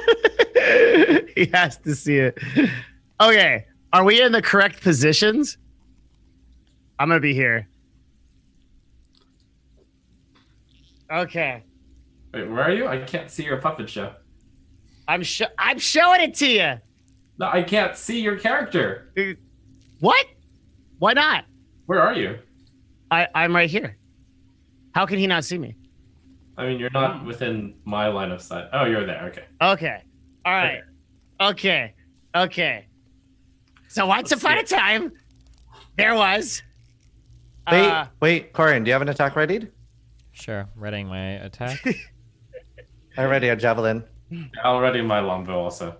He has to see it. Okay. Are we in the correct positions? I'm going to be here. Okay. Wait, where are you? I can't see your puppet show. I'm showing it to you. No, I can't see your character. What? Why not? Where are you? I'm right here. How can he not see me? I mean, you're not within my line of sight. Oh, you're there. Okay. Okay. All right. Okay. So once upon a time, there was. Wait, Corin, do you have an attack readied? Sure, readying my attack. I ready a javelin. Already my longbow also.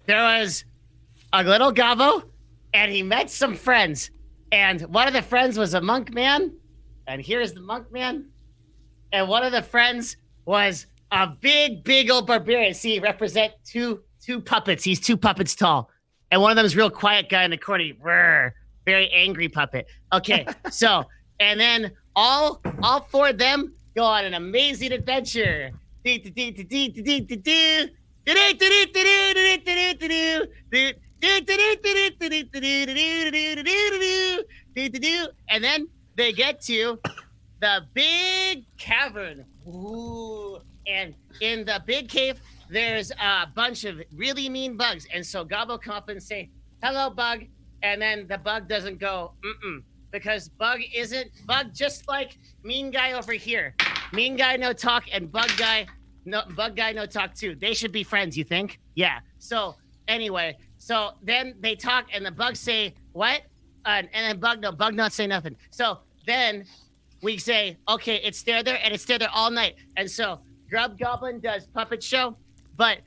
There was a little Gabo, and he met some friends. And one of the friends was a monk man, and here's the monk man. And one of the friends was a big old barbarian. See, represent two puppets. He's 2 puppets tall. And one of them is a real quiet guy in the corner. Very angry puppet. Okay, so, and then all 4 of them go on an amazing adventure. And then they get to the big cavern. Ooh. And in the big cave, there's a bunch of really mean bugs. And so Gobbo come up and say, hello, bug. And then the bug doesn't go, because bug just like mean guy over here. Mean guy no talk and bug guy no talk too. They should be friends, you think? Yeah. So anyway, so then they talk and the bugs say, what? And then bug not say nothing. So then we say, okay, it's there, and it's there all night. And so Grub Goblin does puppet show, but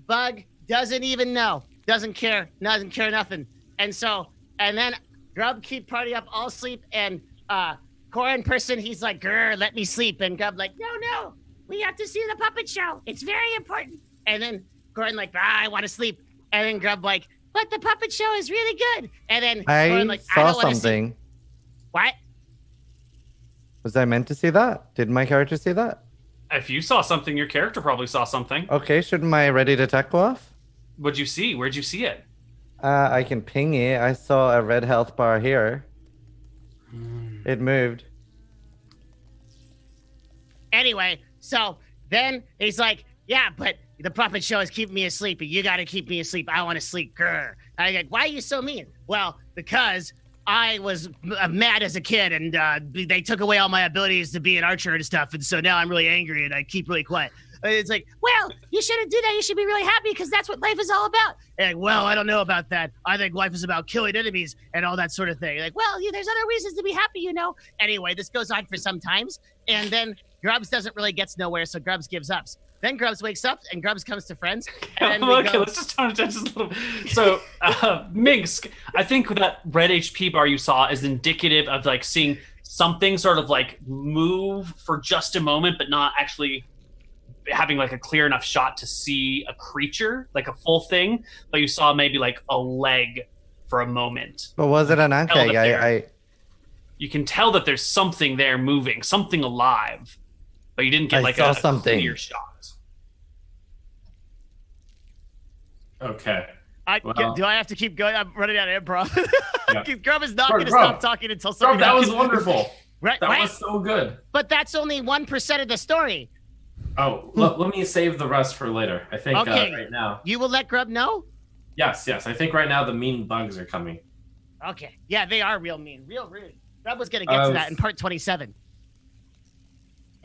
Bug doesn't even know, doesn't care nothing. And so, and then Grub keep party up all sleep, and Corin person, he's like, grr, let me sleep. And Grub like, no, we have to see the puppet show. It's very important. And then Corin like, I want to sleep. And then Grub like, but the puppet show is really good. And then Corin like, I saw don't want to see. something. What? Was I meant to see that? Did my character see that? If you saw something, your character probably saw something. Okay, shouldn't my ready to attack go off? What'd you see? Where'd you see it? I can ping it. I saw a red health bar here. It moved. Anyway, so then he's like, yeah, but the puppet show is keeping me asleep, and you got to keep me asleep. I want to sleep. Grr. I'm like, why are you so mean? Well, because I was mad as a kid, and they took away all my abilities to be an archer and stuff, and so now I'm really angry, and I keep really quiet. It's like, well, you shouldn't do that. You should be really happy because that's what life is all about. And like, well, I don't know about that. I think life is about killing enemies and all that sort of thing. Like, well, there's other reasons to be happy, you know. Anyway, this goes on for some times, and then Grubs doesn't really get nowhere, so Grubs gives up. Then Grubs wakes up, and Grubs comes to friends. And then Okay, let's just turn it down just a little. So, Minx, I think that red HP bar you saw is indicative of like seeing something sort of like move for just a moment, but not actually having like a clear enough shot to see a creature, like a full thing. But you saw maybe like a leg for a moment. But was it an anchor? You can tell that there's something there moving, something alive, but you didn't get like a clear shot. Okay. Do I have to keep going? I'm running out of improv. Yeah. Grub is not going to stop talking until something. That was wonderful. Right, that was so good. But that's only 1% of the story. Oh, let me save the rest for later. I think right now. You will let Grub know? Yes. I think right now the mean bugs are coming. Okay. Yeah, they are real mean, real rude. Grub was going to get to that in part 27.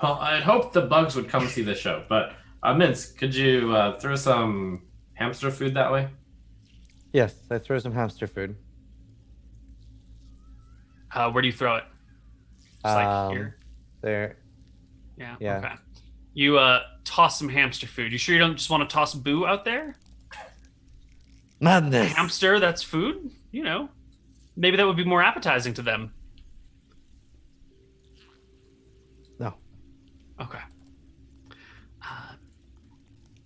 Well, I'd hope the bugs would come see the show, but Mince, could you throw some hamster food that way? Yes, I throw some hamster food. Where do you throw it? Just like here? There. Yeah. Okay. You toss some hamster food. You sure you don't just want to toss Boo out there? Madness. Hamster, that's food? You know. Maybe that would be more appetizing to them. No. Okay.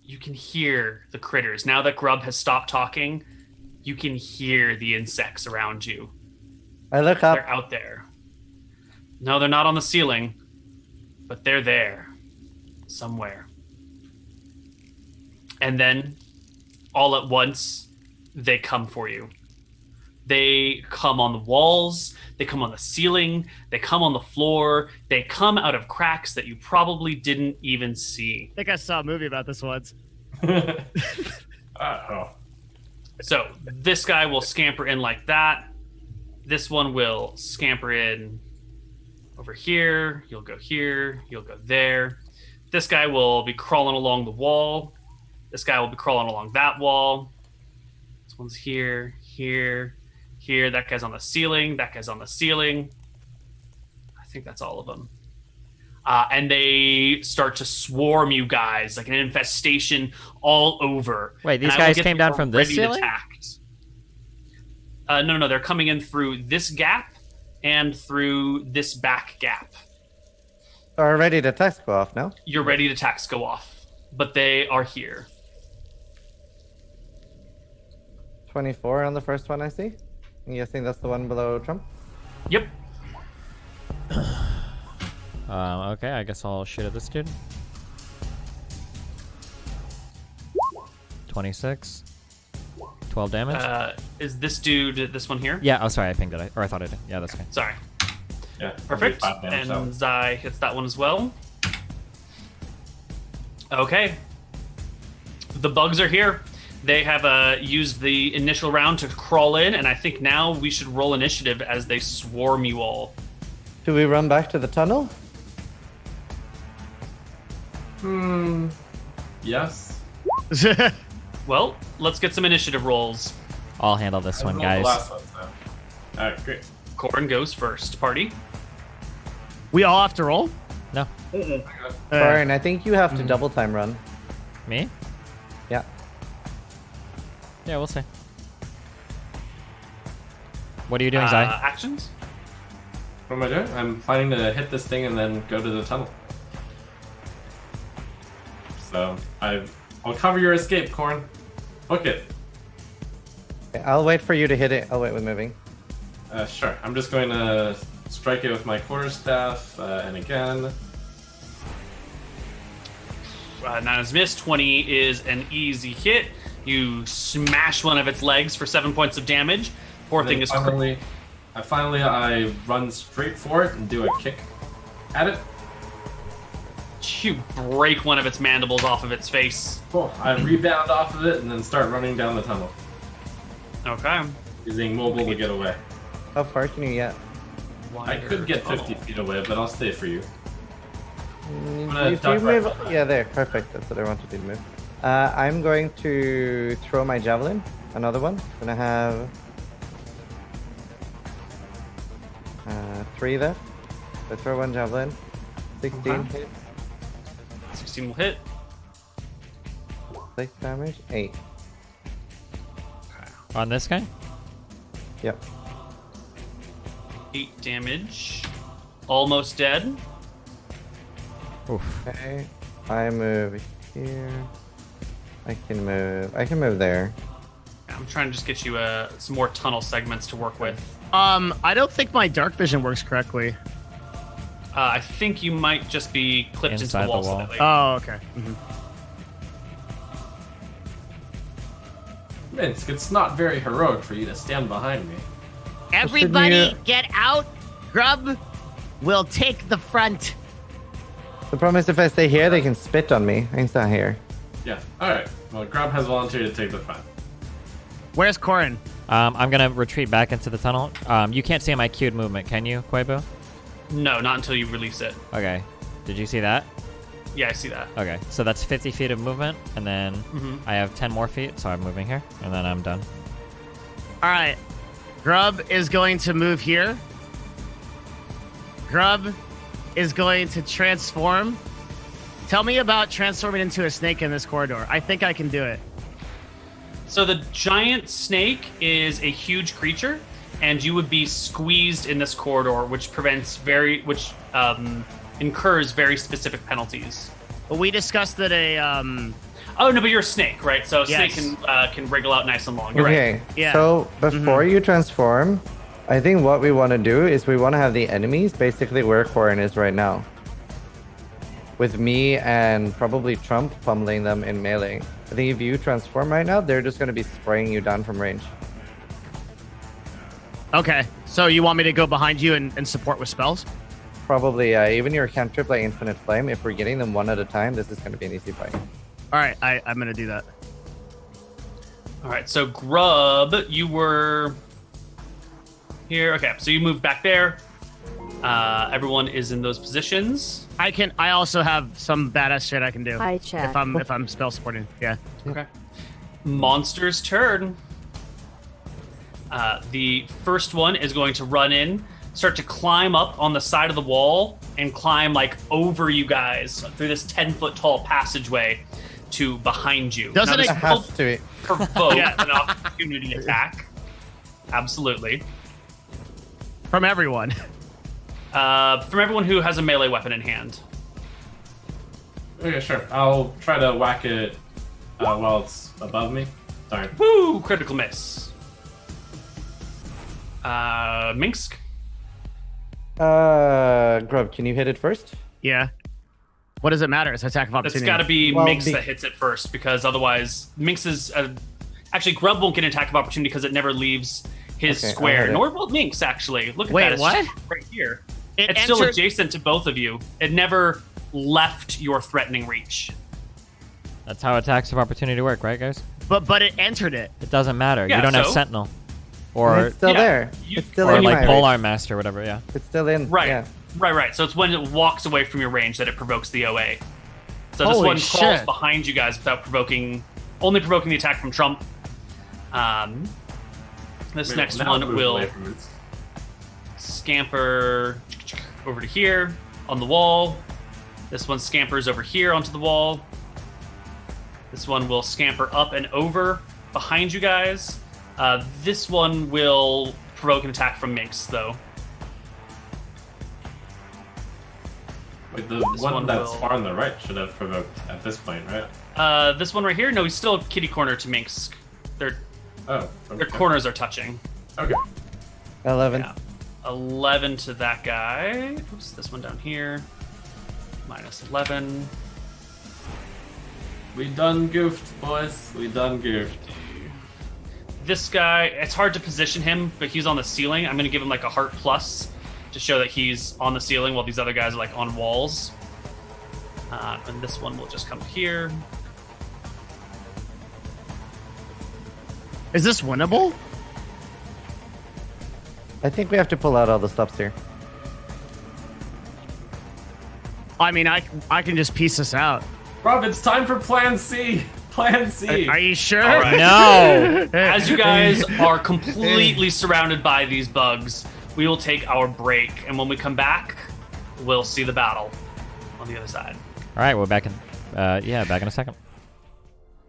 You can hear the critters. Now that Grub has stopped talking, you can hear the insects around you. I look up. They're out there. No, they're not on the ceiling, but they're there somewhere. And then, all at once, they come for you. They come on the walls, they come on the ceiling, they come on the floor, they come out of cracks that you probably didn't even see. I think I saw a movie about this once. Uh-oh. So, this guy will scamper in like that. This one will scamper in over here. You'll go here, you'll go there. This guy will be crawling along the wall. This guy will be crawling along that wall. This one's here, here, here. That guy's on the ceiling. That guy's on the ceiling. I think that's all of them. And they start to swarm you guys like an infestation all over. Wait, these guys came down from this ceiling? No, they're coming in through this gap and through this back gap. Are ready to attacks go off now? You're ready to attacks go off, but they are here. 24 on the first one I see. I'm guessing that's the one below Trump. Yep. Okay, I guess I'll shoot at this dude. 26. 12 damage. Is this dude this one here? Yeah, oh sorry, I pinged it. Or I thought I did. Yeah, that's okay. Sorry. Yeah. Perfect. And Zai hits that one as well. Okay. The bugs are here. They have used the initial round to crawl in, and I think now we should roll initiative as they swarm you all. Do we run back to the tunnel? Yes. Well, let's get some initiative rolls. I'll handle this one, guys. Alright, great. Corin goes first. Party. We all have to roll? No. Brian, I think you have to double time run. Me? Yeah. Yeah, we'll see. What are you doing, Zai? Actions? What am I doing? I'm planning to hit this thing and then go to the tunnel. So I'll cover your escape, Corn. Book it. Okay, I'll wait for you to hit it. I'll wait with moving. Sure. I'm just going to strike it with my quarterstaff, and again. 9 is missed. 20 is an easy hit. You smash one of its legs for 7 points of damage. Poor thing is finally I run straight for it and do a kick at it. You break one of its mandibles off of its face. Cool. I rebound off of it and then start running down the tunnel. Okay. Using mobile to get away. How far can you get? I could get 50 feet away, but I'll stay for you. If you move, yeah, there, perfect. That's what I wanted you to move. I'm going to throw my javelin. Another one. Gonna have 3 left. So throw one javelin. 16 hits. 16 will hit. 6 damage. 8. On this guy? Yep. 8 damage. Almost dead. Oof. Okay. I move here. I can move there. I'm trying to just get you some more tunnel segments to work with. I don't think my dark vision works correctly. I think you might just be clipped Inside into the wall. the wall. Slightly. Oh, okay. Minsk, it's not very heroic for you to stand behind me. Everybody get out. Grub will take the front. The problem is if I stay here, they can spit on me. I can stay here. Yeah. Alright. Well, Grub has volunteered to take the front. Where's Corin? I'm gonna retreat back into the tunnel. You can't see my queued movement, can you, Koibu? No, not until you release it. Okay. Did you see that? Yeah, I see that. Okay, so that's 50 feet of movement, and then I have 10 more feet, so I'm moving here, and then I'm done. All right. Grub is going to move here. Grub is going to transform. Tell me about transforming into a snake in this corridor. I think I can do it. So the giant snake is a huge creature, and you would be squeezed in this corridor, which incurs very specific penalties. But we discussed that Oh no, but you're a snake, right? So a Yes. snake can wriggle out nice and long. You're Okay. right. Yeah. So before you transform, I think what we want to do is we want to have the enemies basically where Corin is right now. With me and probably Trump pummeling them in melee. I think if you transform right now, they're just going to be spraying you down from range. Okay. So you want me to go behind you and support with spells? Probably even your cantrip like Infinite Flame, if we're getting them one at a time, this is going to be an easy fight. All right. I'm going to do that. All right. So Grub, you were here. Okay. So you moved back there. Everyone is in those positions. I also have some badass shit I can do. Hi, chat. If I'm spell supporting. Yeah. Okay. Monster's turn. The first one is going to run in, start to climb up on the side of the wall, and climb like over you guys through this 10-foot tall passageway to behind you. Doesn't now, it this Has will to. provoke an opportunity attack? Absolutely. From everyone. From everyone who has a melee weapon in hand. Okay, sure. I'll try to whack it while it's above me. Darn. Woo! Critical miss. Minsk. Grub, can you hit it first? Yeah. What does it matter? It's attack of It's opportunity. got to be Well, Minx that hits it first, because otherwise Minx is actually Grub won't get an attack of opportunity because it never leaves his Okay, I'll square. hit it. Nor will Minx actually. Look at Wait, that. It's what? just right here. It It's still entered- adjacent to both of you. It never left your threatening reach. That's how attacks of opportunity work, right, guys? But it entered it. It doesn't matter. Yeah, you don't have so? Sentinel. Or, It's still yeah, there. you- It's still or in like my range. Polar Master, whatever, yeah. It's still in. Right. Yeah. Right. So it's when it walks away from your range that it provokes the OA. So this Holy one crawls shit. behind you guys without only provoking the attack from Trump. This Wait, next now one move will away from it. scamper over to here on the wall. This one scampers over here onto the wall. This one will scamper up and over behind you guys. This one will provoke an attack from Minx, though. Wait, the This one one that's will- far on the right should have provoked at this point, right? This one right here? No, he's still kitty corner to Minx. Their Oh, okay. corners are touching. Okay. 11. Yeah. 11 to that guy. Oops, this one down here. Minus 11. We done goofed, boys. We done goofed. This guy, it's hard to position him, but he's on the ceiling. I'm going to give him like a heart plus to show that he's on the ceiling while these other guys are like on walls. And this one will just come here. Is this winnable? I think we have to pull out all the stops here. I mean, I can just piece this out. Rob, it's time for Plan C. Plan C. Are you sure? All right. No. As you guys are completely surrounded by these bugs, we will take our break, and when we come back, we'll see the battle on the other side. All right, we're back in. Back in a second.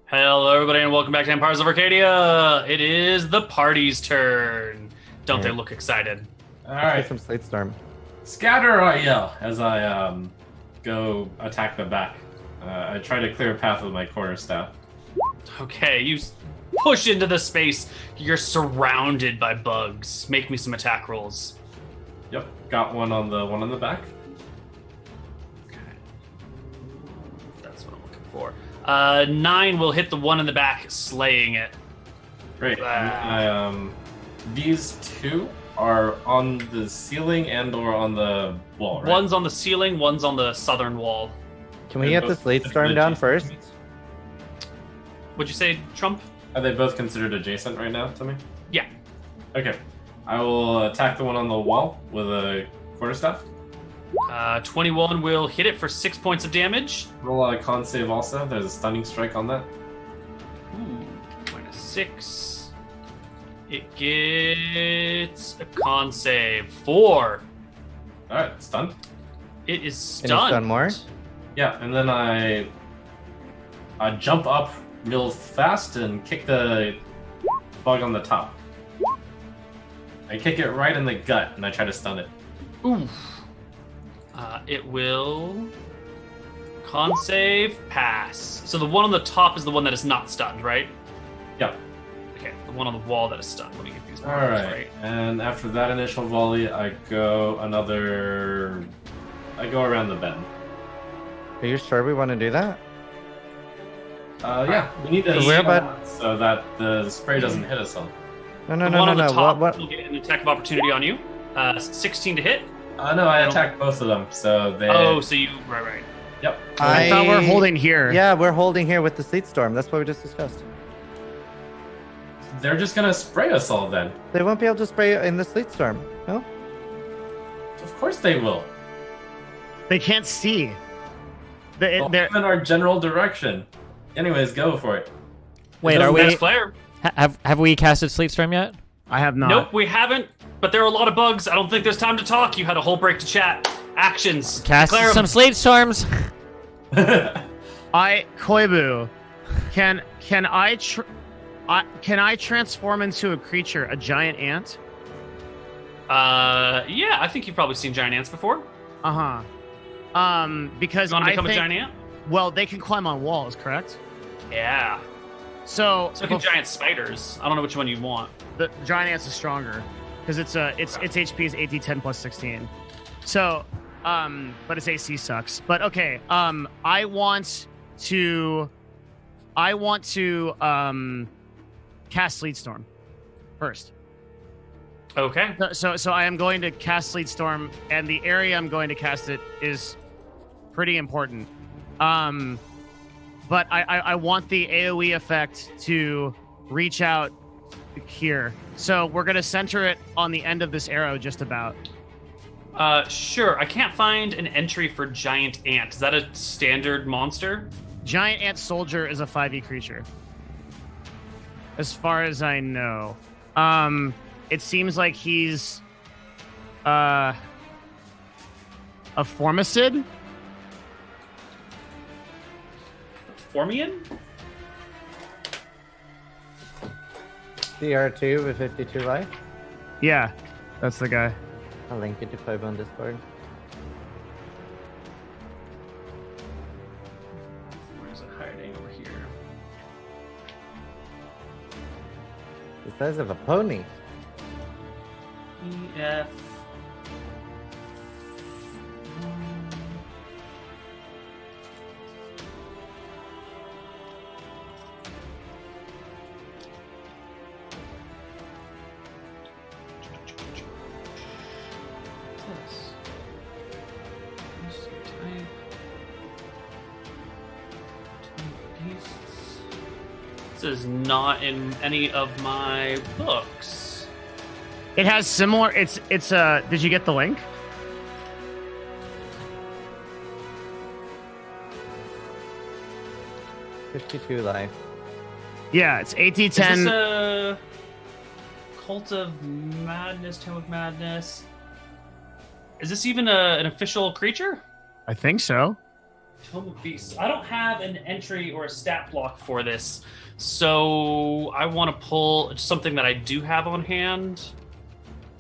Hello, everybody, and welcome back to Empires of Arcadia. It is the party's turn. Don't they look excited? All Get right. some Slate Storm. Scatter, I yell as I go attack the back. I try to clear a path with my quarterstaff. Okay, you push into the space. You're surrounded by bugs. Make me some attack rolls. Yep, got one on the back. Okay. That's what I'm looking for. 9 will hit the one in the back, slaying it. Great. These two are on the ceiling and or on the wall, right? One's on the ceiling, one's on the southern wall. Can we They're get the both Slate Storm considered down adjacent. first? Would you say, Trump? Are they both considered adjacent right now to me? Yeah. Okay. I will attack the one on the wall with a quarterstaff. 21 will hit it for 6 points of damage. Roll a con save also. There's a stunning strike on that. Ooh, minus 6. It gets a con save. 4. Alright, stunned. It is Can you stunned. stun more? Yeah, and then I jump up real fast and kick the bug on the top. I kick it right in the gut and I try to stun it. Ooh. It will con save pass. So the one on the top is the one that is not stunned, right? Yeah. Okay, the one on the wall that is stunned. Let me get these numbers Alright. right. And after that initial volley, I go around the bend. Are you sure we want to do that? Yeah, we need to So where about- so that the spray doesn't hit us all. No, The one on the top will get an attack of opportunity on you. 16 to hit. No, I attacked both of them, so they... Oh, so you right. Yep. I thought we're holding here. Yeah, we're holding here with the Sleet Storm. That's what we just discussed. They're just gonna spray us all then. They won't be able to spray in the Sleet Storm. No? Of course they will. They can't see. They'll They're, move in our general direction. Anyways, go for it. Wait, are we? Next player. Have we casted Sleep Storm yet? I have not. Nope, we haven't. But there are a lot of bugs. I don't think there's time to talk. You had a whole break to chat. Actions. Cast Declare 'em. some Sleep Storms. Koibu, can I transform into a creature, a giant ant? Yeah, I think you've probably seen giant ants before. Because You want to I become think, a giant ant? well, they can climb on walls, correct? Yeah. So can giant spiders. I don't know which one you want. the giant ants is stronger because its HP is 8d10 plus 16. So, but its AC sucks. But okay, I want to cast Sleet Storm first. Okay. So I am going to cast Sleet Storm, and the area I'm going to cast it is pretty important. But I want the AoE effect to reach out here. So we're going to center it on the end of this arrow, just about. Sure. I can't find an entry for giant ant. Is that a standard monster? Giant Ant Soldier is a 5e creature, as far as I know. It seems like he's a Formicid. Formian? CR2 with 52 life. Yeah, that's the guy. I'll link it to Koibu on Discord. hiding over here? The size of a pony. EF. This is not in any of my books. It has similar. It's. Did you get the link? $52 life. Yeah, it's Is this AT10. a Cult of Madness, Tome of Madness? Is this even an official creature? I think so. Tome of Beasts. I don't have an entry or a stat block for this, so I want to pull something that I do have on hand.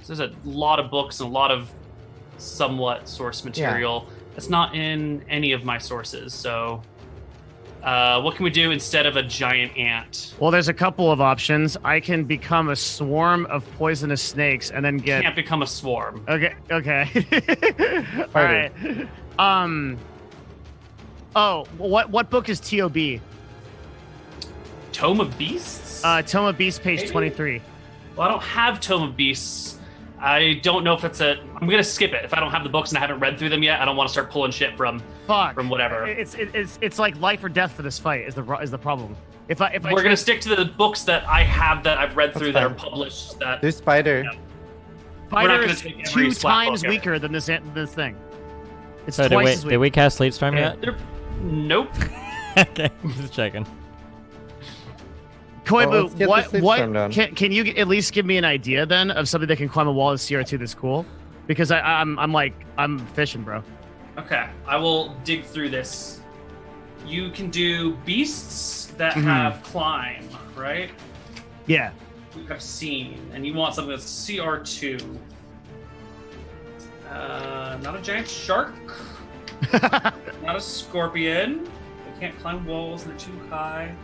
So there's a lot of books and a lot of somewhat source material. It's not in any of my sources, so what can we do instead of a giant ant? Well, there's a couple of options. I can become a swarm of poisonous snakes and then get. Can't become a swarm. Okay. All right. Oh, what book is TOB? Tome of Beasts? Tome of Beasts, page Maybe? 23. Well, I don't have Tome of Beasts. I don't know if it's a. I'm gonna skip it if I don't have the books and I haven't read through them yet. I don't want to start pulling shit from whatever. It's like life or death for this fight is the problem. If I We're gonna stick to the books that I have that I've read through that are published. That Do spider. Yeah. Spider not gonna is take every 2 splat times book, weaker than this thing. It's So twice as weak. did we cast Sleet Storm yet? Nope. Okay, just checking. Koibu, let's get the sleep storm done. can you at least give me an idea then of something that can climb a wall of CR2 that's cool? Because I'm fishing, bro. Okay, I will dig through this. You can do beasts that Mhm. have climb, right? Yeah. You have seen, and you want something that's CR2. Not a giant shark. Not a scorpion. They can't climb walls, they're too high.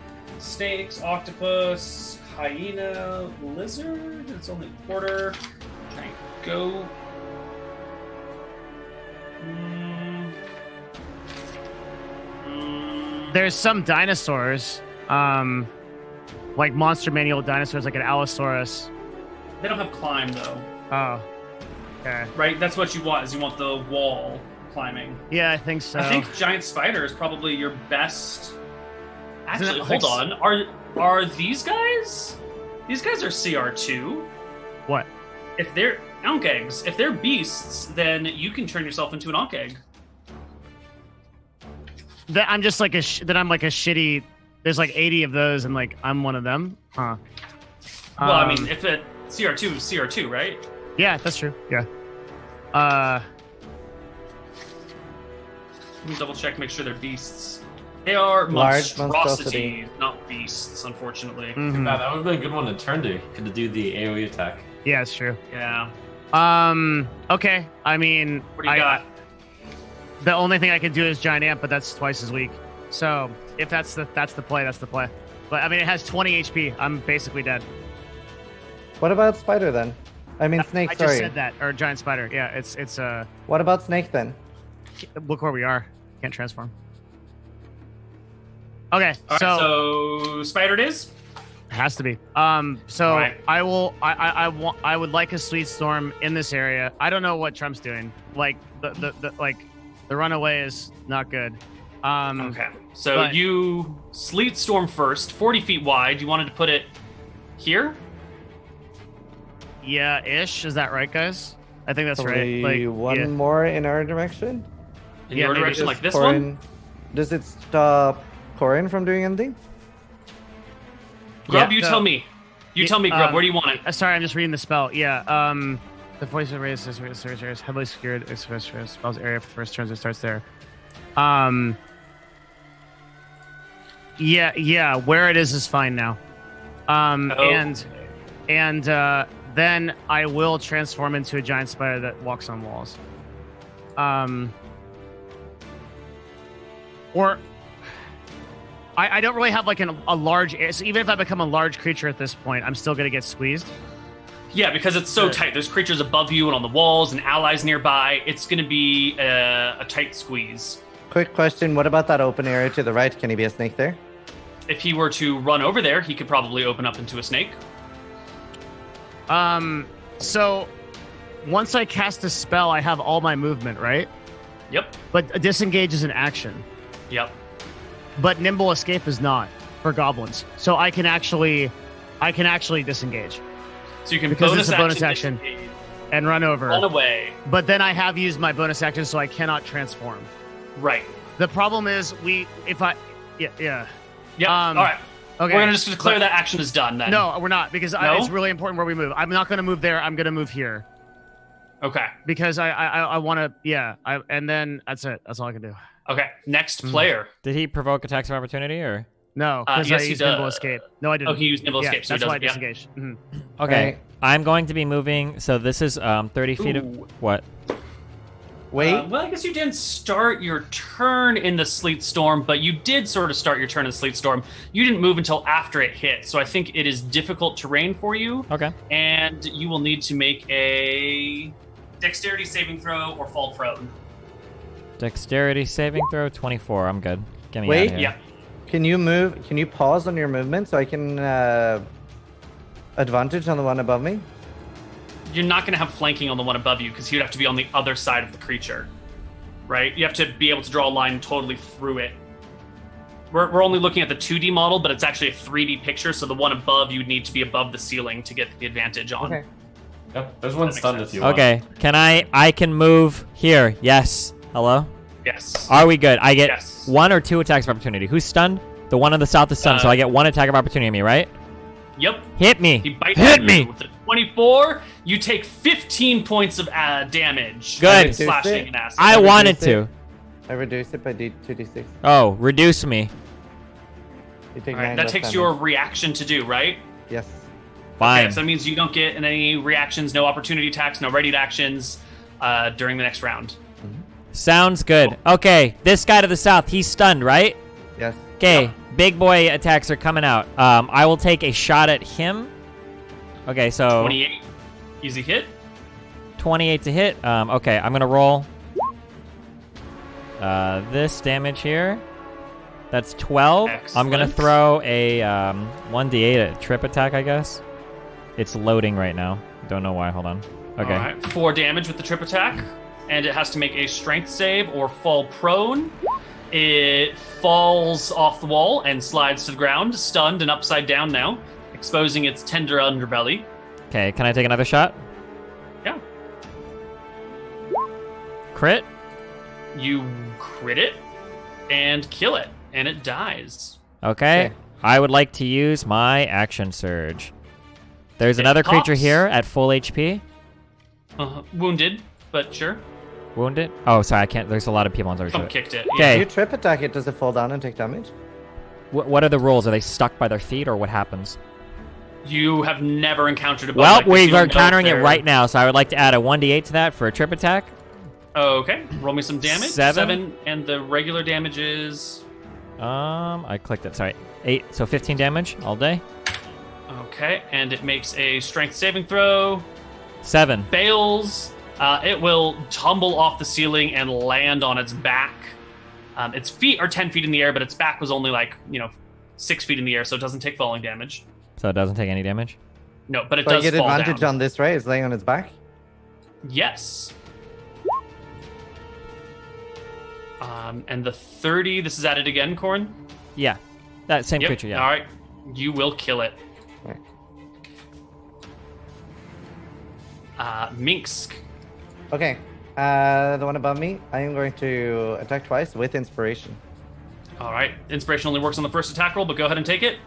Snakes, octopus, hyena, lizard. It's only a quarter. Giant goat. There's some dinosaurs, like monster manual dinosaurs, like an Allosaurus. They don't have climb though, Oh. Okay. right? That's what you want. Is you want the wall climbing. Yeah, I think so. I think giant spider is probably your best. Actually, Isn't it hold on. Are these guys? These guys are CR2. What? If they're Ankh eggs, if they're beasts, then you can turn yourself into an Ankh egg. That I'm just like I'm like a shitty. There's like 80 of those, and like I'm one of them. Huh. Well, I mean, if it CR2 is CR2, right? Yeah, that's true. Yeah. Let me double check, make sure they're beasts. They are Large monstrosity, not beasts, unfortunately. mhm. That would have been a good one to turn to do the AoE attack. Yeah, it's true. Yeah. Okay. I mean, What do you got? The only thing I can do is giant ant, but that's twice as weak. So if that's the play, that's the play. But I mean, it has 20 HP. I'm basically dead. What about spider then? I mean snake. I Sorry. just said that, or giant spider. Yeah, it's What about snake then? look where we are. Can't transform. Okay, All right, so spider it is. has to be. So All right. I would like a sweet storm in this area. I don't know what Trump's doing. Like the runaway is not good. Okay. So but- you sleet storm first, 40 feet wide. You wanted to put it here? Yeah, ish. Is that right, guys? I think that's right. Probably Like one yeah. more in our direction. In Yeah, your maybe direction, Does like this Corin- one? Does it stop Corin from doing anything? Grub, Yeah, you so- tell me. You tell me, Grub. Where do you want it? Sorry, I'm just reading the spell. Yeah. The voice of race is heavily secured. Spells area for the first turns. It starts there. Yeah. Where it is fine now. Oh. And then I will transform into a giant spider that walks on walls. Or I don't really have like a large. So even if I become a large creature at this point, I'm still gonna get squeezed. Yeah, because it's so tight. There's creatures above you and on the walls and allies nearby. It's going to be a tight squeeze. Quick question: what about that open area to the right? Can he be a snake there? If he were to run over there, he could probably open up into a snake. So once I cast a spell, I have all my movement, right? Yep. But disengage is an action. Yep. But nimble escape is not for goblins. So I can actually disengage. So you can because it's a bonus action and run over. Run away. But then I have used my bonus action, so I cannot transform. Right. The problem is yeah. Yeah. All right. Okay. We're gonna just declare that action is done then. No, we're not because it's really important where we move. I'm not gonna move there. I'm gonna move here. Okay. Because I want to. Yeah. And then that's it. That's all I can do. Okay. Next player. Did he provoke attacks of opportunity or? No, because yes, I used nimble escape. No, I didn't. Oh, he used nimble escape, so that's he why I doesn't. disengage. Mm-hmm. Okay, Right. I'm going to be moving. So this is 30 feet of what? Wait. Well, I guess you didn't start your turn in the sleet storm, but you did sort of start your turn in the sleet storm. You didn't move until after it hit, so I think it is difficult terrain for you. Okay. And you will need to make a dexterity saving throw or fall prone. Dexterity saving throw 24. I'm good. Get me Wait. out of here. Yeah. Can you move? Can you pause on your movement so I can advantage on the one above me? You're not going to have flanking on the one above you because you'd have to be on the other side of the creature, right? You have to be able to draw a line totally through it. We're only looking at the 2D model, but it's actually a 3D picture, so the one above you would need to be above the ceiling to get the advantage on. Okay. Yep, there's one makes stunned sense. if you want. Okay. Can I can move here? Yes. Hello. Yes. Are we good? I get Yes. 1 or 2 attacks of opportunity. Who's stunned? The one on the south is stunned, so I get 1 attack of opportunity on me, right? Yep. Hit me. He bites Hit you me. with a 24. You take 15 points of damage. Good. Slashing and acid. I wanted reduce to. I reduce it by 2d6. Oh, reduce me. You take All right, 9 that less takes damage. your reaction to do, right? Yes. Fine. Okay, so that means you don't get any reactions, no opportunity attacks, no readied actions during the next round. Sounds good. Okay, this guy to the south, he's stunned, right? Yes. Okay, big boy attacks are coming out. I will take a shot at him. Okay, so 28. Easy hit. 28 to hit. Okay, I'm gonna roll this damage here. That's 12. I'm gonna Excellent. throw a 1d8 a trip attack, I guess. It's loading right now. Don't know why. Hold on. Okay. All right, 4 damage with the trip attack, and it has to make a strength save or fall prone. It falls off the wall and slides to the ground, stunned and upside down now, exposing its tender underbelly. Okay, can I take another shot? Yeah. Crit? You crit it and kill it, and it dies. Okay. Okay. I would like to use my action surge. There's It another creature pops. here at full HP. Wounded, but sure. Wounded? Oh, sorry, I can't. There's a lot of people on top of Some it. kicked it. Okay. If you trip attack it, does it fall down and take damage? What are the rules? Are they stuck by their feet, or what happens? You have never encountered a bug Well, like this. we You are don't know if countering it they're- right now, so I would like to add a 1d8 to that for a trip attack. Okay, roll me some damage. 7. And the regular damage is... I clicked it. Sorry, 8. So 15 damage all day. Okay, and it makes a strength saving throw. 7. Fails. It will tumble off the ceiling and land on its back. Its feet are 10 feet in the air, but its back was only 6 feet in the air, so it doesn't take falling damage. So it doesn't take any damage. No, but it So I does get fall advantage down. on this, right? It's laying on its back? Yes. And the 30, this is added again, Corn? Yeah, that same Yep. creature. Yeah. All right. You will kill it. Right. Minsk. Okay. The one above me, I am going to attack twice with inspiration. All right. Inspiration only works on the first attack roll, but go ahead and take it.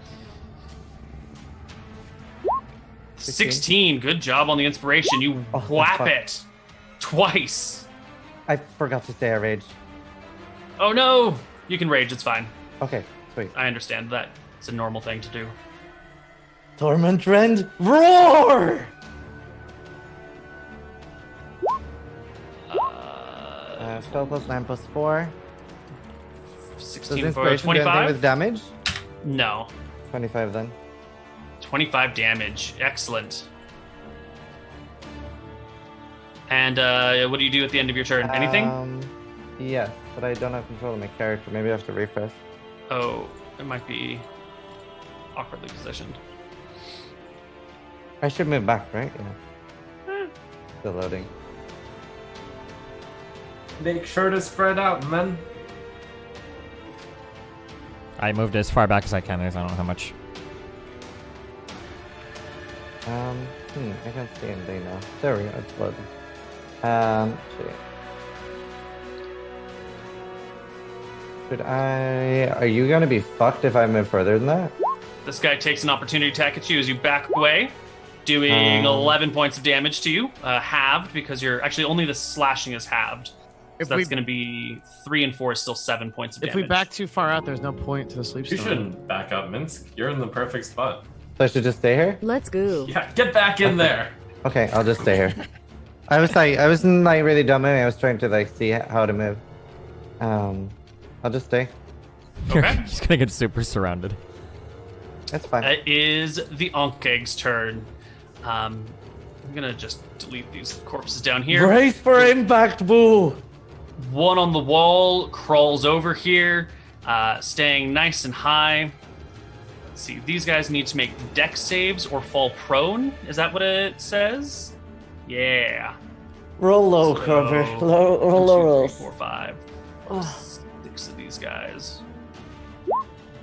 16. Good job on the inspiration. You Oh, that's whap fine. it twice. I forgot to say I rage. Oh no! You can rage. It's fine. Okay, sweet. I understand that. It's a normal thing to do. Torment Rend, roar! Spell plus 9 plus 4. Does 16 for inspiration do anything 25. with damage? No. 25 then. 25 damage. Excellent. And what do you do at the end of your turn? Anything? Yes, but I don't have control of my character. Maybe I have to refresh. Oh, it might be awkwardly positioned. I should move back, right? Yeah. Still loading. Make sure to spread out, man. I moved as far back as I can. I don't know how much. I can't see anything now. There we go. It's loading. Shit. Should I? Are you gonna be fucked if I move further than that? This guy takes an opportunity attack at you as you back away, doing 11 points of damage to you, halved because you're actually only the slashing is halved. So that's going to be 3 and 4 is still 7 points of damage. If we back too far out, there's no point to the sleep You stone. shouldn't back up, Minsk. You're in the perfect spot. So I should just stay here? Let's go. Yeah, get back in there. Okay, I'll just stay here. I wasn't like really dumb moving. I was trying to like see how to move. I'll just stay. Okay. He's gonna get super surrounded. That's fine. It is the Onkeg's turn. I'm gonna just delete these corpses down here. Brace for impact, boo! One on the wall crawls over here, staying nice and high. Let's see. These guys need to make dex saves or fall prone. Is that what it says? Yeah. Roll low, So, cover. Roll low 1, 2, 3, rolls. 4, 5. 6 of these guys.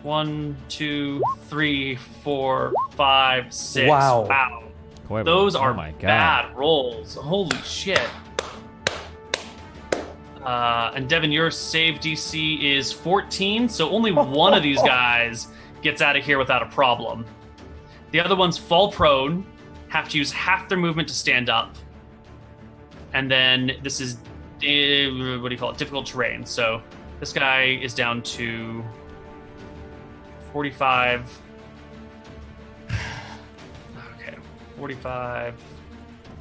1, 2, 3, 4, 5, 6. Wow. Koibu. Those are oh my God. bad rolls. Holy shit. And Devin, your save DC is 14, so only one of these guys gets out of here without a problem. The other ones fall prone, have to use half their movement to stand up. And then this is, what do you call it? Difficult terrain. So this guy is down to 45. Okay, 45,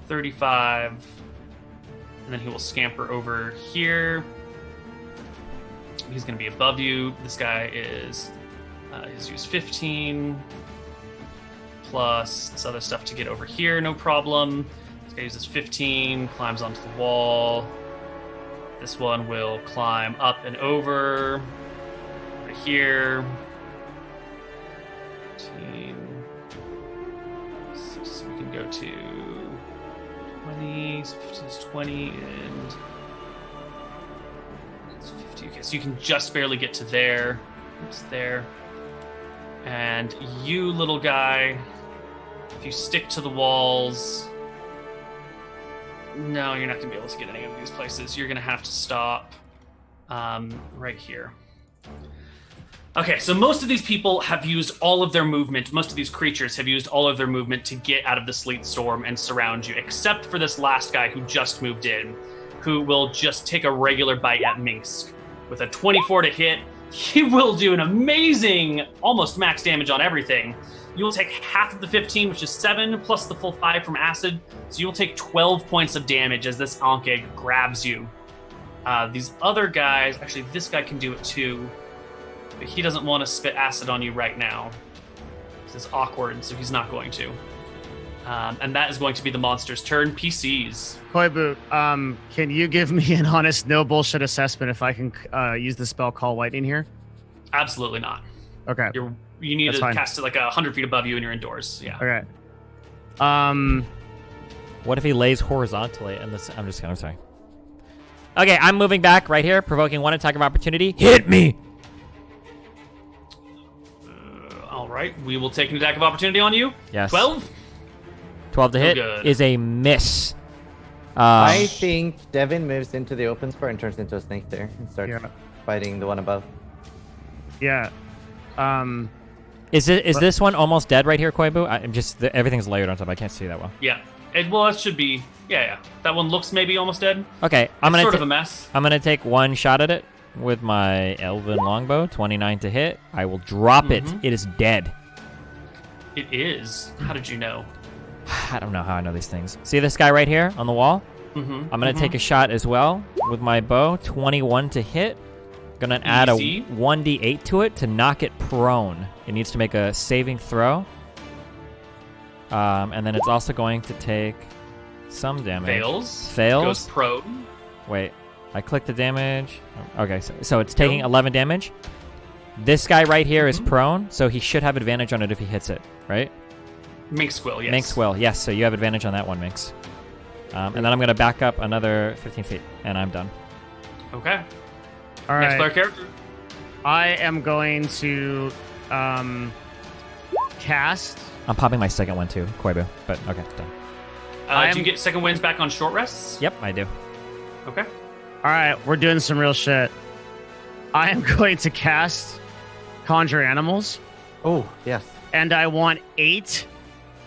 35. And then he will scamper over here. He's going to be above you. This guy is, he's used 15 plus this other stuff to get over here, no problem. This guy uses 15, climbs onto the wall. This one will climb up and over right here. 15. So we can go to 20, so 15 is 20, and it's 50. Okay, so you can just barely get to there. Oops, there. And you, little guy, if you stick to the walls, no, you're not going to be able to get any of these places. You're going to have to stop right here. Okay, so most of these people have used all of their movement. Most of these creatures have used all of their movement to get out of the sleet storm and surround you, except for this last guy who just moved in, who will just take a regular bite at Minsk. With a 24 to hit, he will do an amazing, almost max damage on everything. You will take half of the 15, which is 7, plus the full 5 from acid. So you will take 12 points of damage as this Ankeg grabs you. These other guys, actually this guy can do it too. But he doesn't want to spit acid on you right now. This is awkward, so he's not going to. And that is going to be the monster's turn. PCs. Koibu, can you give me an honest, no bullshit assessment if I can use the spell Call Lightning here? Absolutely not. Okay. You need That's to fine. cast it like 100 feet above you and you're indoors. Yeah. Okay. What if he lays horizontally and this? I'm sorry. Okay, I'm moving back right here, provoking one attack of opportunity. Hit me! All right. We will take an attack of opportunity on you. Yes. 12? 12 to hit good. is a miss. I think Devin moves into the open square and turns into a snake there and starts fighting the one above. Yeah. Is this one almost dead right here, Koibu? I'm just everything's layered on top. I can't see that well. Yeah. Well, it should be. Yeah. That one looks maybe almost dead. Okay, It's sort of a mess. I'm gonna take one shot at it with my elven longbow. 29 to hit. I will drop it. It is dead. It is. How did you know? I don't know how I know these things. See this guy right here on the wall? I'm gonna take a shot as well with my bow. 21 to hit. Gonna add a Easy. 1d8 to it to knock it prone. It needs to make a saving throw. And then it's also going to take some damage. Fails. Goes prone. Wait, I clicked the damage. Okay, so it's taking 11 damage. This guy right here is prone, so he should have advantage on it if he hits it, right? Minx will, yes. Minx will, yes. So you have advantage on that one, Minx. And then I'm going to back up another 15 feet, and I'm done. Okay. All Next right. player character. I am going to cast. I'm popping my second one too, Koibu. But okay, done. Do you get second wins back on short rests? Yep, I do. Okay. All right, we're doing some real shit. I am going to cast Conjure Animals, Oh, yes. and I want 8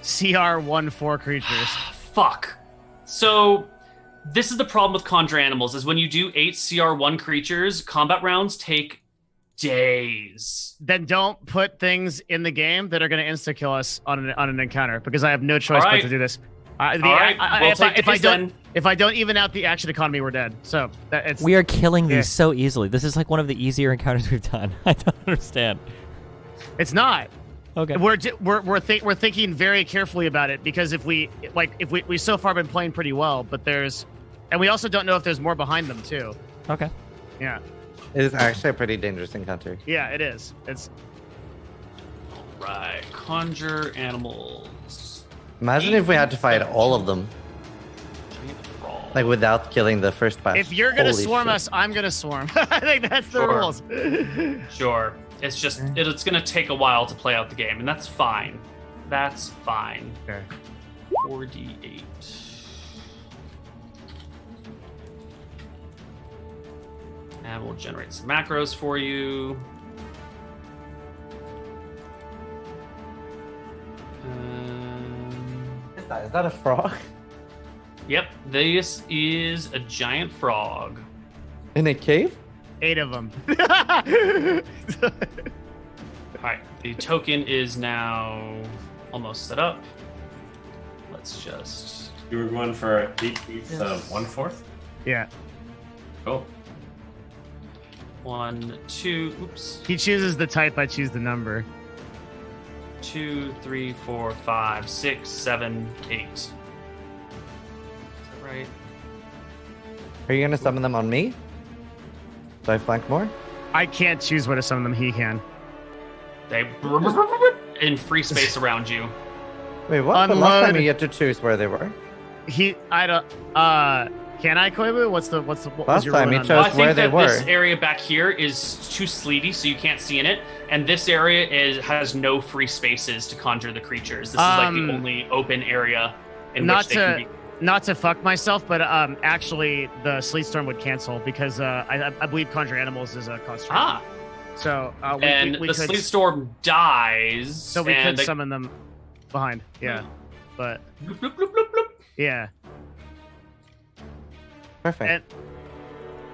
CR14 creatures. Fuck. So this is the problem with Conjure Animals, is when you do 8 CR1 creatures, combat rounds take days. Then don't put things in the game that are going to insta-kill us on an encounter, because I have no choice but to do this. If I don't even out the action economy, we're dead. So we are killing these so easily. This is like one of the easier encounters we've done. I don't understand. It's not. Okay. We're thinking very carefully about it, because if we so far been playing pretty well, but and we also don't know if there's more behind them too. Okay. Yeah. It is actually a pretty dangerous encounter. Yeah, it is. It's Right. Conjure Animals. Imagine if we had to fight all of them, like without killing the first batch. If you're gonna Holy swarm shit. us, I'm gonna swarm. I think that's the Sure. rules. Sure. It's just, it's going to take a while to play out the game, and that's fine. That's fine. Okay. 4d8. And we'll generate some macros for you. Is that a frog? Yep, this is a giant frog. In a cave? 8 of them. Alright, the token is now almost set up. Let's just... You were going for 8 feet of 1/4? Yeah. Cool. 1, 2, oops. He chooses the type, I choose the number. 2, 3, 4, 5, 6, 7, 8. Is that right? Are you gonna summon them on me? Do I flank more? I can't choose what to summon them. He can. They in free space around you. Wait, what? The last Unload. time you had to choose where they were. I don't. Can I, Koibu? What was Last your time ruling he on chose- Well, I That's think where they that were. this area back here is too sleety, so you can't see in it, and this area has no free spaces to conjure the creatures. This is like the only open area in Not which they can be. Not to fuck myself, but actually the Sleet Storm would cancel, because I believe Conjure Animals is a construct. Ah, So we and we the could, sleep storm dies. so we and could summon them behind. Yeah, but bloop, bloop, bloop, bloop, bloop. yeah, Perfect.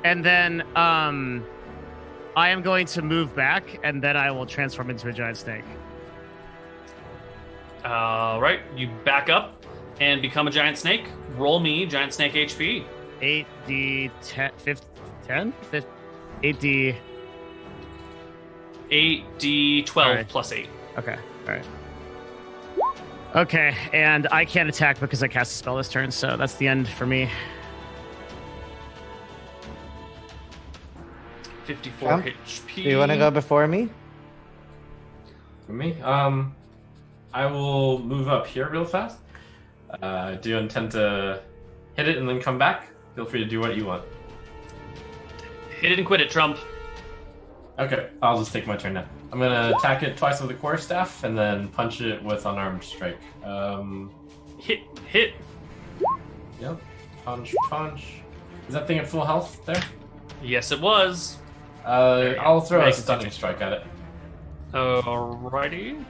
and then I am going to move back, and then I will transform into a giant snake. All right, you back up and become a giant snake. Roll me giant snake HP. 8d 10 8d. 8d12 Alright. plus 8. Okay, all right. Okay, and I can't attack because I cast a spell this turn, so that's the end for me. 54 Trump, HP. Do you want to go before me? For me? I will move up here real fast. Do you intend to hit it and then come back? Feel free to do what you want. Hit it and quit it, Trump. Okay, I'll just take my turn now. I'm gonna attack it twice with the quarterstaff and then punch it with unarmed strike. Hit. Yep. Punch. Is that thing at full health there? Yes, it was. I'll throw a Make it stunning strike at it. Alrighty.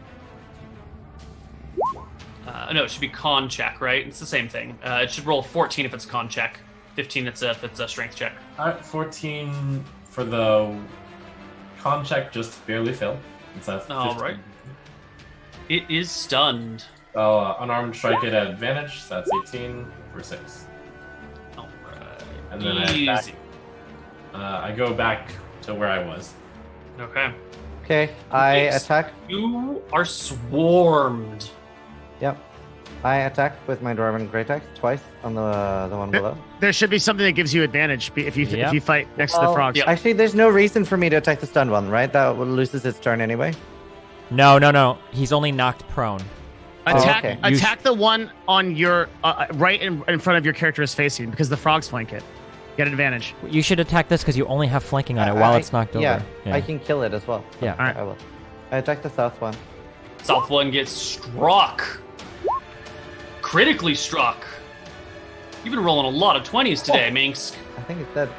No, it should be con check, right? It's the same thing. It should roll 14 if it's a con check. 15 if it's a strength check. Alright, 14 for the con check, just barely failed. It's a 15. Alright. It is stunned. Unarmed strike it at advantage, so that's 18 for 6. Alright. And then Easy. I go back to where I was. Okay. Okay, I Yes. attack. You are swarmed. Yep. I attack with my Dwarven Great Axe twice on the one below. There should be something that gives you advantage if you Yep. if you fight next to the frogs. Yep. Actually, there's no reason for me to attack the stunned one, right? That loses its turn anyway. No. He's only knocked prone. Attack okay. attack the one on your right in front of your character is facing because the frogs flank it. Get advantage. You should attack this because you only have flanking on it while it's knocked Yeah, over. I can kill it as well. Yeah. Alright. I will. I attack the south one. South one gets struck. Critically struck. You've been rolling a lot of 20s today, Minx. I think it's dead.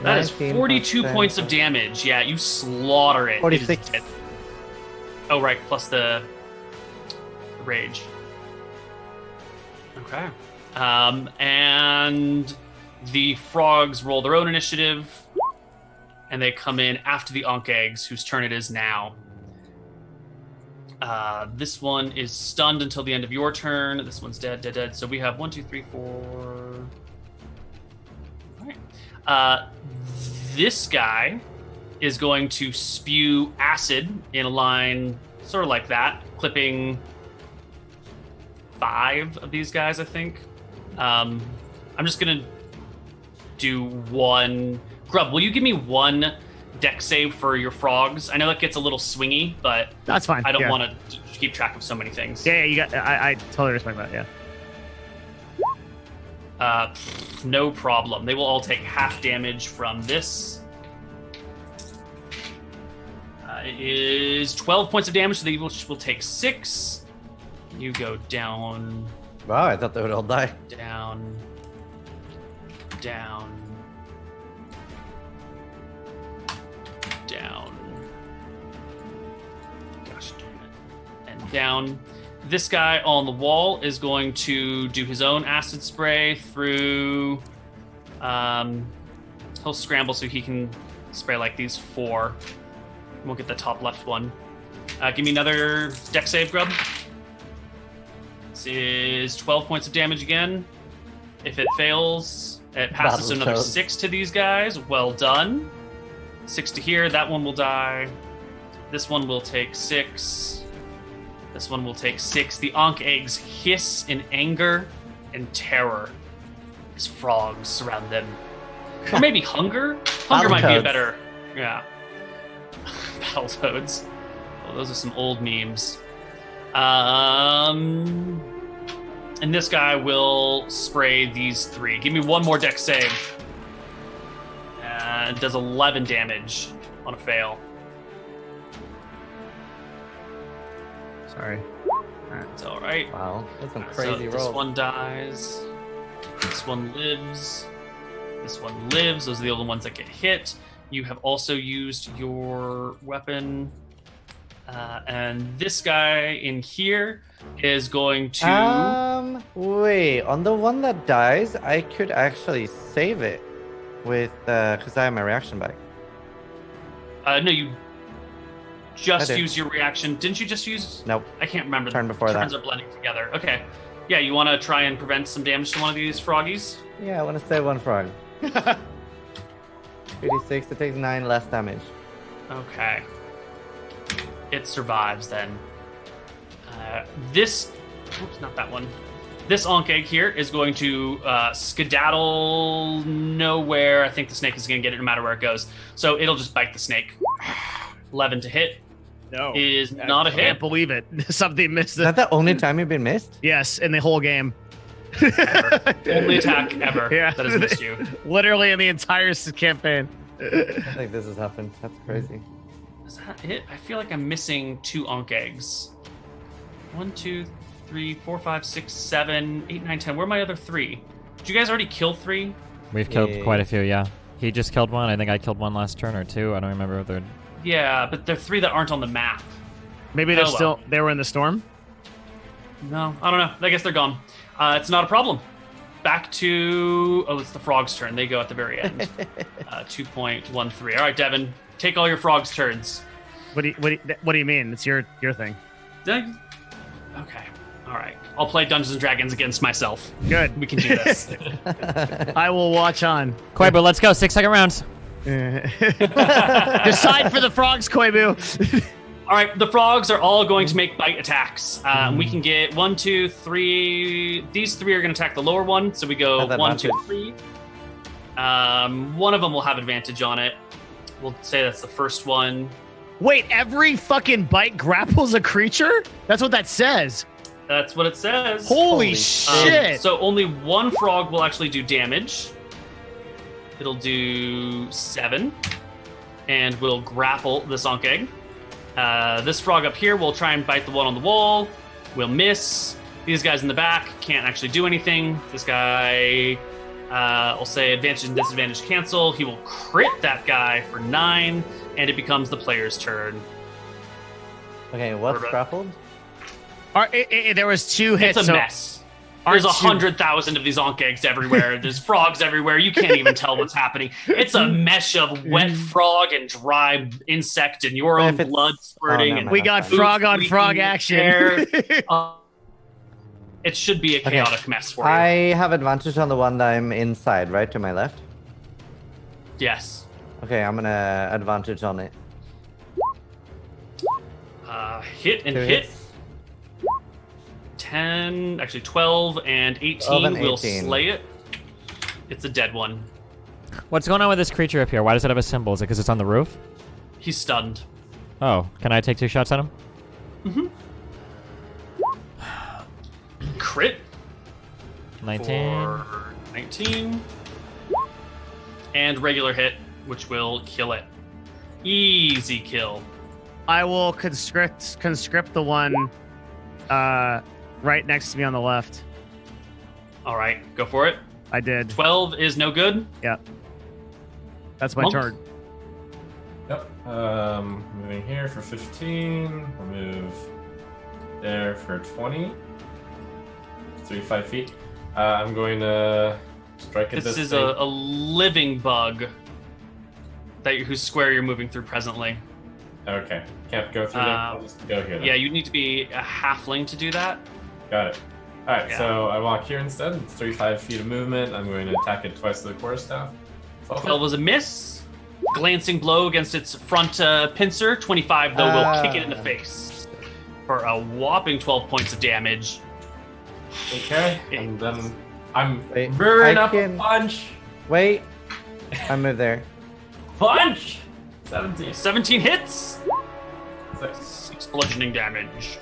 That is 19 42 plus points 10. of damage. Yeah, you slaughter it. It is 46. dead. Oh, right, plus the rage. Okay. And the frogs roll their own initiative, and they come in after the Ankh eggs, whose turn it is now. This one is stunned until the end of your turn. This one's dead. So we have 1, 2, 3, 4. All right. This guy is going to spew acid in a line sort of like that, clipping 5 of these guys, I think. I'm just going to do one. Grub, will you give me one deck save for your frogs? I know that gets a little swingy, but That's fine. I don't yeah. want to keep track of so many things. Yeah, you got. I totally respect that. Yeah. No problem. They will all take half damage from this. It is 12 points of damage, so they will take 6. You go down, Wow, I thought they would all die. down. Down. Gosh damn it. And down. This guy on the wall is going to do his own acid spray through. He'll scramble so he can spray like these 4. We'll get the top left one. Give me another deck save, Grub. This is 12 points of damage again. If it fails, it passes Battle another toad. 6 to these guys. Well done. 6 to here. That one will die. This one will take 6. This one will take 6. The Ankh eggs hiss in anger and terror as frogs surround them. Or maybe hunger? Hunger might be a Battletoads. better... Yeah. Battletoads. Oh, those are some old memes. And this guy will spray these 3. Give me one more deck save. It does 11 damage on a fail. Sorry. It's all right. Wow, that's some So crazy this rolls. one dies. This one lives. This one lives. Those are the only ones that get hit. You have also used your weapon. And this guy in here is going to... Wait, on the one that dies, I could actually save it with, because I have my reaction back. no, you just I did. use your reaction. Didn't you just use... Nope. I can't remember. Turn before that. Turns are blending together. Okay. Yeah, you want to try and prevent some damage to one of these froggies? Yeah, I want to save one frog. 86, it takes 9 less damage. Okay. It survives then. This... Oops, not that one. This Ankh egg here is going to skedaddle nowhere. I think the snake is going to get it no matter where it goes. So it'll just bite the snake. 11 to hit No. is not a I can't hit. believe it. Something missed Is that it. the only time you've been missed? Yes, in the whole game. Only attack ever Yeah. that has missed you. Literally in the entire campaign. I think this has happened. That's crazy. Is that it? I feel like I'm missing 2 Ankh eggs. 1, 2, 3, 4, 5, 6, 7, 8, 9, 10. Where are my other 3? Did you guys already kill 3? We've killed Yeah. quite a few, yeah. He just killed one. I think I killed one last turn or 2. I don't remember if they're... Yeah, but there are 3 that aren't on the map. Maybe they're Oh, well. still they were in the storm. No, I don't know. I guess they're gone. It's not a problem. Back to... Oh, it's the frog's turn. They go at the very end. 2.13. All right, Devin. Take all your frog's turns. What do you mean? It's your thing. Okay. All right. I'll play Dungeons & Dragons against myself. Good. We can do this. I will watch on. Koibu, let's go. 6-second rounds. Decide for the frogs, Koibu. All right, the frogs are all going to make bite attacks. We can get 1, 2, 3. These 3 are going to attack the lower one, so we go 1, 2, 3. One of them will have advantage on it. We'll say that's the first one. Wait, every fucking bite grapples a creature? That's what that says. That's what it says. Holy shit! So only one frog will actually do damage. It'll do 7, and will grapple the Zonk Egg. This frog up here will try and bite the one on the wall. Will miss. These guys in the back can't actually do anything. This guy, I'll say advantage and disadvantage cancel. He will crit that guy for 9, and it becomes the player's turn. Okay, what's grappled? There was 2 hits. It's a mess. There's 100,000 of these Zonk Eggs everywhere. There's frogs everywhere. You can't even tell what's happening. It's a mesh of wet frog and dry insect and your own blood spurting. And we got frog on frog action. It should be a chaotic mess for you. I have advantage on the one that I'm inside, right? To my left? Yes. Okay, I'm gonna advantage on it. Hit and 2 hit. hits. 10, actually 12 and 18 will slay it. It's a dead one. What's going on with this creature up here? Why does it have a symbol? Is it because it's on the roof? He's stunned. Oh, can I take 2 shots at him? Mm-hmm. Crit. 19. For 19. And regular hit, which will kill it. Easy kill. I will conscript the one right next to me on the left. All right, go for it. I did. 12 is no good. Yeah. That's my Monk. turn. Yep. Moving here for 15. We'll move there for 20. 35 feet. I'm going to strike at This is thing. a living bug whose square you're moving through presently. Okay. Can't go through there. I'll just go here then. Yeah, you need to be a halfling to do that. Got it. Alright, Yeah. so I walk here instead. It's 35 feet of movement. I'm going to attack it twice with the quarterstaff. 12 was a miss. Glancing blow against its front pincer. 25, though, will kick it in the face for a whopping 12 points of damage. Okay, and then I'm Wait, rearing I up can- a punch. Wait. I move there. Punch! 17. 17 hits. 6. 6 bludgeoning damage.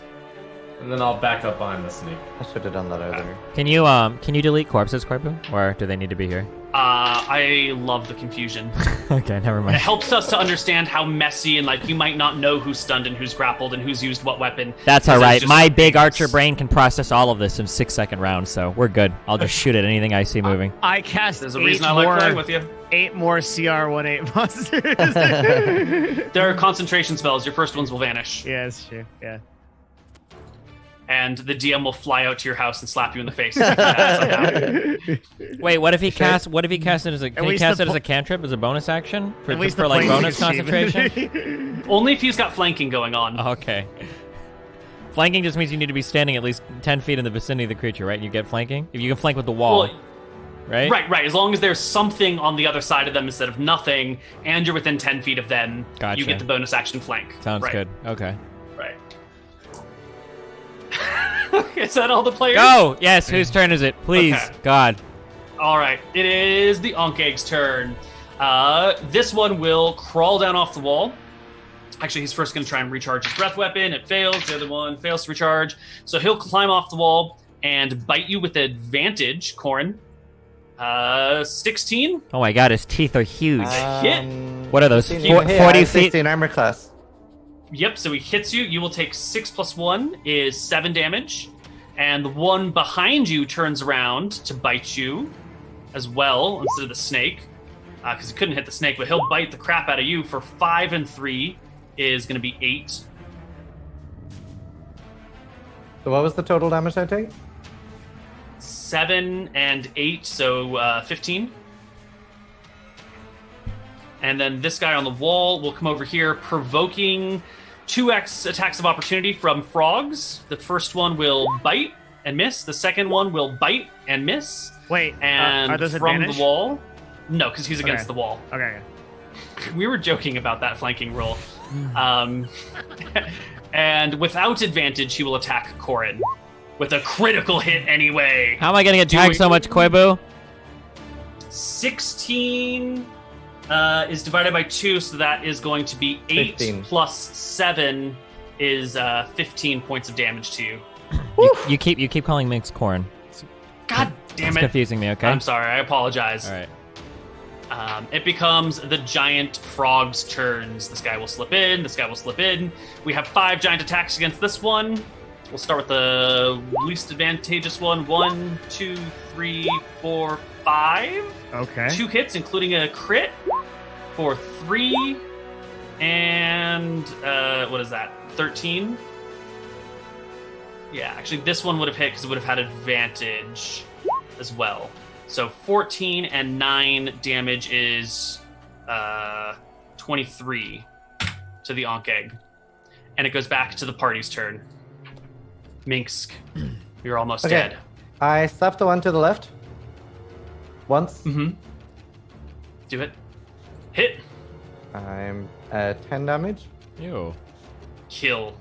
And then I'll back up behind the snake. I should have done that earlier. Can you delete corpses, Koibu? Or do they need to be here? I love the confusion. Okay, never It mind. helps us to understand how messy and you might not know who's stunned and who's grappled and who's used what weapon. That's 'Cause all it's right. just My big archer brain can process all of this in 6-second rounds, so we're good. I'll just shoot at anything I see moving. I cast There's a reason I like playing with you. 8 more CR18 monsters. There are concentration spells. Your first ones will vanish. Yeah, it's true. Yeah. And the DM will fly out to your house and slap you in the face. Wait, what if he casts? What if he casts it as a? Can he least cast the it as a cantrip as a bonus action for, At least for the like flanking bonus is cheap. concentration? Only if he's got flanking going on. Okay. Flanking just means you need to be standing at least 10 feet in the vicinity of the creature, right? You get flanking if you can flank with the wall, Well, right? Right. As long as there's something on the other side of them instead of nothing, and you're within 10 feet of them, Gotcha. you get the bonus action flank. Sounds Right. good. Okay. Right. Is that all the players? Go! Yes. Whose turn is it? Please, Okay. God. All right. It is the Ankh Egg's turn. This one will crawl down off the wall. Actually, he's first going to try and recharge his breath weapon. It fails. The other one fails to recharge. So he'll climb off the wall and bite you with advantage, Corin. 16. Oh my God, his teeth are huge. Hit. What are those? 16 Four- hit. 40 I have feet? 16 armor class. Yep, so he hits you. You will take 6 + 1 is 7 damage. And the one behind you turns around to bite you as well instead of the snake. Because he couldn't hit the snake, but he'll bite the crap out of you for 5 and 3 is going to be 8. So what was the total damage I take? 7 and 8, so 15. And then this guy on the wall will come over here, provoking 2x attacks of opportunity from frogs. The first one will bite and miss. The second one will bite and miss. Wait, And are those from advantage? the wall... No, because he's against Okay. the wall. Okay. We were joking about that flanking roll. And without advantage, he will attack Corin with a critical hit anyway. How am I getting attacked so much, Koibu? 16 is divided by 2, so that is going to be 8 15. plus 7 is 15 points of damage to you. You keep calling Minx Corn. God damn It's it. confusing me, okay? I'm sorry, I apologize. All right. It becomes the giant frog's turns. This guy will slip in, this guy will slip in. We have 5 giant attacks against this one. We'll start with the least advantageous one. 1, 2, 3, 4, 5. Okay. 2 hits, including a crit for 3. And what is that? 13? Yeah, actually, this one would have hit because it would have had advantage as well. So 14 and 9 damage is 23 to the Ankh Egg. And it goes back to the party's turn. Minsk, you're almost dead. I slapped the one to the left. Once. Mm-hmm. Do it. Hit. I'm at 10 damage. Ew. Kill.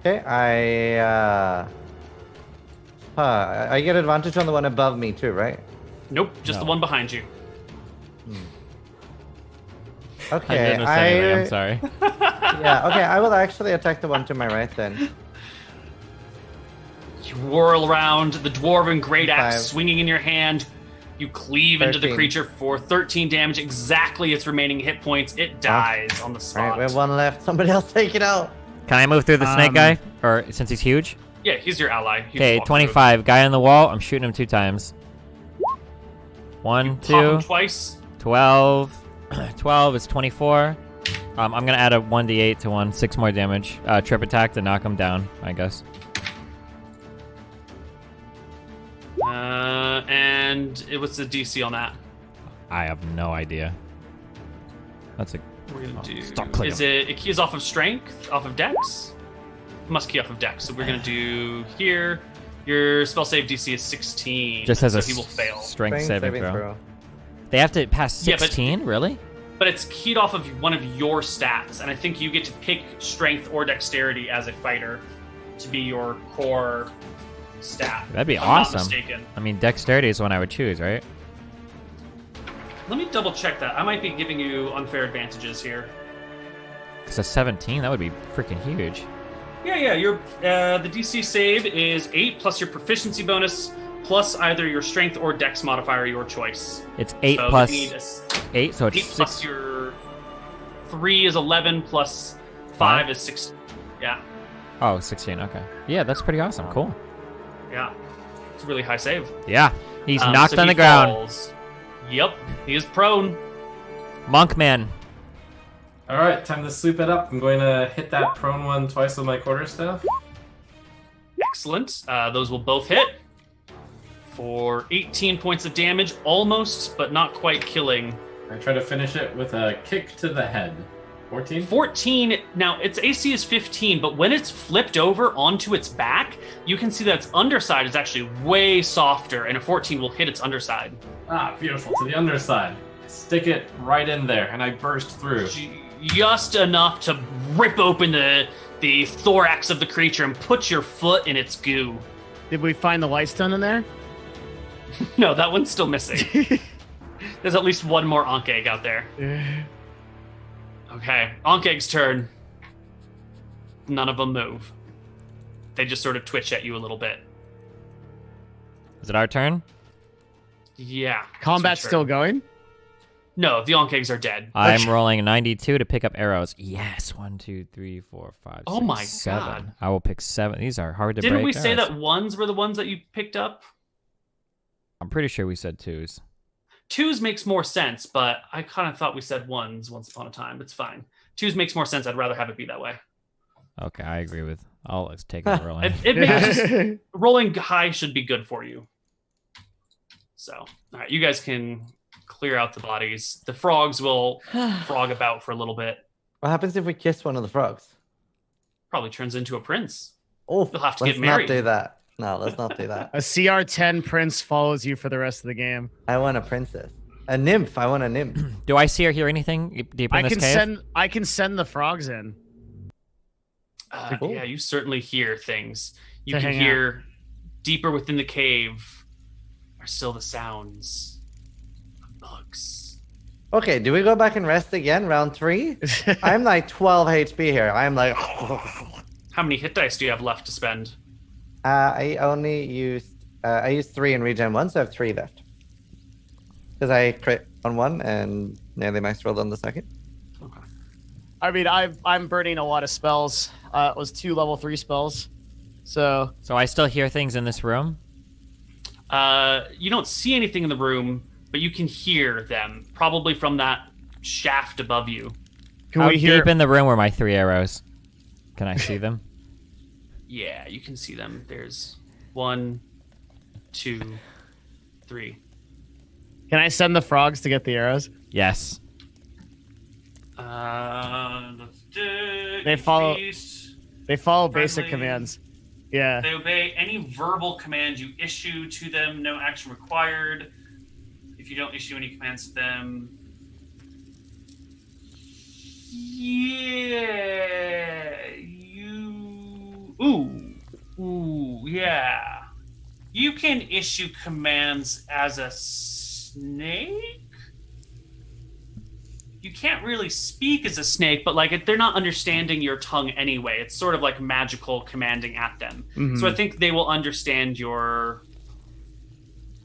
Okay, I get advantage on the one above me too, right? Nope, just the one behind you. I Okay, didn't say anything, I'm sorry. Yeah, okay, I will actually attack the one to my right then. You whirl around, the dwarven great axe 5. swinging in your hand. You cleave into the 13. creature for 13 damage, exactly its remaining hit points. It dies on the spot. Alright, we have one left. Somebody else take it out. Can I move through the snake guy? Or since he's huge? Yeah, he's your ally. You Okay, can walk 25. Guy on the wall. I'm shooting him 2 times. 1, through. Pop him 2, twice. 12. 12 is 24. I'm gonna add a 1d8 to 1. 6 more damage. Trip attack to knock him down, I guess. And what's the DC on that? I have no idea. That's a... We're gonna do. stop clicking. Is it keys off of strength, off of dex? Must key off of dex. So we're gonna do here. Your spell save DC is 16. Just has so a he will fail. strength saving throw. They have to pass Yeah, but- 16? Really? But it's keyed off of one of your stats, and I think you get to pick strength or dexterity as a fighter to be your core stat. That'd be if I'm not awesome. mistaken. I mean, dexterity is one I would choose, right? Let me double check that. I might be giving you unfair advantages here. Because a 17, that would be freaking huge. Yeah. Your the DC save is 8 plus your proficiency bonus plus either your strength or dex modifier, your choice. It's 8 So plus you need 8, so it's 8 plus 6. your 3 is 11 plus 5 is 6. Yeah. Oh, 16, okay. Yeah, that's pretty awesome. Cool. Yeah. It's a really high save. Yeah, he's knocked so on he the ground. falls. Yep, he is prone. Monkman. All right, time to sweep it up. I'm going to hit that prone one twice with my quarterstaff. Excellent. Those will both hit for 18 points of damage, almost, but not quite killing. I try to finish it with a kick to the head. 14? 14. Now, its AC is 15, but when it's flipped over onto its back, you can see that its underside is actually way softer, and a 14 will hit its underside. Ah, beautiful. To the underside. Stick it right in there, and I burst through. Just enough to rip open the thorax of the creature and put your foot in its goo. Did we find the light stone in there? No, that one's still missing. There's at least one more Ankh Egg out there. Okay, Ankh Egg's turn. None of them move. They just sort of twitch at you a little bit. Is it our turn? Yeah. Combat's it's your still turn. going? No, the Ankh Eggs are dead. I'm rolling a 92 to pick up arrows. Yes, 1, 2, 3, 4, 5, Oh 6, my 7. God. I will pick 7. These are hard to break. Didn't we say arrows. that ones were the ones that you picked up? I'm pretty sure we said 2s. Twos makes more sense, but I kind of thought we said ones once upon a time. It's fine. Twos makes more sense. I'd rather have it be that way. Okay, I agree with. Let's take it rolling. It makes just, rolling high should be good for you. So, all right, you guys can clear out the bodies. The frogs will frog about for a little bit. What happens if we kiss one of the frogs? Probably turns into a prince. Oh, You'll have to let's get married. not do that. No, let's not do that. A CR10 prince follows you for the rest of the game. I want a princess. A nymph. I want a nymph. Do I see or hear anything deep in this cave? I can send the frogs in. Yeah, you certainly hear things. You To can hang hear deeper within the cave are still the sounds of bugs. Okay, do we go back and rest again? Round 3? I'm like 12 HP here. I'm like... How many hit dice do you have left to spend? I only used... I used 3 in regen 1, so I have 3 left. Because I crit on 1 and nearly max rolled on the second. Okay. I mean, I'm burning a lot of spells. It was 2 level 3 spells. So I still hear things in this room? You don't see anything in the room, but you can hear them, probably from that shaft above you. How deep in the room were my 3 arrows? Can I see them? Yeah, you can see them. There's 1, 2, 3. Can I send the frogs to get the arrows? Yes. They follow basic friendly. commands. Yeah. They obey any verbal command you issue to them. No action required. If you don't issue any commands to them. Yeah. Ooh, yeah. You can issue commands as a snake? You can't really speak as a snake, but like they're not understanding your tongue anyway. It's sort of like magical commanding at them. Mm-hmm. So I think they will understand your...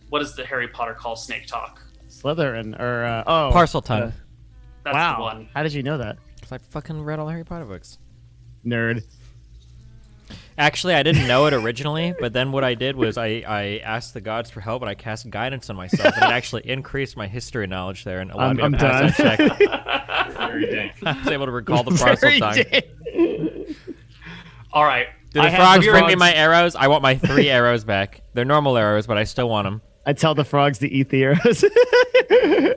What does the Harry Potter call snake talk? Slytherin, or Parcel tongue. That's wow. the one. How did you know that? Because I fucking read all the Harry Potter books. Nerd. Actually, I didn't know it originally, but then what I did was I asked the gods for help, and I cast guidance on myself, and it actually increased my history knowledge there and allowed me to pass that check. Very dang. I was able to recall the parcel tongue. All right. Do the frogs bring me my arrows? I want my 3 arrows back. They're normal arrows, but I still want them. I tell the frogs to eat the arrows.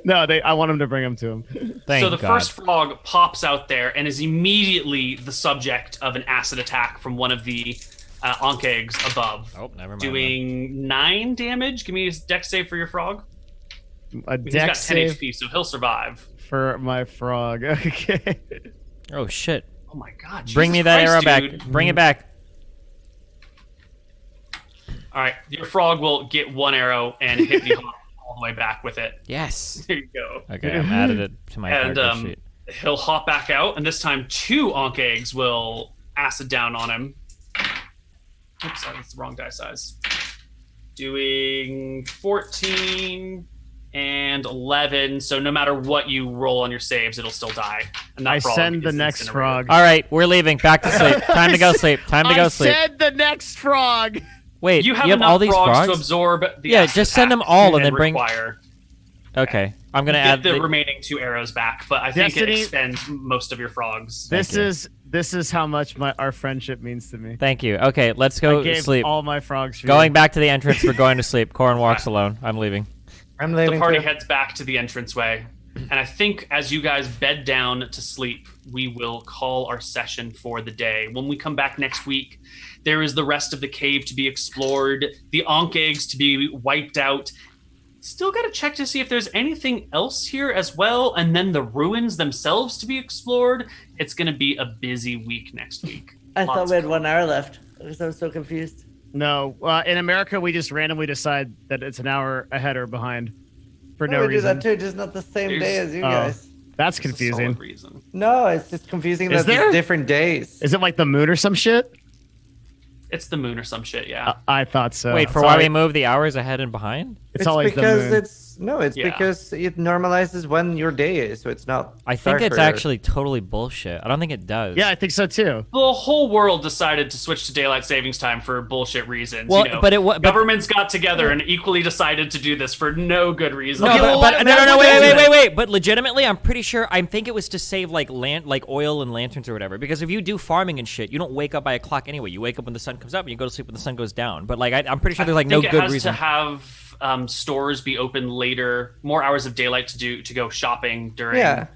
No, I want them to bring them to him. Thank So the God. first frog pops out there and is immediately the subject of an acid attack from one of the Ankh eggs above. Oh, never mind. Doing 9 damage. Give me a dex save for your frog. A He's got 10 dex save HP, so he'll survive. for my frog. Okay. Oh, shit. Oh my god. Bring Jesus me that Christ, arrow dude. back. Bring it back. All right, your frog will get 1 arrow and hit the hawk all the way back with it. Yes. There you go. Okay, I'm added it to my And character sheet. he'll hop back out, and this time 2 Ankh eggs will acid down on him. Oops, that's the wrong die size. Doing 14 and 11, so no matter what you roll on your saves, it'll still die. And that I frog send the is next incinerated. frog. All right, we're leaving. Back to sleep. Time to go sleep. Time to go sleep. I said the next frog. Wait, You have all enough these frogs, frogs? to absorb the Yeah, acid just send them attack all and then bring- require. Okay, I'm gonna Get add the remaining 2 arrows back, but I think Destiny- it extends most of your frogs. This you. is how much our friendship means to me. Thank you. Okay, let's go I gave sleep. all my frogs for Going you. back to the entrance. We're going to sleep. Corin walks alone. I'm leaving. I'm The leaving party too. heads back to the entranceway, and I think as you guys bed down to sleep, we will call our session for the day. When we come back next week, there is the rest of the cave to be explored, the Ankh eggs to be wiped out. Still got to check to see if there's anything else here as well, and then the ruins themselves to be explored. It's going to be a busy week next week. I thought Lots we had of 1 hour left. Because I was so confused. No, in America we just randomly decide that it's an hour ahead or behind for Oh, no we do reason. that too, just not the same day as you Oh. guys. That's It's a confusing. solid reason. No, it's just confusing Is that there? it's different days. Is it like the moon or some shit? It's the moon or some shit, yeah. I thought so. Wait, for why we move the hours ahead and behind? It's always because the moon. it's Yeah. because it normalizes when your day is, so it's not. I think it's darker. actually totally bullshit. I don't think it does. Yeah, I think so too. The whole world decided to switch to daylight savings time for bullshit reasons. Well, you know, but it wa- but- governments got together and equally decided to do this for no good reason. No, Okay, well, but now no, we're wait, doing wait, it. wait, wait. But legitimately, I'm pretty sure. I think it was to save like oil and lanterns or whatever. Because if you do farming and shit, you don't wake up by a clock anyway. You wake up when the sun comes up, and you go to sleep when the sun goes down. But like, I'm pretty sure there's like no I think good it has reason. to have stores be open later, more hours of daylight to go shopping during Yeah.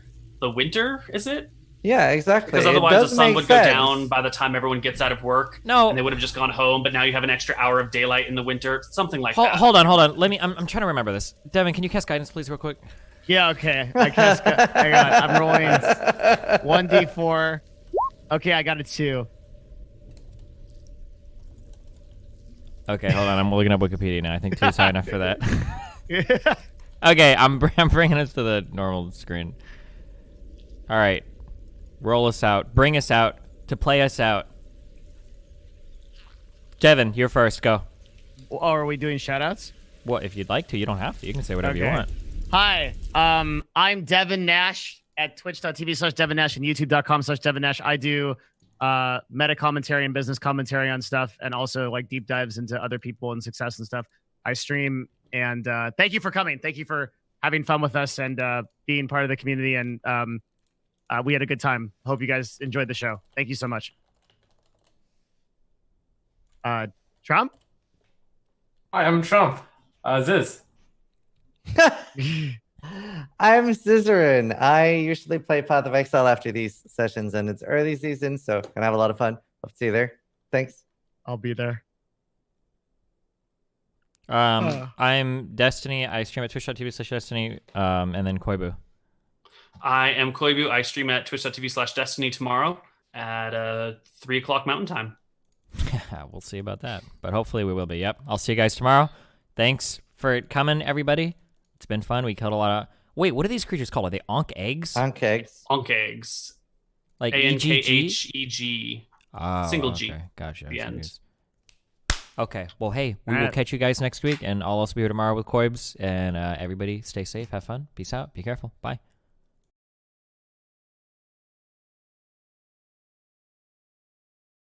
the winter. Is it? Yeah, exactly. Because It otherwise the does sun make would go sense. down by the time everyone gets out of work. No. And they would have just gone home, but now you have an extra hour of daylight in the winter. Something like that. Hold on. I'm trying to remember this. Devin, can you cast guidance, please, real quick? Yeah, okay. I'm rolling 1d4. Okay, I got a 2. Okay, hold on. I'm looking up Wikipedia now. I think 2 is high enough for that. Okay, I'm bringing us to the normal screen. All right. Roll us out. Bring us out to play us out. Devin, you're first. Go. Oh, are we doing shoutouts? Well, if you'd like to, you don't have to. You can say whatever you Okay. want. Hi, I'm Devin Nash at twitch.tv/Devin Nash and youtube.com/Devin Nash. I do meta commentary and business commentary on stuff, and also like deep dives into other people and success and stuff. I stream, and thank you for coming. Thank you for having fun with us and being part of the community. And we had a good time. Hope you guys enjoyed the show. Thank you so much. Trump? Hi, I'm Trump. Ziz. I'm Zizaran. I usually play Path of Exile after these sessions, and it's early season, so gonna have a lot of fun. Hope to see you there. Thanks. I'll be there. I'm Destiny. I stream at twitch.tv/Destiny, and then Koibu. I am Koibu. I stream at twitch.tv/Destiny tomorrow at 3 o'clock Mountain Time. We'll see about that, but hopefully we will be. Yep. I'll see you guys tomorrow. Thanks for coming, everybody. It's been fun. We killed a lot of... Wait, what are these creatures called? Are they Ankh eggs? Ankh eggs. Ankh eggs. Like ANKHEG. Oh, Single G. Okay. Gotcha. The end. Okay. Well, hey, we will catch you guys next week, and I'll also be here tomorrow with Koibs. And everybody stay safe. Have fun. Peace out. Be careful. Bye.